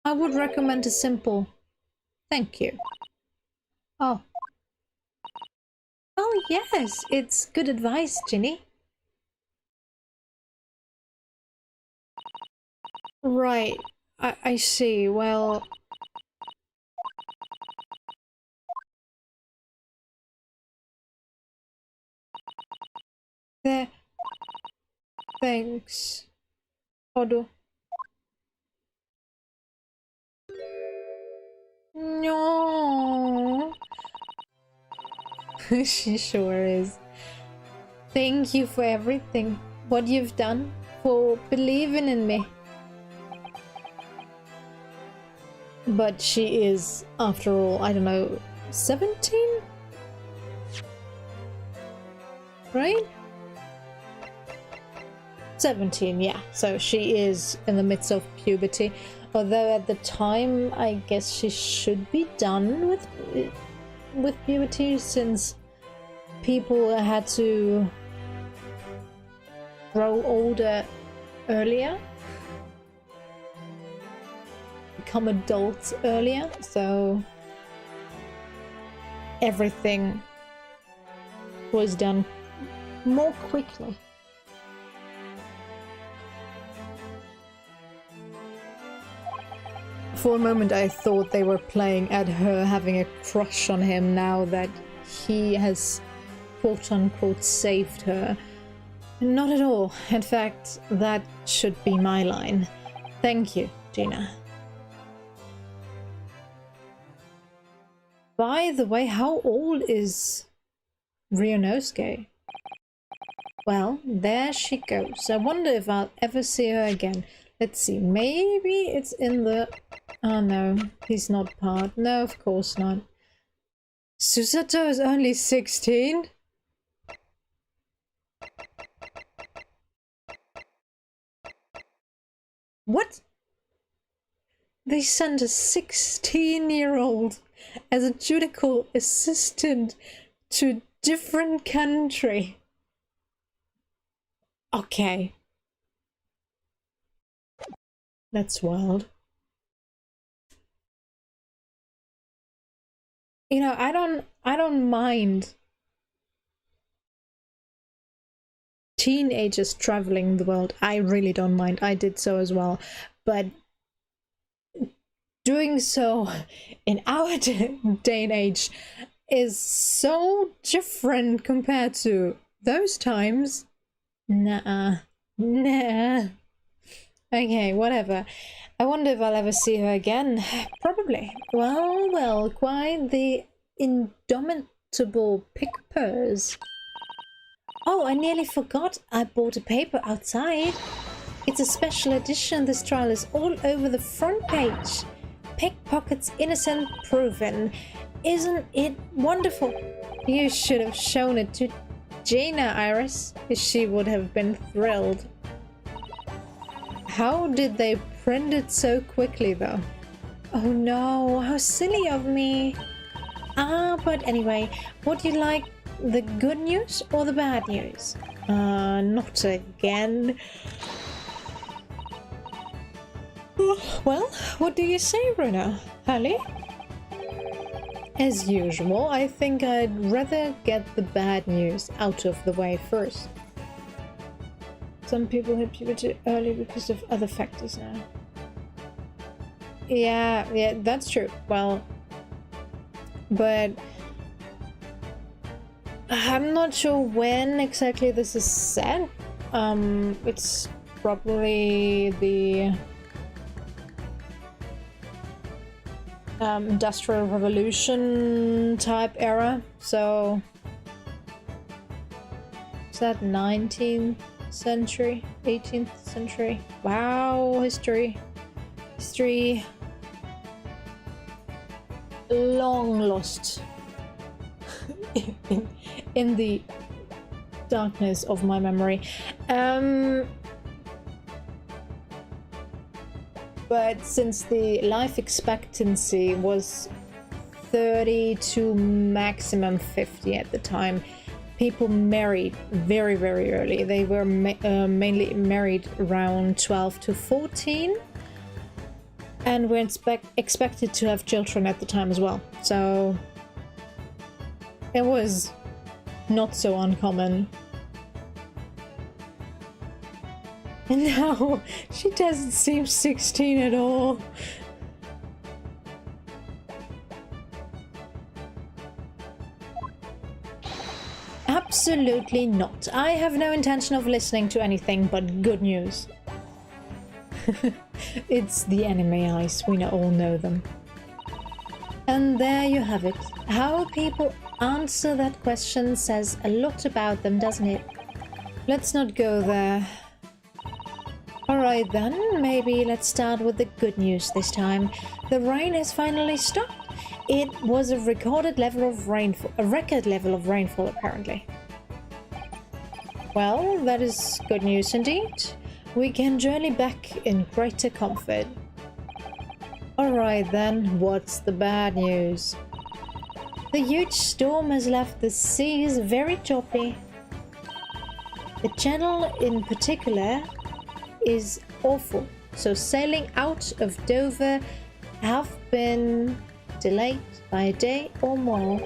I would recommend a simple thank you. Oh. Oh yes, it's good advice, Ginny. Right, I see. Well... There... Thanks, Odo. No. She sure is. Thank you for everything. What you've done. For believing in me. But she is, after all, I don't know, 17? Right? 17, yeah. So she is in the midst of puberty. Although at the time, I guess she should be done with puberty, since people had to grow older earlier, become adults earlier, so everything was done more quickly. For a moment I thought they were playing at her having a crush on him now that he has quote-unquote saved her. Not at all. In fact, that should be my line. Thank you, Gina. By the way, how old is Ryonosuke? Well, there she goes. I wonder if I'll ever see her again. Let's see, maybe it's in the... Oh no, he's not part. No, of course not. Susato is only 16? What? They sent a 16-year-old as a judicial assistant to a different country. Okay. That's wild. You know, I don't mind teenagers traveling the world. I really don't mind. I did so as well. But doing so in our day and age is so different compared to those times. Nah. Okay, whatever. I wonder if I'll ever see her again. Probably. Well, quite the indomitable pickpurs. Oh, I nearly forgot. I bought a paper outside. It's a special edition. This trial is all over the front page. Pickpockets innocent proven. Isn't it wonderful? You should have shown it to Gina, Iris. She would have been thrilled. How did they print it so quickly though? Oh no, how silly of me. But anyway, would you like the good news or the bad news? Not again. Well, what do you say, Runa? Hallie? As usual, I think I'd rather get the bad news out of the way first. Some people hit puberty early because of other factors now. Yeah, that's true. Well, but I'm not sure when exactly this is set. It's probably the Industrial Revolution type era. So is that 19th century, 18th century? Wow, history long lost in the darkness of my memory. But since the life expectancy was 30 to maximum 50 at the time, people married very, very early. They were mainly married around 12 to 14 and were expected to have children at the time as well. So it was not so uncommon. And now she doesn't seem 16 at all. Absolutely not. I have no intention of listening to anything but good news. It's the anime eyes, we all know them. And there you have it. How people answer that question says a lot about them, doesn't it? Let's not go there. Alright then, maybe let's start with the good news this time. The rain has finally stopped. It was a record level of rainfall apparently. Well, that is good news indeed. We can journey back in greater comfort. Alright then, what's the bad news? The huge storm has left the seas very choppy. The channel in particular is awful, so sailing out of Dover have been delayed by a day or more.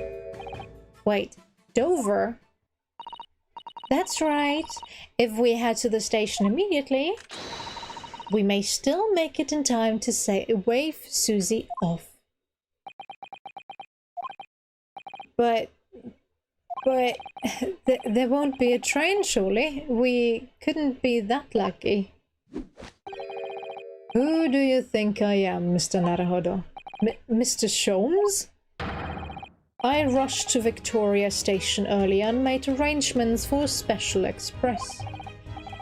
Wait, Dover? That's right. If we head to the station immediately, we may still make it in time to wave Susie off. But But there won't be a train, surely? We couldn't be that lucky. Who do you think I am, Mr. Naruhodo? Mr. Sholmes? I rushed to Victoria Station earlier and made arrangements for a special express.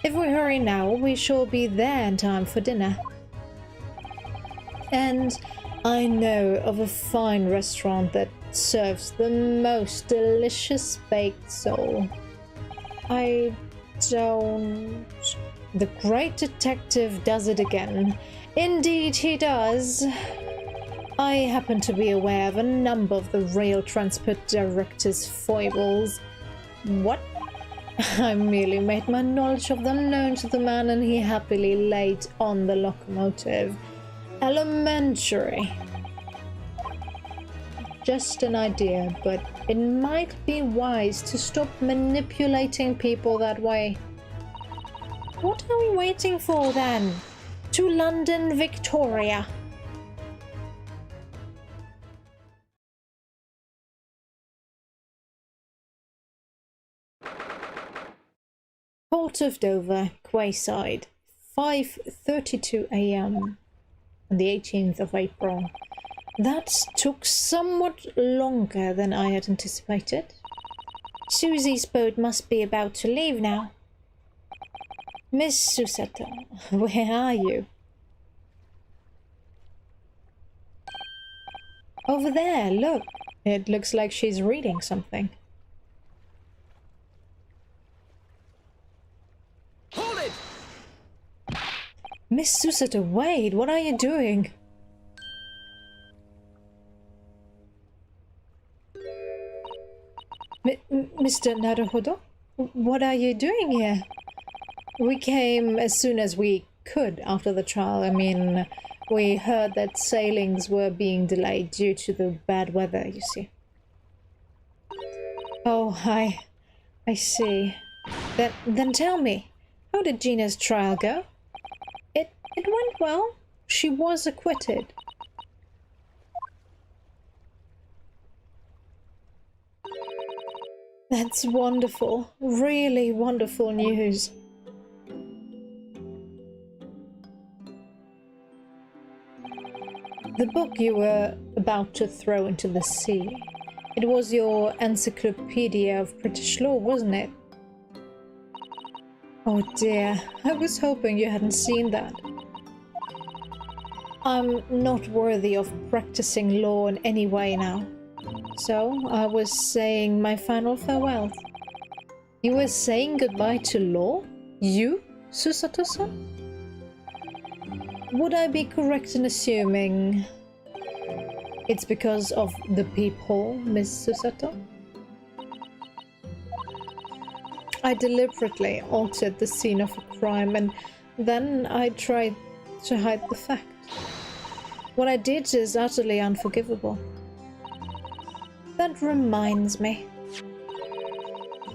If we hurry now, we shall be there in time for dinner. And I know of a fine restaurant that serves the most delicious baked sole. I don't... The great detective does it again. Indeed he does. I happen to be aware of a number of the rail transport director's foibles. What? I merely made my knowledge of them known to the man and he happily laid on the locomotive. Elementary. Just an idea, but it might be wise to stop manipulating people that way. What are we waiting for then? To London, Victoria. Port of Dover, Quayside, 5:32 a.m. on the 18th of April. That took somewhat longer than I had anticipated. Susie's boat must be about to leave now. Miss Susato, where are you? Over there, look. It looks like she's reading something. Hold it! Miss Susato, wait, what are you doing? Mr. Naruhodo, what are you doing here? We came as soon as we could after the trial. I mean, we heard that sailings were being delayed due to the bad weather, you see. Oh, I see. Then tell me, how did Gina's trial go? It went well. She was acquitted. That's wonderful. Really wonderful news. The book you were about to throw into the sea. It was your encyclopedia of British law, wasn't it? Oh dear, I was hoping you hadn't seen that. I'm not worthy of practicing law in any way now. So, I was saying my final farewells. You were saying goodbye to law? You, Susato-san? Would I be correct in assuming it's because of the peephole, Miss Susato? I deliberately altered the scene of a crime and then I tried to hide the fact. What I did is utterly unforgivable. That reminds me.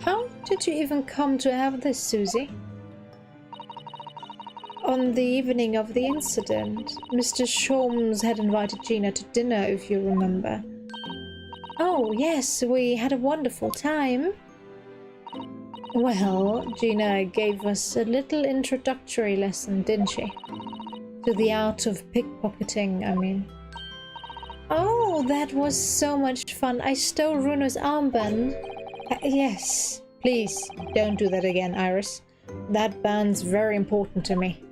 How did you even come to have this, Susie? On the evening of the incident, Mr. Sholmes had invited Gina to dinner, if you remember. Oh, yes, we had a wonderful time. Well, Gina gave us a little introductory lesson, didn't she? To the art of pickpocketing, I mean. Oh, that was so much fun. I stole Runo's armband. Yes, please, don't do that again, Iris. That band's very important to me.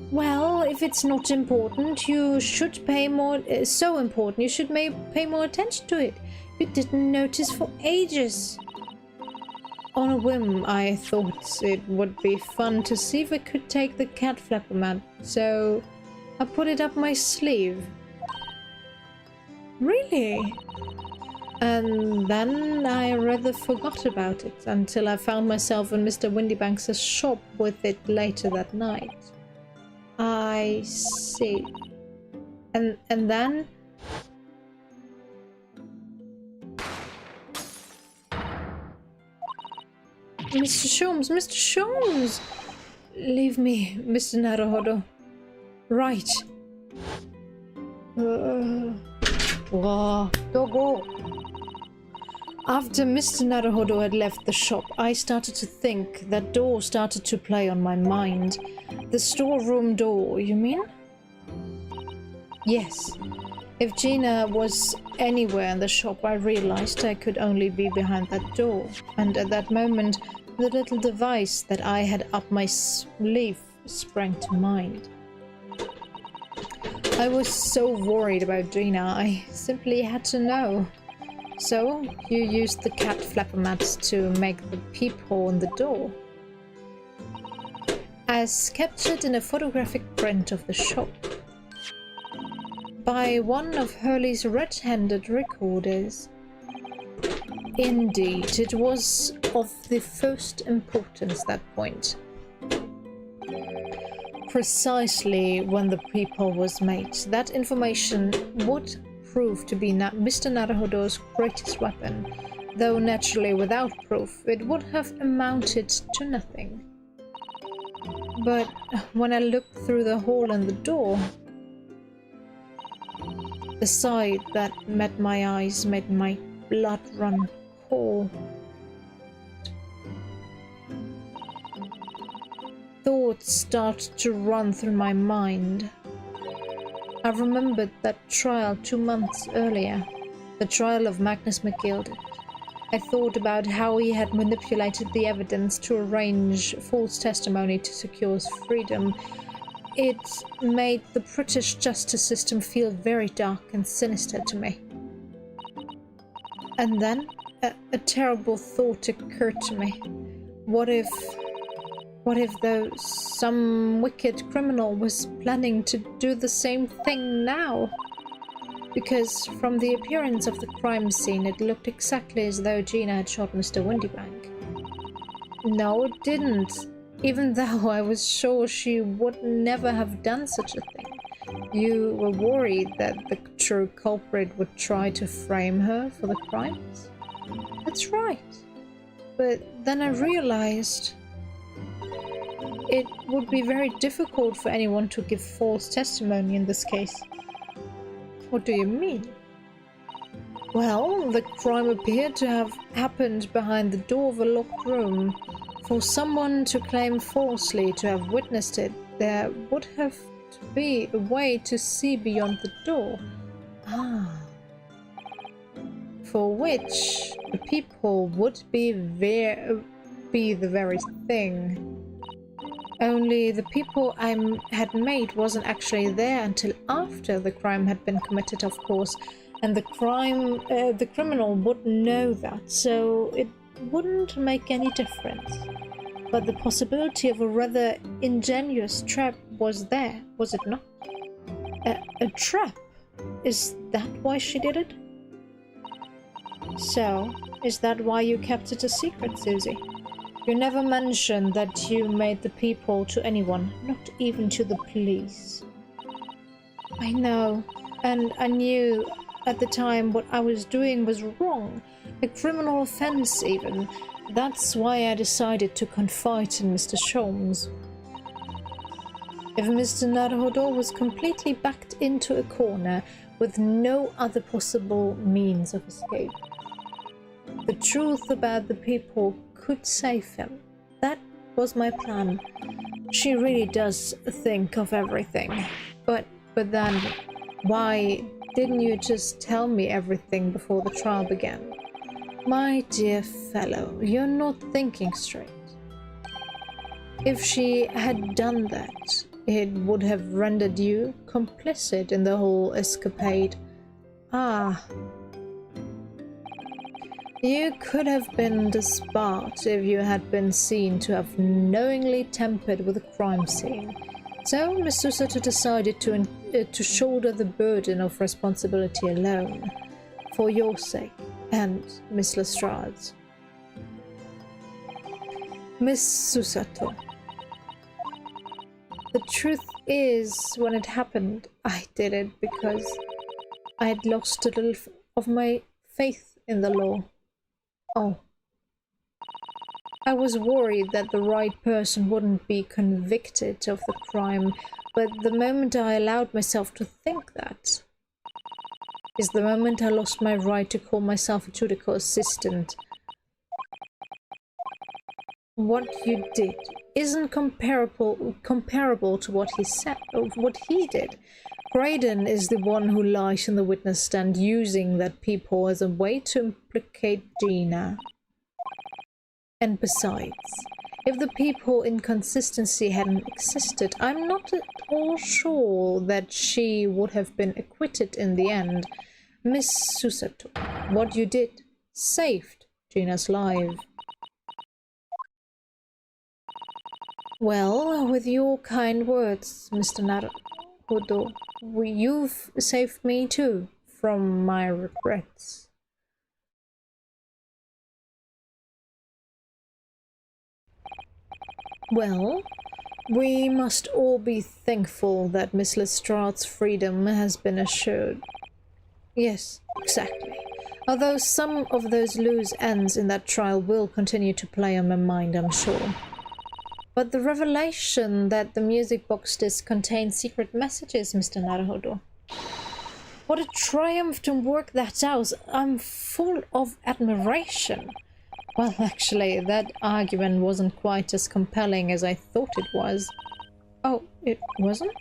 Well, if it's not important, you should pay more... so important, you should pay more attention to it. You didn't notice for ages. On a whim, I thought it would be fun to see if I could take the cat flapper mat, so I put it up my sleeve. Really? And then I rather forgot about it until I found myself in Mr. Windybanks' shop with it later that night. I see. And then... Mr. Sholmes! Mr. Sholmes! Leave me, Mr. Naruhodo. Right. Dogo. After Mr. Naruhodo had left the shop, I started to think. That door started to play on my mind. The storeroom door, you mean? Yes. If Gina was anywhere in the shop, I realized I could only be behind that door. And at that moment, the little device that I had up my sleeve sprang to mind. I was so worried about Gina, I simply had to know. So, you used the cat flapper mats to make the peephole in the door. As captured in a photographic print of the shop by one of Hurley's red-handed recorders. Indeed, it was of the first importance, that point. Precisely when the peephole was made, that information would prove to be Mr. Naruhodo's greatest weapon, though naturally without proof it would have amounted to nothing. But when I looked through the hole in the door, the sight that met my eyes made my blood run cold. Thoughts started to run through my mind. I remembered that trial 2 months earlier, the trial of Magnus McGilded. I thought about how he had manipulated the evidence to arrange false testimony to secure his freedom. It made the British justice system feel very dark and sinister to me. And then a terrible thought occurred to me. What if some wicked criminal was planning to do the same thing now? Because from the appearance of the crime scene, it looked exactly as though Gina had shot Mr. Windybank. No, it didn't. Even though I was sure she would never have done such a thing. You were worried that the true culprit would try to frame her for the crimes? That's right. But then I realized it would be very difficult for anyone to give false testimony in this case. What do you mean? Well, the crime appeared to have happened behind the door of a locked room. For someone to claim falsely to have witnessed it, there would have to be a way to see beyond the door. Ah. For which the peephole would be the very thing. Only the peephole I had made wasn't actually there until after the crime had been committed, of course, and the criminal wouldn't know that, so it wouldn't make any difference. But the possibility of a rather ingenious trap was there, was it not? A trap? Is that why she did it? So, is that why you kept it a secret, Susie? You never mentioned that you made the peephole to anyone, not even to the police. I know, and I knew at the time what I was doing was wrong, a criminal offense even. That's why I decided to confide in Mr. Sholmes. If Mr. Naruhodo was completely backed into a corner with no other possible means of escape, the truth about the peephole could save him. That was my plan. She really does think of everything. But then, why didn't you just tell me everything before the trial began? My dear fellow, you're not thinking straight. If she had done that, it would have rendered you complicit in the whole escapade. Ah. You could have been disbarred if you had been seen to have knowingly tampered with a crime scene. So Miss Susato decided to shoulder the burden of responsibility alone, for your sake and Miss Lestrade's. Miss Susato. The truth is, when it happened, I did it because I had lost a little of my faith in the law. Oh. I was worried that the right person wouldn't be convicted of the crime, but the moment I allowed myself to think that, is the moment I lost my right to call myself a Judico assistant. What you did isn't comparable to what he said, or what he did. Graydon is the one who lies in the witness stand, using that peephole as a way to implicate Gina. And besides, if the peephole inconsistency hadn't existed, I'm not at all sure that she would have been acquitted in the end. Miss Susato, what you did saved Gina's life. Well, with your kind words, Mr. Naruhodo, you've saved me too from my regrets. Well, we must all be thankful that Miss Lestrade's freedom has been assured. Yes, exactly. Although some of those loose ends in that trial will continue to play on my mind, I'm sure. But the revelation that the music box disc contains secret messages, Mr. Naruhodo. What a triumph to work that out. I'm full of admiration. Well, actually, that argument wasn't quite as compelling as I thought it was. Oh, it wasn't?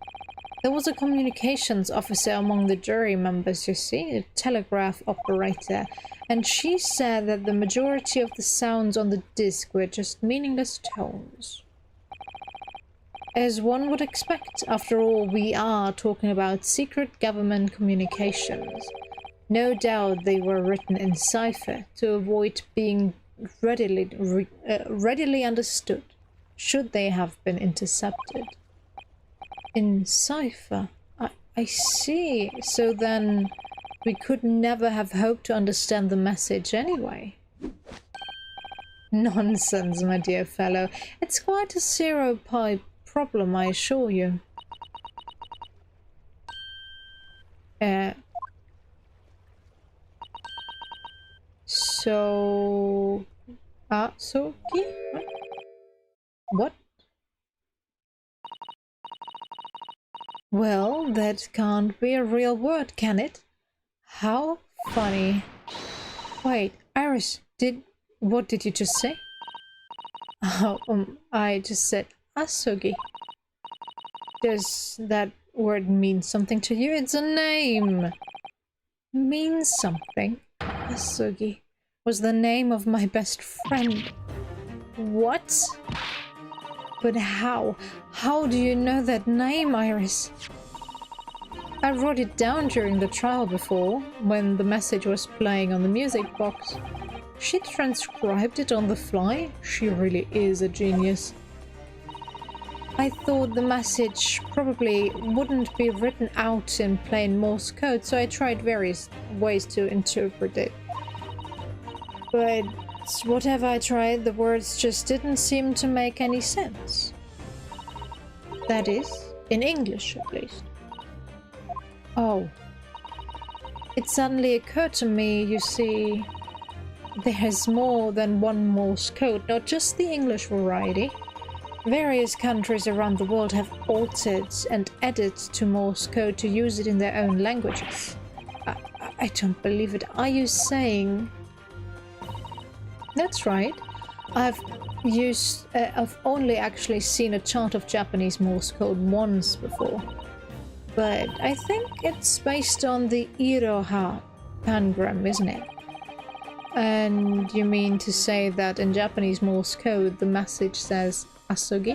There was a communications officer among the jury members, you see, a telegraph operator, and she said that the majority of the sounds on the disc were just meaningless tones. As one would expect, after all, we are talking about secret government communications. No doubt they were written in cipher to avoid being readily understood, should they have been intercepted. In cipher? I see. So then we could never have hoped to understand the message anyway. Nonsense, my dear fellow. It's quite a zero-pi problem, I assure you. So... Atsuki? What? Well, that can't be a real word, can it? How funny. Wait, Iris, what did you just say? Oh, I just said Asugi. Does that word mean something to you? It's a name. Means something? Asugi was the name of my best friend. What? But how? How do you know that name, Iris? I wrote it down during the trial before, when the message was playing on the music box. She transcribed it on the fly. She really is a genius. I thought the message probably wouldn't be written out in plain Morse code, so I tried various ways to interpret it. But whatever I tried, the words just didn't seem to make any sense. That is, in English at least. Oh. It suddenly occurred to me, you see, there's more than one Morse code, not just the English variety. Various countries around the world have altered and added to Morse code to use it in their own languages. I don't believe it. Are you saying... That's right. I've only actually seen a chart of Japanese Morse code once before. But I think it's based on the Iroha pangram, isn't it? And you mean to say that in Japanese Morse code the message says Asugi?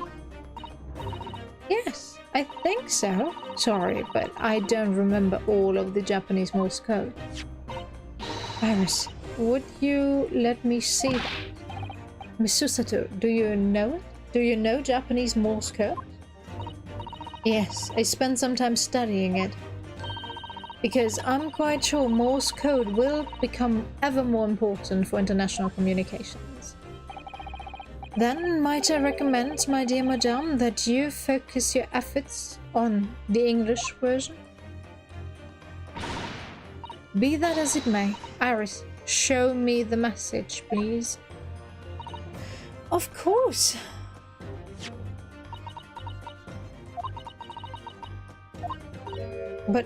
Yes, I think so. Sorry, but I don't remember all of the Japanese Morse code. Iris, would you let me see that? Miss Susato, do you know it? Do you know Japanese Morse code? Yes, I spent some time studying it. Because I'm quite sure Morse code will become ever more important for international communications. Then might I recommend, my dear madame, that you focus your efforts on the English version? Be that as it may, Iris, show me the message, please. Of course. But,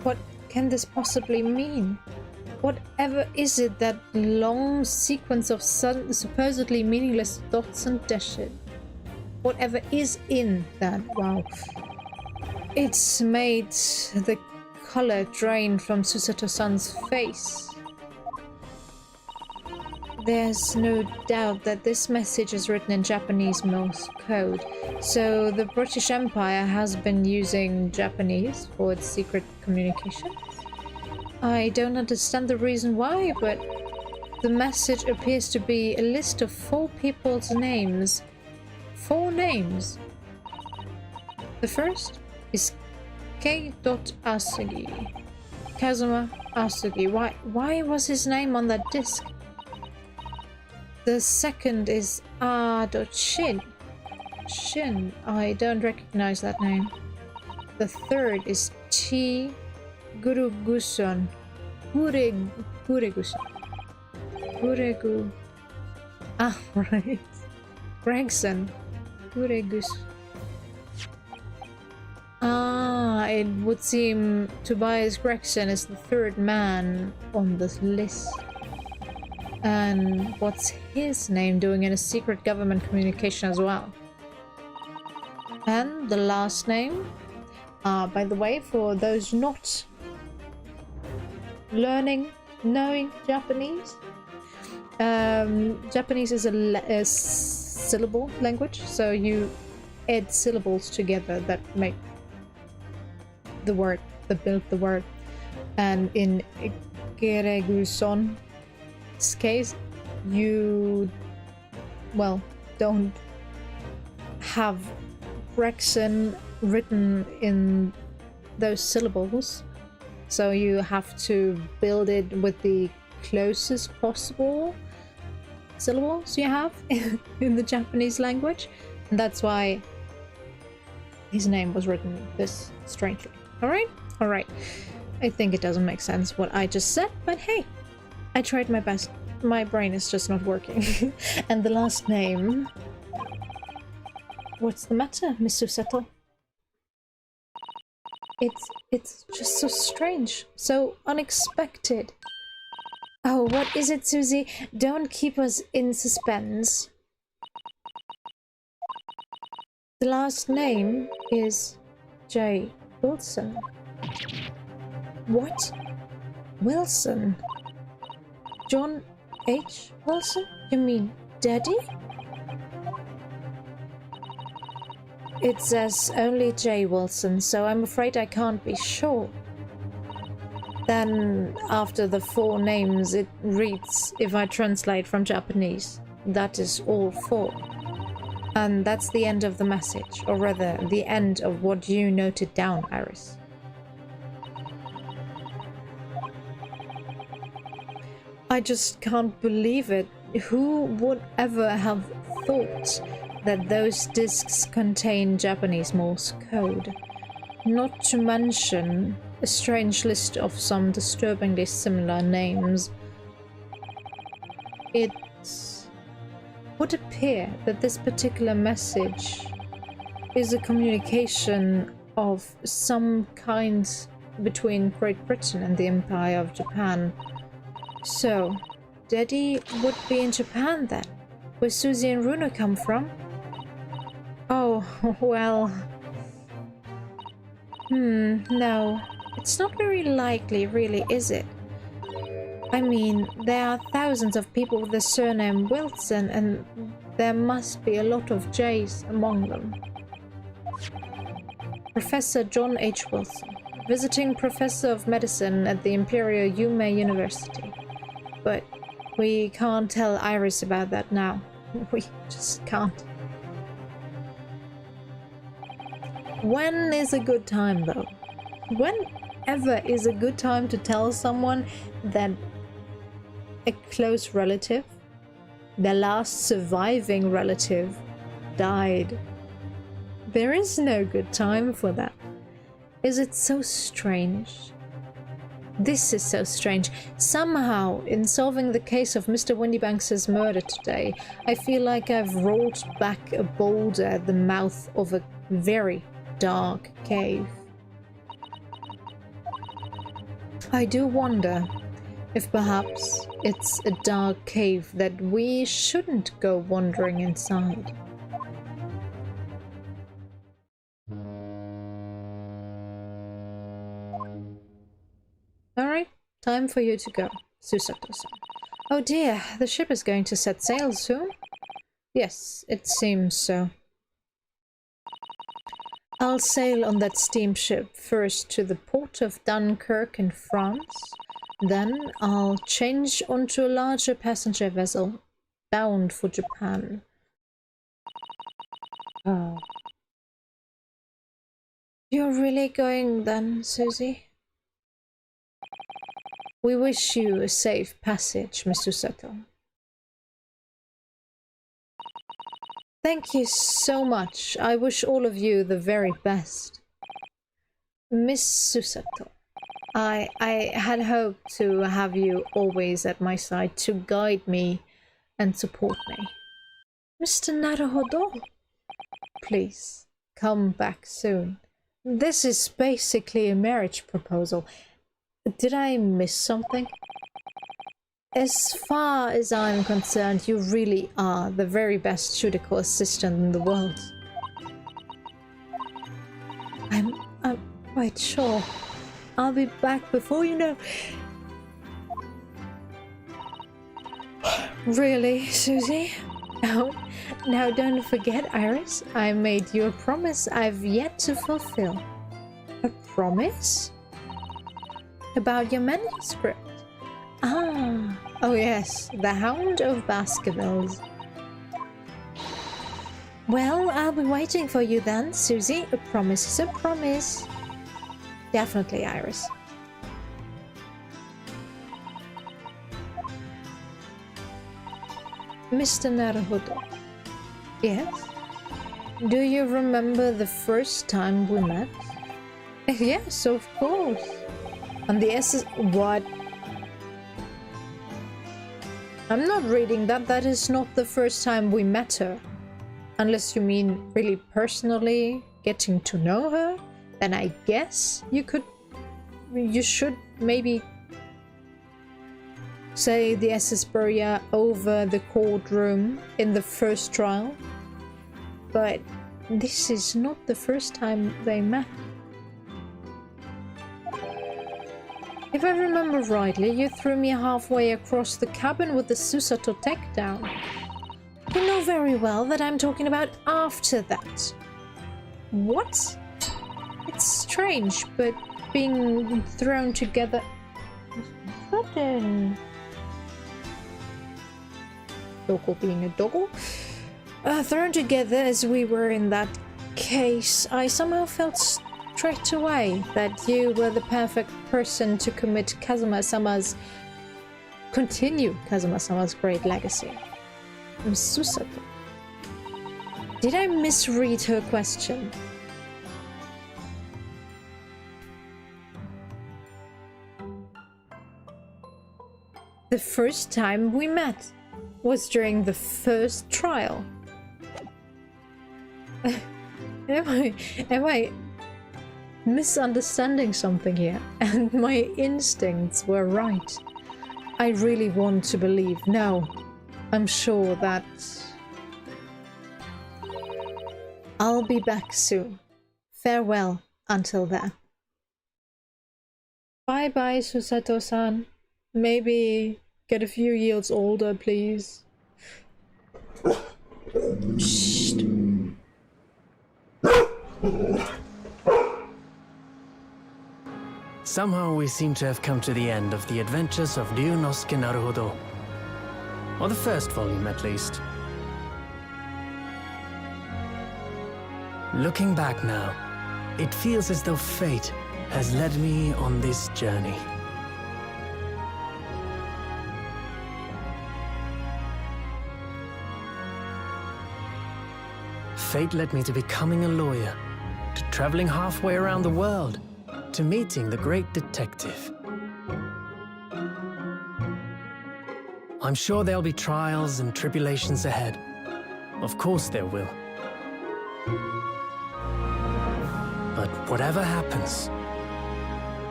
what can this possibly mean? Whatever is it, that long sequence of supposedly meaningless dots and dashes? Whatever is in that, wow. It's made the color drain from Susato-san's face. There's no doubt that this message is written in Japanese Morse code, so the British Empire has been using Japanese for its secret communications. I don't understand the reason why, but the message appears to be a list of 4 people's names. 4 names. The first is K. Asugi. Kazuma Asugi. Why was his name on that disc? The second is A.Shin. Shin. I don't recognize that name. The third is T. Guruguson. Gureguson. Guregu. Ah, right. Gregson. Guregus. It would seem Tobias Gregson is the 3rd man on this list. And what's his name doing in a secret government communication as well? And the last name? By the way, for those not knowing Japanese, Japanese is a syllable language, so you add syllables together that make the word, that build the word. And in Gereguson's case, you, well, don't have Gregson written in those syllables, so you have to build it with the closest possible syllables you have in the Japanese language, and that's why his name was written this strangely. Alright. I think it doesn't make sense what I just said, but hey, I tried my best. My brain is just not working. And the last name... What's the matter, Miss Susato? It's just so strange, so unexpected. Oh, what is it, Susie? Don't keep us in suspense. The last name is J. Wilson. What? Wilson? John H. Wilson? You mean Daddy? It says only J. Wilson, so I'm afraid I can't be sure. Then, after the 4 names, it reads, if I translate from Japanese, that is all 4. And that's the end of the message, or rather, the end of what you noted down, Iris. I just can't believe it. Who would ever have thought that those discs contain Japanese Morse code? Not to mention a strange list of some disturbingly similar names. It would appear that this particular message is a communication of some kind between Great Britain and the Empire of Japan. So, Daddy would be in Japan then, where Susie and Runo come from? Oh, well... no. It's not very likely, really, is it? I mean, there are thousands of people with the surname Wilson, and there must be a lot of J's among them. Professor John H. Wilson, visiting professor of medicine at the Imperial Yume University. But we can't tell Iris about that now. We just can't. When is a good time, though? Whenever is a good time to tell someone that a close relative, their last surviving relative, died? There is no good time for that. Is it so strange? This is so strange. Somehow, in solving the case of Mr. Windybanks' murder today, I feel like I've rolled back a boulder at the mouth of a very dark cave. I do wonder if perhaps it's a dark cave that we shouldn't go wandering inside. Alright, time for you to go, Susato-san. Oh dear, the ship is going to set sail soon? Yes, it seems so. I'll sail on that steamship first to the port of Dunkirk in France. Then I'll change onto a larger passenger vessel bound for Japan. Oh. You're really going then, Susie? We wish you a safe passage, Miss Susato. Thank you so much. I wish all of you the very best. Miss Susato, I had hoped to have you always at my side to guide me and support me. Mr. Naruhodo, please come back soon. This is basically a marriage proposal. Did I miss something? As far as I'm concerned, you really are the very best Shudico assistant in the world. I'm quite sure I'll be back before you know. Really, Susie? Now don't forget, Iris. I made you a promise I've yet to fulfill. A promise? About your manuscript? Ah, oh yes, the Hound of Baskervilles. Well, I'll be waiting for you then, Susie. A promise is a promise. Definitely, Iris. Mr. Naruhodo. Yes? Do you remember the first time we met? Yes, of course. On the SS... What? I'm not reading that. That is not the first time we met her. Unless you mean really personally getting to know her, then I guess you should maybe say the SS Buria over the courtroom in the first trial. But this is not the first time they met. If I remember rightly, you threw me halfway across the cabin with the Susato tech down. You know very well that I'm talking about after that. What? It's strange, but being thrown together... Sudden. Doggle being a doggle. Thrown together as we were in that case, I somehow felt straight away that you were the perfect person to continue Kazuma-sama's great legacy. Susato. Did I misread her question? The first time we met was during the first trial. Am I misunderstanding something here? And my instincts were right. I really want to believe. No, I'm sure that I'll be back soon. Farewell until then. Bye-bye, Susato-san. Maybe get a few years older, please. Shh. Somehow we seem to have come to the end of the adventures of Ryunosuke Naruhodo. Or the first volume, at least. Looking back now, it feels as though fate has led me on this journey. Fate led me to becoming a lawyer, to traveling halfway around the world, to meeting the great detective. I'm sure there'll be trials and tribulations ahead. Of course there will. But whatever happens,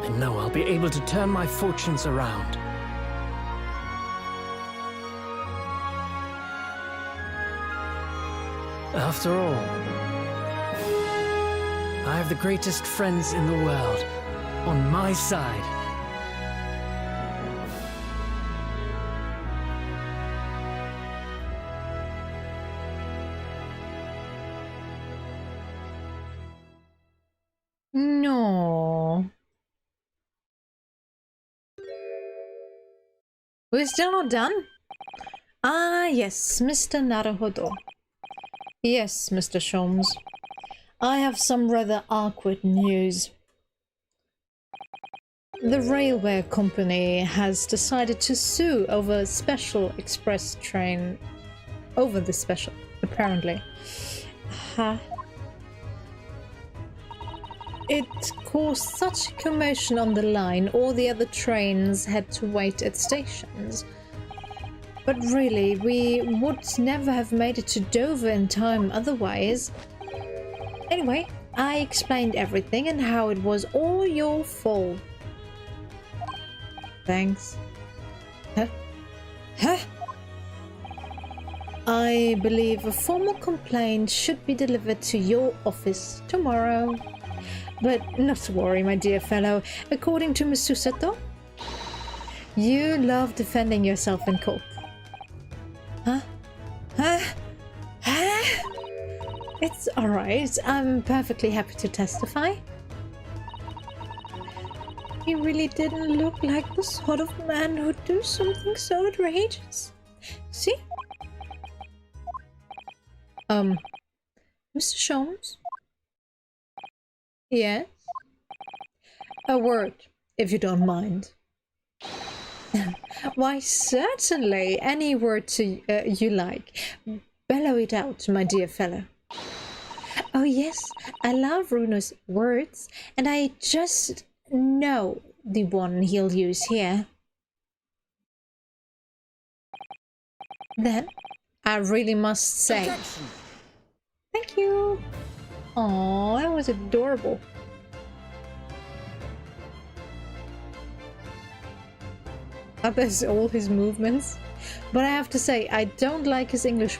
I know I'll be able to turn my fortunes around. After all, I have the greatest friends in the world on my side. No. We're still not done? Ah, yes, Mr. Naruhodo. Yes, Mr. Sholmes. I have some rather awkward news. The railway company has decided to sue over a special express train. Over the special, apparently. Huh? It caused such a commotion on the line, all the other trains had to wait at stations. But really, we would never have made it to Dover in time otherwise. Anyway, I explained everything and how it was all your fault. Thanks. Huh? Huh? I believe a formal complaint should be delivered to your office tomorrow. But not to worry, my dear fellow. According to Miss Susato, you love defending yourself in court. Huh? Huh? Huh? It's alright. I'm perfectly happy to testify. He really didn't look like the sort of man who'd do something so outrageous. See? Mr. Sholmes? Yes? A word, if you don't mind. Why, certainly. Any word you like. Bellow it out, my dear fellow. Oh yes, I love Runo's words, and I just know the one he'll use here. Then, I really must say... Objection. Thank you. Aw, that was adorable. There's all his movements. But I have to say, I don't like his English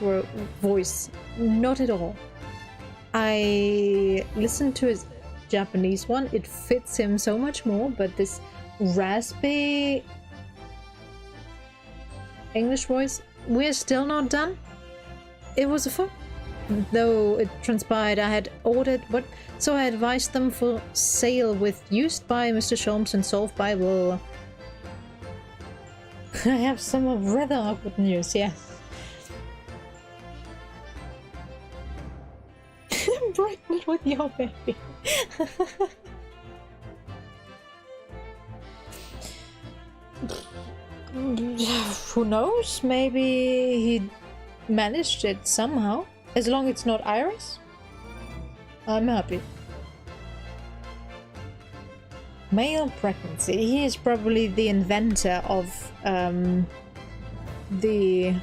voice. Not at all. I listened to his Japanese one. It fits him so much more. But this raspy English voice, we're still not done. It was a fun. Though it transpired I had ordered what, so I advised them for sale with used by Mr. Sholmes and solved by Will. I have some rather awkward news, yes. Brighten it with your baby. Who knows? Maybe he managed it somehow. As long as it's not Iris, I'm happy. Male pregnancy. He is probably the inventor of the...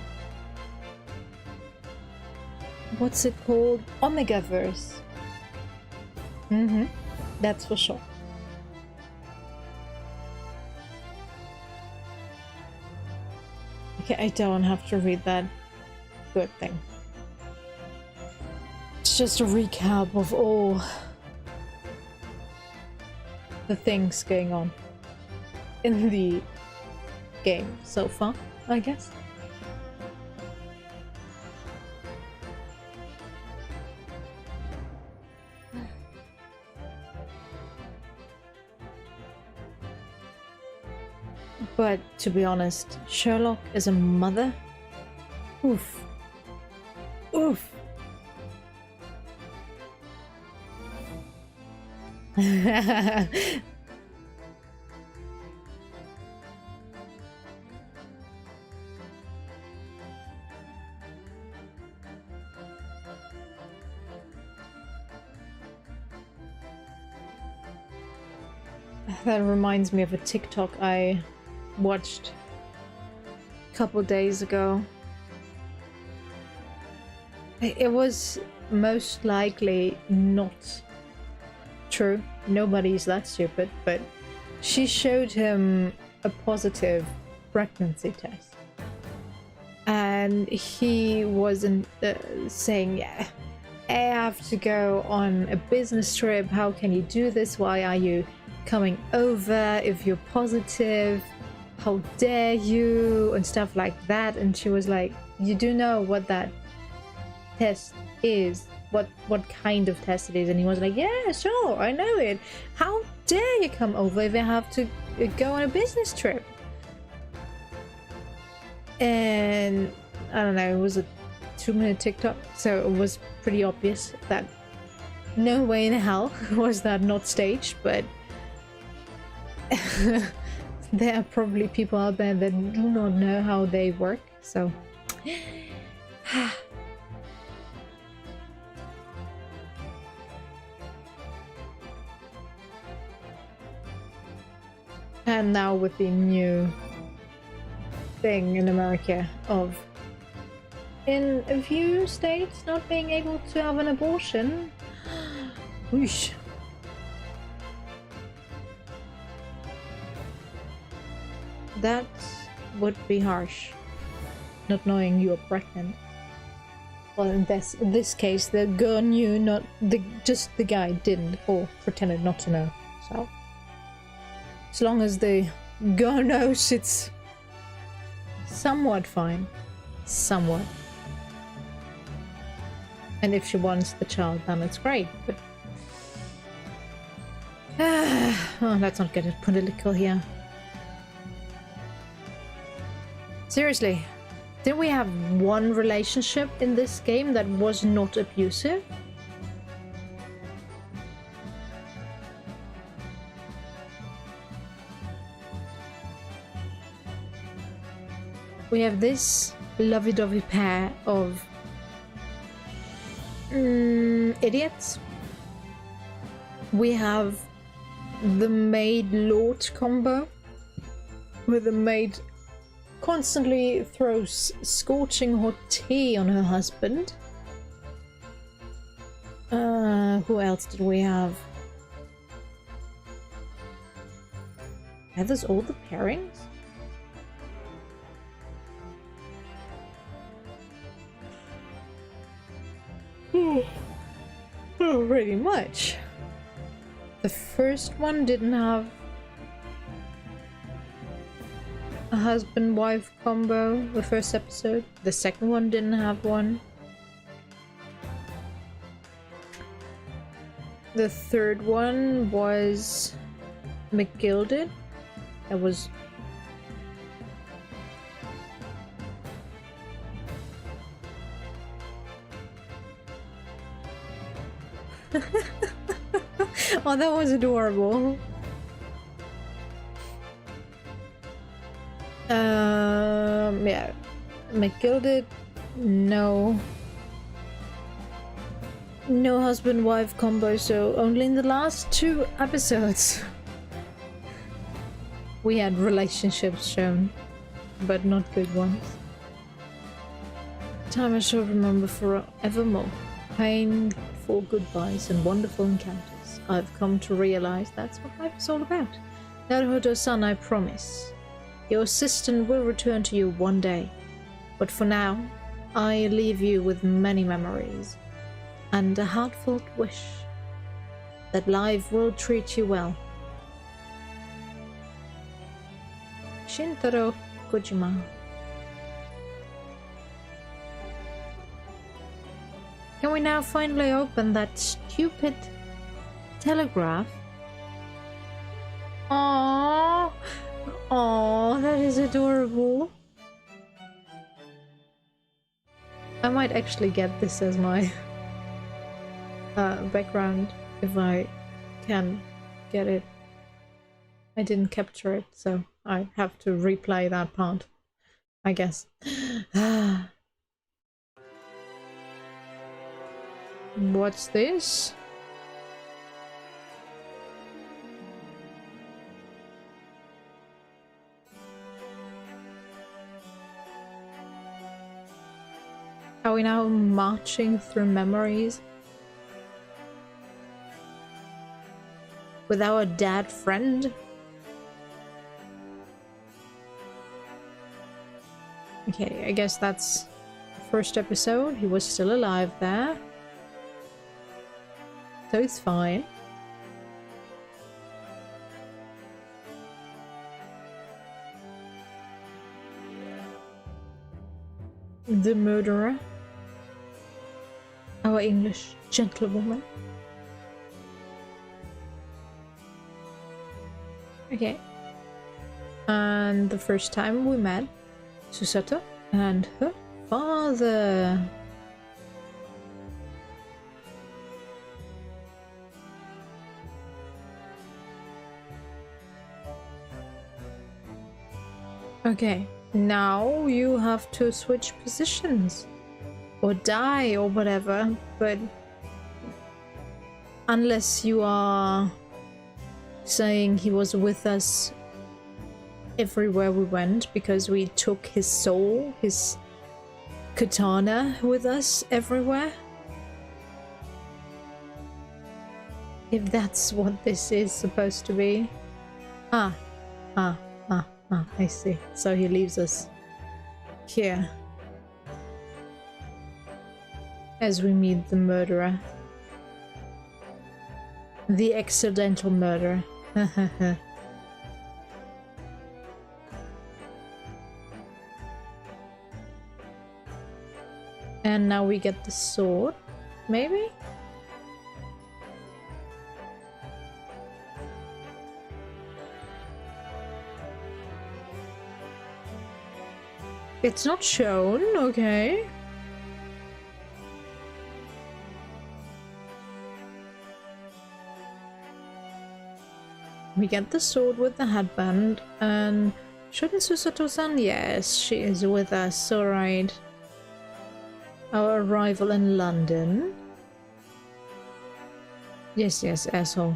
what's it called? Omegaverse. That's for sure. Okay, I don't have to read that. Good thing. It's just a recap of all the things going on in the game so far, I guess. But to be honest, Sherlock as a mother? Oof. Oof. That reminds me of a TikTok I watched a couple days ago. It was most likely not true. Nobody's that stupid, but she showed him a positive pregnancy test. And he wasn't saying, yeah, I have to go on a business trip. How can you do this? Why are you coming over if you're positive? How dare you? And stuff like that. And she was like, you do know what that test is, what kind of test it is? And he was like, yeah, sure, I know it. How dare you come over if I have to go on a business trip? And I don't know, it was a 2-minute TikTok, so it was pretty obvious that no way in hell was that not staged. But there are probably people out there that do not know how they work, so and now with the new thing in America of in a few states not being able to have an abortion. Whoosh. That would be harsh. Not knowing you are pregnant. Well, in this case, the girl knew, not just the guy didn't, or pretended not to know. So, as long as the girl knows, it's somewhat fine. Somewhat. And if she wants the child, then it's great. But oh, let's not get political here. Seriously, did we have one relationship in this game that was not abusive? We have this lovey-dovey pair of idiots. We have the maid-lord combo, where the maid constantly throws scorching hot tea on her husband. Who else did we have? Are those all the pairings? Oh, pretty much. The first one didn't have a husband-wife combo, the first episode. The second one didn't have one. The third one was McGilded. That was oh, that was adorable. Yeah, McGilded, no husband-wife combo, so only in the last 2 episodes we had relationships shown, but not good ones. Time I shall remember forevermore. Painful goodbyes and wonderful encounters. I've come to realize that's what life is all about. Naruto-san, I promise. Your assistant will return to you one day. But for now, I leave you with many memories and a heartfelt wish that life will treat you well. Shintaro Kojima. Can we now finally open that stupid telegraph? Aww. Aww, that is adorable. I might actually get this as my background if I can get it. I didn't capture it, so I have to replay that part, I guess. What's this? Are we now marching through memories with our dad friend? Okay, I guess that's the first episode. He was still alive there. So it's fine. The murderer. Our English gentlewoman. Okay. And the first time we met Susato and her father. Okay, now you have to switch positions or die or whatever, but unless you are saying he was with us everywhere we went because we took his soul, his katana with us everywhere. If that's what this is supposed to be. I see. So he leaves us here as we meet the murderer. The accidental murderer. And now we get the sword, maybe? It's not shown, okay. We get the sword with the headband, and shouldn't Susato-san? Yes, she is with us, alright. Our arrival in London. Yes, asshole.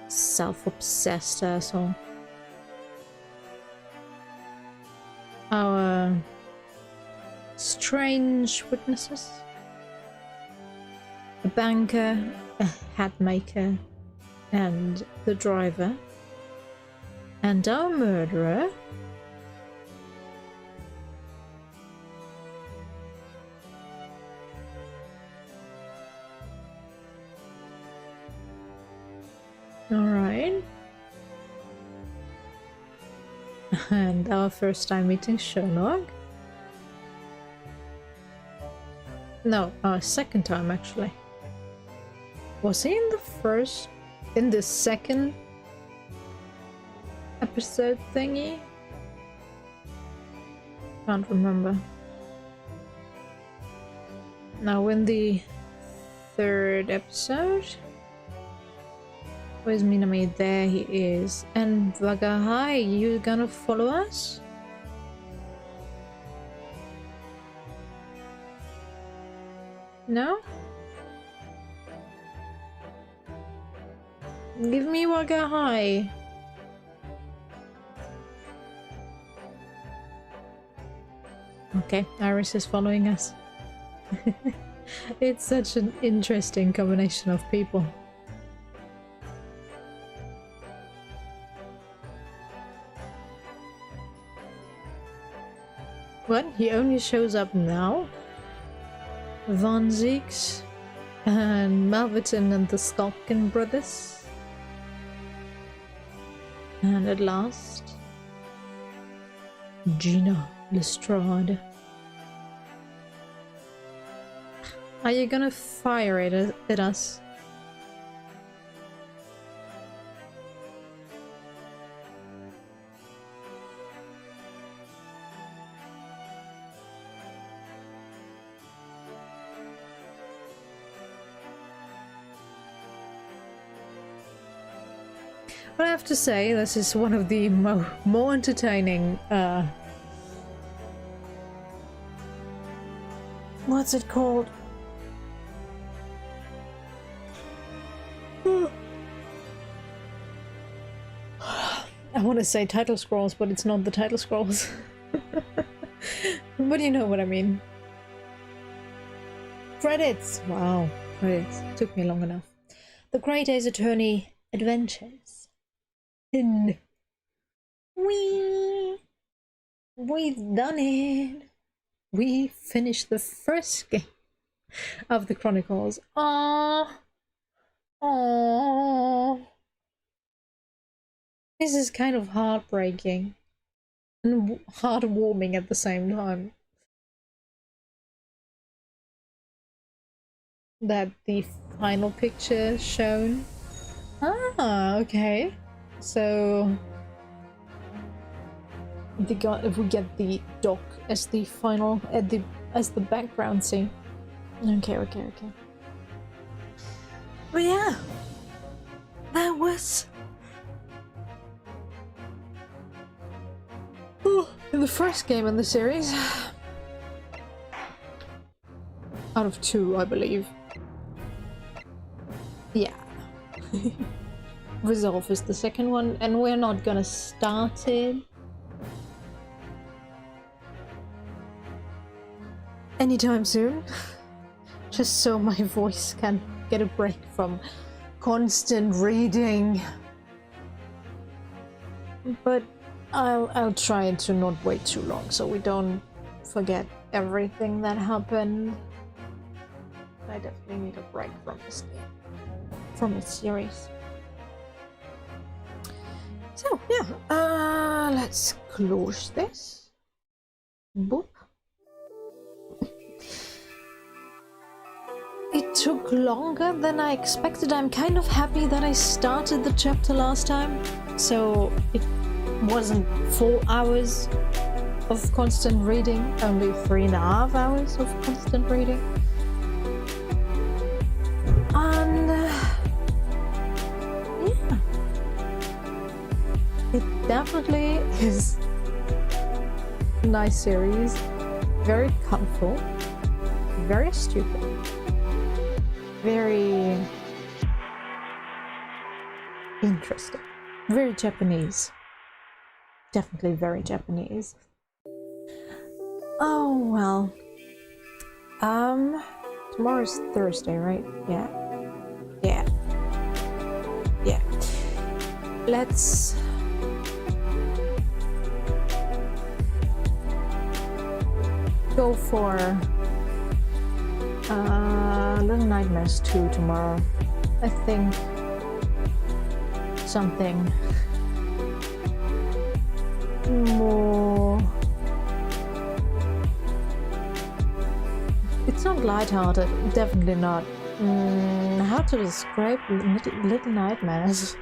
Self-obsessed asshole. Our strange witnesses. A banker, a hat maker, and the driver. And our murderer. Alright. And our first time meeting Sherlock. No, our second time actually. Was he in the second episode thingy? Can't remember. Now in the third episode. Where's Minami? There he is. And Vagahai, you gonna follow us? No? Give me Wagahai. Okay, Iris is following us. It's such an interesting combination of people. What? He only shows up now? Von Zeeks and Malverton and the Stalkin brothers. And at last, Gina Lestrade. Are you gonna fire it at us? But I have to say, this is one of the more entertaining, what's it called? I want to say title scrolls, but it's not the title scrolls. But you know what I mean. Credits! Wow, credits. Took me long enough. The Great Ace Attorney Adventures. Whee! We've done it! We finished the first game of the Chronicles. Aww! Aww! This is kind of heartbreaking and heartwarming at the same time. That the final picture shown. Ah, okay. So if we get the dock as the final as the background scene. Okay. But yeah, that was the first game in the series. Out of 2, I believe. Yeah. Resolve is the second one, and we're not gonna start it anytime soon. Just so my voice can get a break from constant reading. But I'll try to not wait too long so we don't forget everything that happened. I definitely need a break from this game, from this series. So yeah, let's close this. Boop. It took longer than I expected. I'm kind of happy that I started the chapter last time, so it wasn't 4 hours of constant reading, only 3.5 hours of constant reading. And yeah, it definitely is a nice series, very colorful, very stupid, very interesting, very Japanese, definitely very Japanese. Oh well, tomorrow's Thursday, right? Yeah. Let's go for Little Nightmares 2 tomorrow. I think something more. It's not lighthearted, definitely not. How to describe Little Nightmares?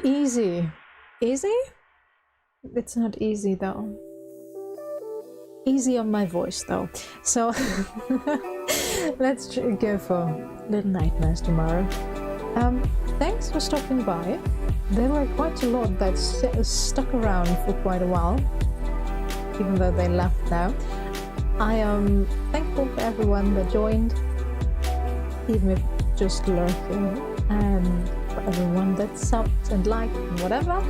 Easy. Easy? It's not easy though. Easy on my voice though. So let's go for Little Nightmares tomorrow. Thanks for stopping by. There were quite a lot that stuck around for quite a while, even though they left now. I am thankful for everyone that joined, even if just lurking, and for everyone that subbed and liked and whatever.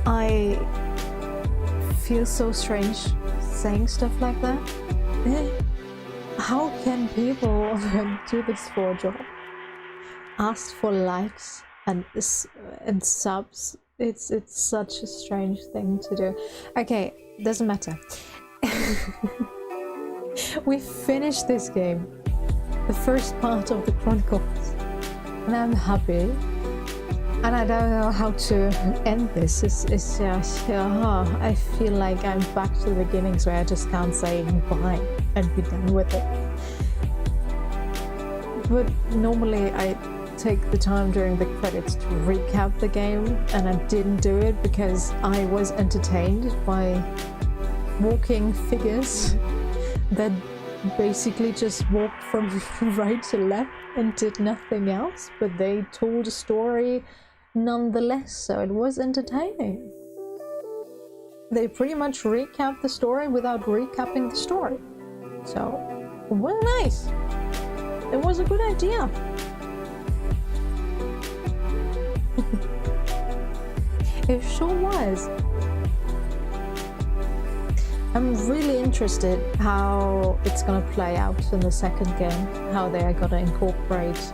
I feel so strange saying stuff like that. How can people do this for a job? Ask for likes and subs. It's such a strange thing to do. Okay, doesn't matter. We finished this game, the first part of the Chronicles, and I'm happy. And I don't know how to end this. I feel like I'm back to the beginnings where I just can't say goodbye and be done with it. But normally I take the time during the credits to recap the game, and I didn't do it because I was entertained by walking figures that basically just walked from right to left and did nothing else, but they told a story nonetheless, so it was entertaining. They pretty much recapped the story without recapping the story, so it was nice. It was a good idea. It sure was. I'm really interested how it's gonna play out in the second game, how they are gonna incorporate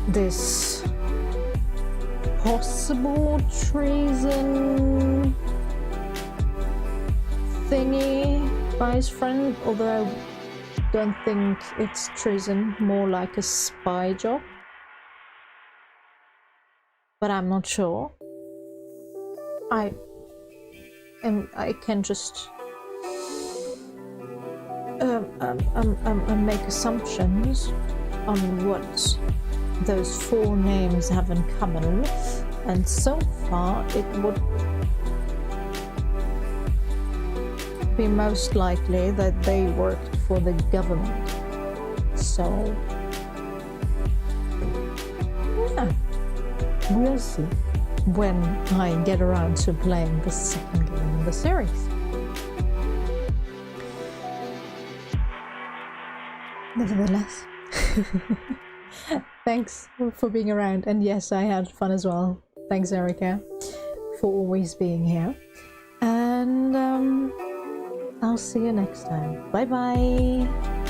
this possible treason thingy by his friend, although I don't think it's treason, more like a spy job. But I'm not sure. I can just make assumptions on what those four names have in common, and so far it would be most likely that they worked for the government. So, yeah, we'll see when I get around to playing the second game in the series. Nevertheless, thanks for being around, and yes, I had fun as well. Thanks, Erica, for always being here, and I'll see you next time. Bye bye.